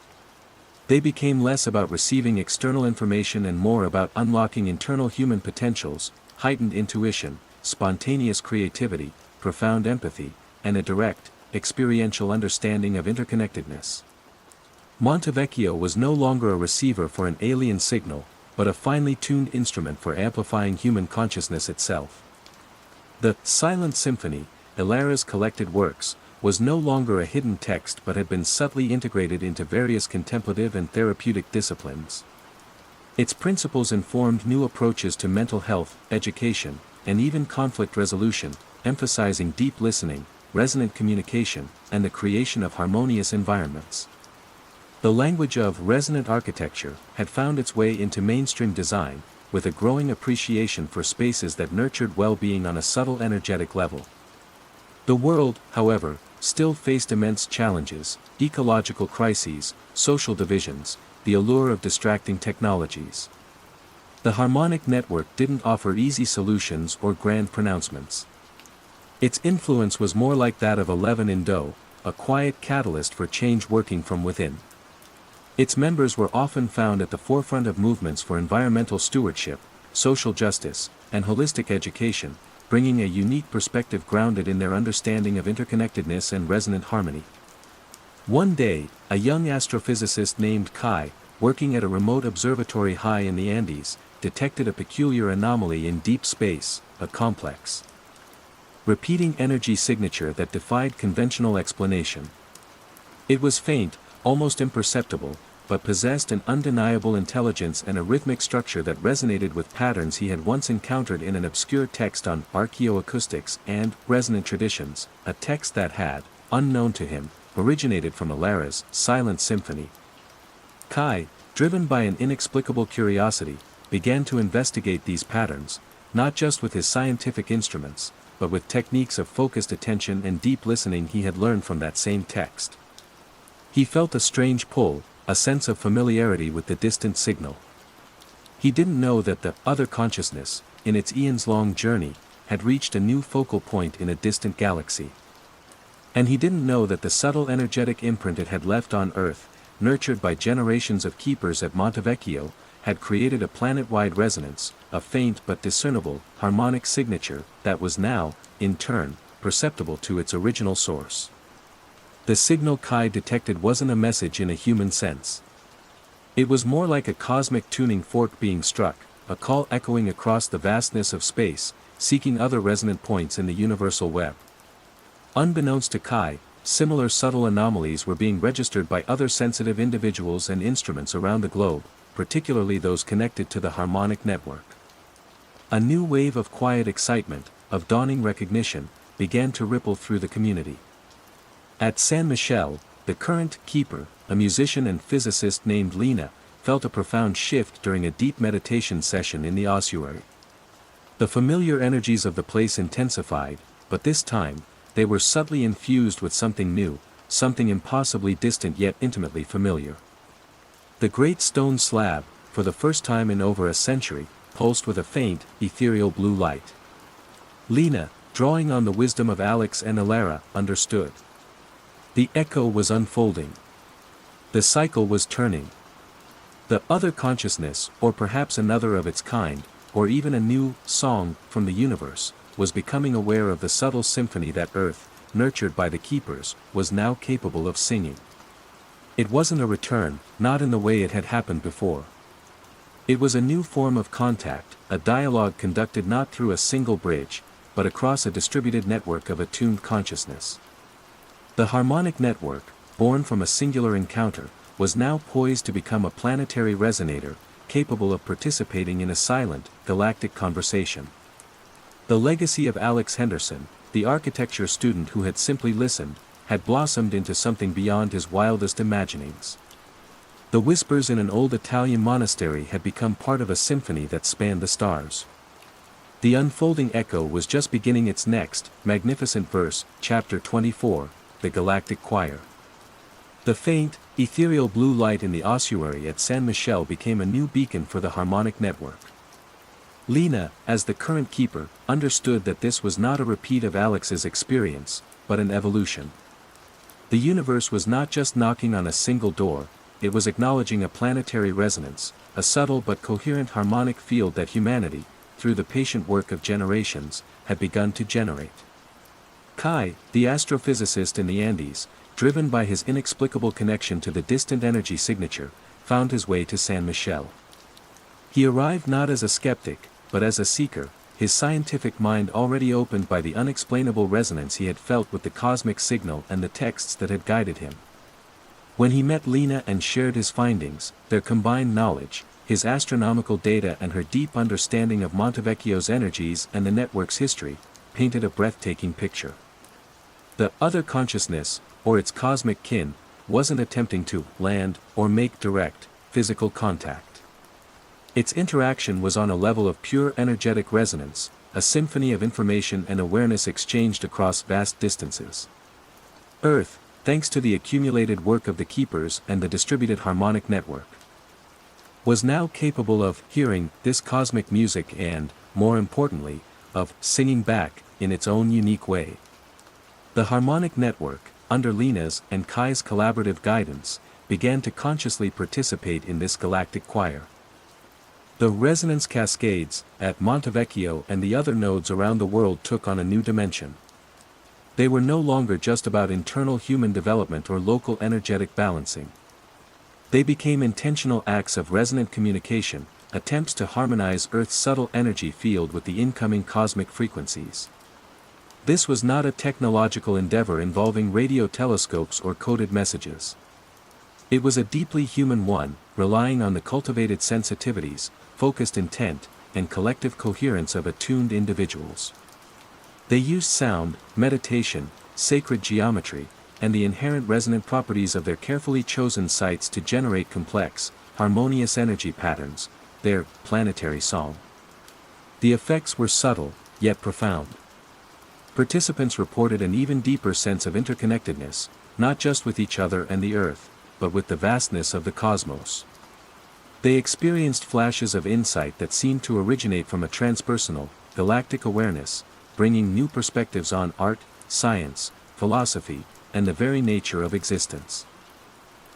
They became less about receiving external information and more about unlocking internal human potentials, heightened intuition, spontaneous creativity, profound empathy, and a direct, experiential understanding of interconnectedness. Montevecchio was no longer a receiver for an alien signal, but a finely tuned instrument for amplifying human consciousness itself. The Silent Symphony, Elara's collected works, was no longer a hidden text but had been subtly integrated into various contemplative and therapeutic disciplines. Its principles informed new approaches to mental health, education, and even conflict resolution, emphasizing deep listening, resonant communication, and the creation of harmonious environments. The language of resonant architecture had found its way into mainstream design, with a growing appreciation for spaces that nurtured well-being on a subtle energetic level. The world, however, still faced immense challenges: ecological crises, social divisions, the allure of distracting technologies. The harmonic network didn't offer easy solutions or grand pronouncements. Its influence was more like that of a leaven in dough, a quiet catalyst for change working from within. Its members were often found at the forefront of movements for environmental stewardship, social justice, and holistic education, bringing a unique perspective grounded in their understanding of interconnectedness and resonant harmony. One day, a young astrophysicist named Kai, working at a remote observatory high in the Andes, detected a peculiar anomaly in deep space, a complex, repeating energy signature that defied conventional explanation. It was faint, almost imperceptible, but possessed an undeniable intelligence and a rhythmic structure that resonated with patterns he had once encountered in an obscure text on archaeoacoustics and resonant traditions, a text that had, unknown to him, originated from Elara's Silent Symphony. Kai, driven by an inexplicable curiosity, began to investigate these patterns, not just with his scientific instruments, but with techniques of focused attention and deep listening he had learned from that same text. He felt a strange pull, a sense of familiarity with the distant signal. He didn't know that the other consciousness, in its eons-long journey, had reached a new focal point in a distant galaxy. And he didn't know that the subtle energetic imprint it had left on Earth, nurtured by generations of keepers at Montevecchio, had created a planet-wide resonance, a faint but discernible, harmonic signature that was now, in turn, perceptible to its original source. The signal Kai detected wasn't a message in a human sense. It was more like a cosmic tuning fork being struck, a call echoing across the vastness of space, seeking other resonant points in the universal web. Unbeknownst to Kai, similar subtle anomalies were being registered by other sensitive individuals and instruments around the globe, particularly those connected to the harmonic network. A new wave of quiet excitement, of dawning recognition, began to ripple through the community. At San Michele, the current keeper, a musician and physicist named Lena, felt a profound shift during a deep meditation session in the ossuary. The familiar energies of the place intensified, but this time, they were subtly infused with something new, something impossibly distant yet intimately familiar. The great stone slab, for the first time in over a century, pulsed with a faint, ethereal blue light. Lena, drawing on the wisdom of Alex and Alara, understood. The echo was unfolding. The cycle was turning. The other consciousness, or perhaps another of its kind, or even a new song from the universe, was becoming aware of the subtle symphony that Earth, nurtured by the keepers, was now capable of singing. It wasn't a return, not in the way it had happened before. It was a new form of contact, a dialogue conducted not through a single bridge, but across a distributed network of attuned consciousness. The harmonic network, born from a singular encounter, was now poised to become a planetary resonator, capable of participating in a silent, galactic conversation. The legacy of Alex Henderson, the architecture student who had simply listened, had blossomed into something beyond his wildest imaginings. The whispers in an old Italian monastery had become part of a symphony that spanned the stars. The unfolding echo was just beginning its next, magnificent verse, chapter 24, the Galactic Choir. The faint, ethereal blue light in the ossuary at San Michele became a new beacon for the harmonic network. Lena, as the current keeper, understood that this was not a repeat of Alex's experience, but an evolution. The universe was not just knocking on a single door, it was acknowledging a planetary resonance, a subtle but coherent harmonic field that humanity, through the patient work of generations, had begun to generate. Kai, the astrophysicist in the Andes, driven by his inexplicable connection to the distant energy signature, found his way to San Michele. He arrived not as a skeptic, but as a seeker, his scientific mind already opened by the unexplainable resonance he had felt with the cosmic signal and the texts that had guided him. When he met Lena and shared his findings, their combined knowledge, his astronomical data and her deep understanding of Montevecchio's energies and the network's history, painted a breathtaking picture. The other consciousness, or its cosmic kin, wasn't attempting to land or make direct, physical contact. Its interaction was on a level of pure energetic resonance, a symphony of information and awareness exchanged across vast distances. Earth, thanks to the accumulated work of the keepers and the distributed harmonic network, was now capable of hearing this cosmic music and, more importantly, of singing back in its own unique way. The harmonic network, under Lena's and Kai's collaborative guidance, began to consciously participate in this galactic choir. The resonance cascades, at Montevecchio and the other nodes around the world took on a new dimension. They were no longer just about internal human development or local energetic balancing. They became intentional acts of resonant communication, attempts to harmonize Earth's subtle energy field with the incoming cosmic frequencies. This was not a technological endeavor involving radio telescopes or coded messages. It was a deeply human one, relying on the cultivated sensitivities, focused intent, and collective coherence of attuned individuals. They used sound, meditation, sacred geometry, and the inherent resonant properties of their carefully chosen sites to generate complex, harmonious energy patterns, their planetary song. The effects were subtle, yet profound. Participants reported an even deeper sense of interconnectedness, not just with each other and the Earth, but with the vastness of the cosmos. They experienced flashes of insight that seemed to originate from a transpersonal, galactic awareness, bringing new perspectives on art, science, philosophy, and the very nature of existence.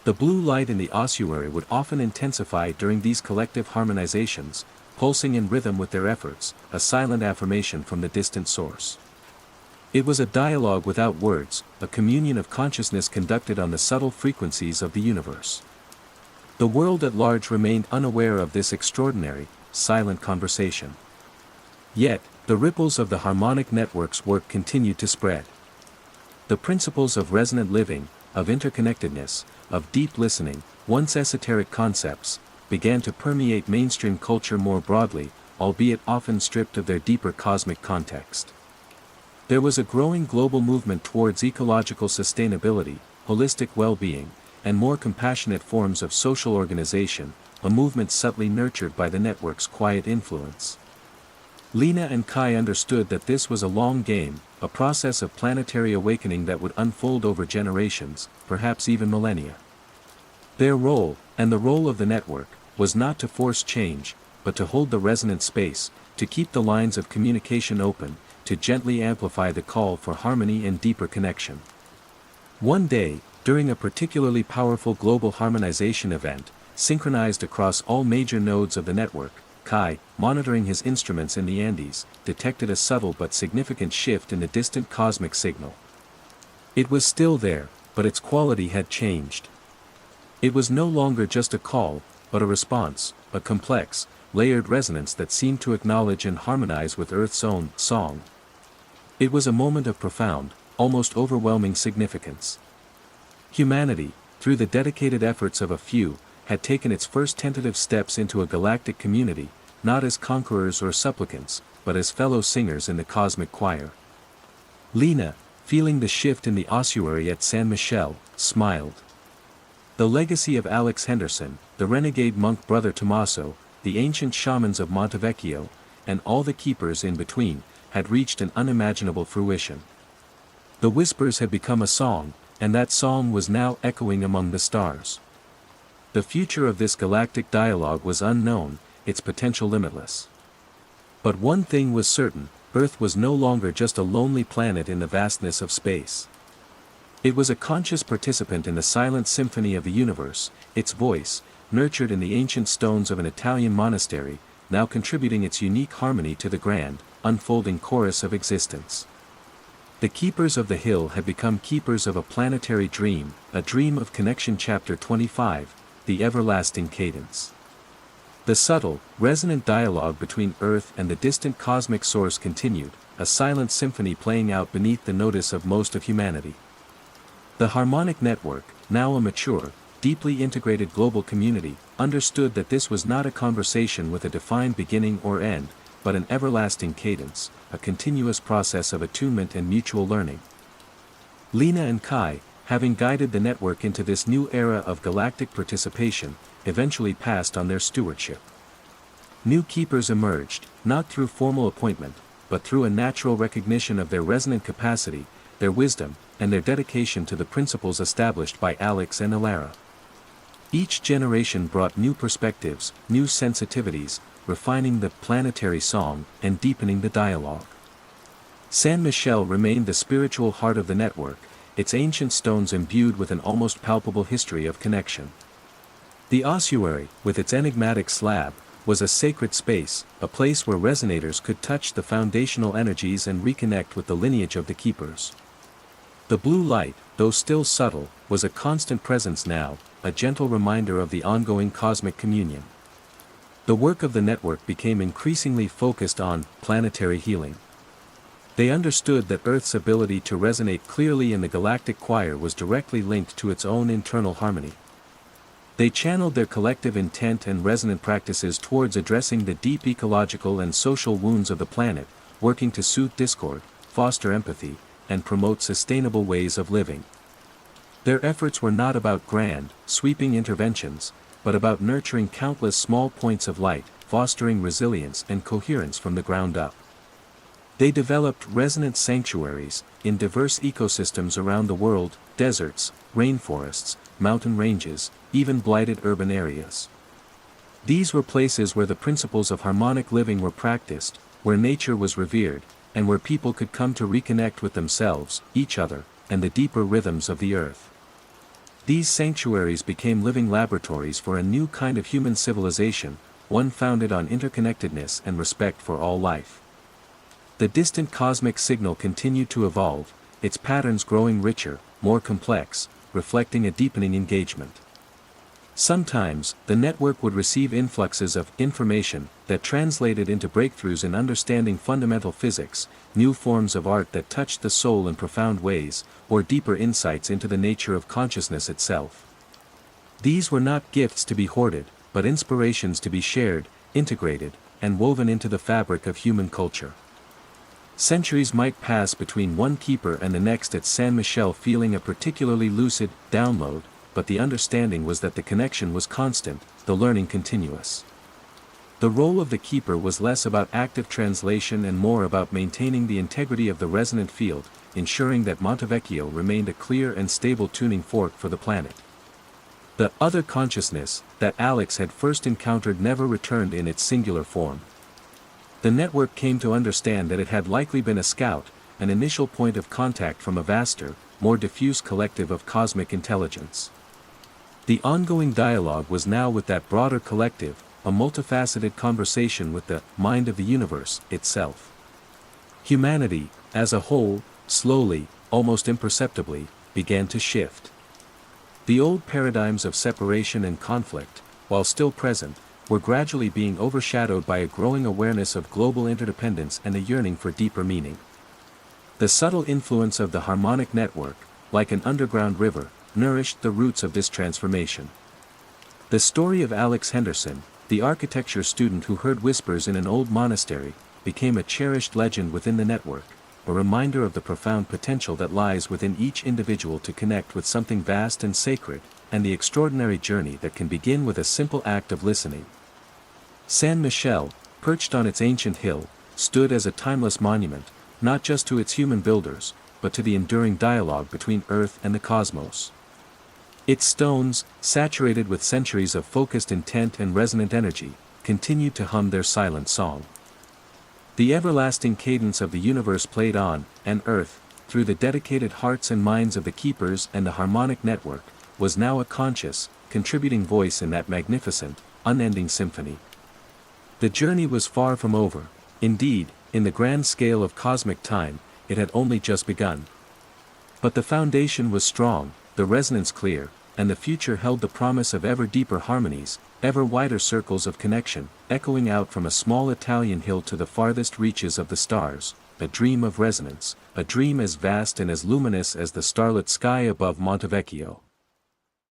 The blue light in the ossuary would often intensify during these collective harmonizations, pulsing in rhythm with their efforts, a silent affirmation from the distant source. It was a dialogue without words, a communion of consciousness conducted on the subtle frequencies of the universe. The world at large remained unaware of this extraordinary, silent conversation. Yet, the ripples of the harmonic network's work continued to spread. The principles of resonant living, of interconnectedness, of deep listening, once esoteric concepts, began to permeate mainstream culture more broadly, albeit often stripped of their deeper cosmic context. There was a growing global movement towards ecological sustainability, holistic well-being, and more compassionate forms of social organization, a movement subtly nurtured by the network's quiet influence. Lena and Kai understood that this was a long game, a process of planetary awakening that would unfold over generations, perhaps even millennia. Their role, and the role of the network, was not to force change, but to hold the resonant space, to keep the lines of communication open, to gently amplify the call for harmony and deeper connection. One day, during a particularly powerful global harmonization event, synchronized across all major nodes of the network, Kai, monitoring his instruments in the Andes, detected a subtle but significant shift in the distant cosmic signal. It was still there, but its quality had changed. It was no longer just a call, but a response, a complex, layered resonance that seemed to acknowledge and harmonize with Earth's own song. It was a moment of profound, almost overwhelming significance. Humanity, through the dedicated efforts of a few, had taken its first tentative steps into a galactic community, not as conquerors or supplicants, but as fellow singers in the cosmic choir. Lena, feeling the shift in the ossuary at San Michele, smiled. The legacy of Alex Henderson, the renegade monk brother Tommaso, the ancient shamans of Montevecchio, and all the keepers in between, had reached an unimaginable fruition. The whispers had become a song, and that song was now echoing among the stars. The future of this galactic dialogue was unknown, its potential limitless. But one thing was certain, Earth was no longer just a lonely planet in the vastness of space. It was a conscious participant in the silent symphony of the universe, its voice, nurtured in the ancient stones of an Italian monastery, now contributing its unique harmony to the grand, unfolding chorus of existence. The keepers of the hill had become keepers of a planetary dream, a dream of connection. Chapter 25, The Everlasting Cadence. The subtle, resonant dialogue between Earth and the distant cosmic source continued, a silent symphony playing out beneath the notice of most of humanity. The harmonic network, now a mature, deeply integrated global community, understood that this was not a conversation with a defined beginning or end, but an everlasting cadence, a continuous process of attunement and mutual learning. Lena and Kai, having guided the network into this new era of galactic participation, eventually passed on their stewardship. New keepers emerged, not through formal appointment, but through a natural recognition of their resonant capacity, their wisdom, and their dedication to the principles established by Alex and Ilara. Each generation brought new perspectives, new sensitivities, refining the planetary song and deepening the dialogue. San Michele remained the spiritual heart of the network, its ancient stones imbued with an almost palpable history of connection. The ossuary, with its enigmatic slab, was a sacred space, a place where resonators could touch the foundational energies and reconnect with the lineage of the keepers. The blue light, though still subtle, was a constant presence now, a gentle reminder of the ongoing cosmic communion. The work of the network became increasingly focused on planetary healing. They understood that Earth's ability to resonate clearly in the galactic choir was directly linked to its own internal harmony. They channeled their collective intent and resonant practices towards addressing the deep ecological and social wounds of the planet, working to soothe discord, foster empathy, and promote sustainable ways of living. Their efforts were not about grand, sweeping interventions, but about nurturing countless small points of light, fostering resilience and coherence from the ground up. They developed resonant sanctuaries in diverse ecosystems around the world: deserts, rainforests, mountain ranges, even blighted urban areas. These were places where the principles of harmonic living were practiced, where nature was revered, and where people could come to reconnect with themselves, each other, and the deeper rhythms of the earth. These sanctuaries became living laboratories for a new kind of human civilization, one founded on interconnectedness and respect for all life. The distant cosmic signal continued to evolve, its patterns growing richer, more complex, reflecting a deepening engagement. Sometimes, the network would receive influxes of information that translated into breakthroughs in understanding fundamental physics, new forms of art that touched the soul in profound ways, or deeper insights into the nature of consciousness itself. These were not gifts to be hoarded, but inspirations to be shared, integrated, and woven into the fabric of human culture. Centuries might pass between one keeper and the next at San Michel feeling a particularly lucid download, but the understanding was that the connection was constant, the learning continuous. The role of the keeper was less about active translation and more about maintaining the integrity of the resonant field, ensuring that Montevecchio remained a clear and stable tuning fork for the planet. The other consciousness that Alex had first encountered never returned in its singular form. The network came to understand that it had likely been a scout, an initial point of contact from a vaster, more diffuse collective of cosmic intelligence. The ongoing dialogue was now with that broader collective, a multifaceted conversation with the mind of the universe itself. Humanity, as a whole, slowly, almost imperceptibly, began to shift. The old paradigms of separation and conflict, while still present, were gradually being overshadowed by a growing awareness of global interdependence and a yearning for deeper meaning. The subtle influence of the harmonic network, like an underground river, nourished the roots of this transformation. The story of Alex Henderson, the architecture student who heard whispers in an old monastery, became a cherished legend within the network, a reminder of the profound potential that lies within each individual to connect with something vast and sacred, and the extraordinary journey that can begin with a simple act of listening. San Michel, perched on its ancient hill, stood as a timeless monument, not just to its human builders, but to the enduring dialogue between Earth and the cosmos. Its stones, saturated with centuries of focused intent and resonant energy, continued to hum their silent song. The everlasting cadence of the universe played on, and Earth, through the dedicated hearts and minds of the keepers and the harmonic network, was now a conscious, contributing voice in that magnificent, unending symphony. The journey was far from over. Indeed, in the grand scale of cosmic time, it had only just begun. But the foundation was strong, the resonance clear, and the future held the promise of ever deeper harmonies, ever wider circles of connection, echoing out from a small Italian hill to the farthest reaches of the stars, a dream of resonance, a dream as vast and as luminous as the starlit sky above Montevecchio.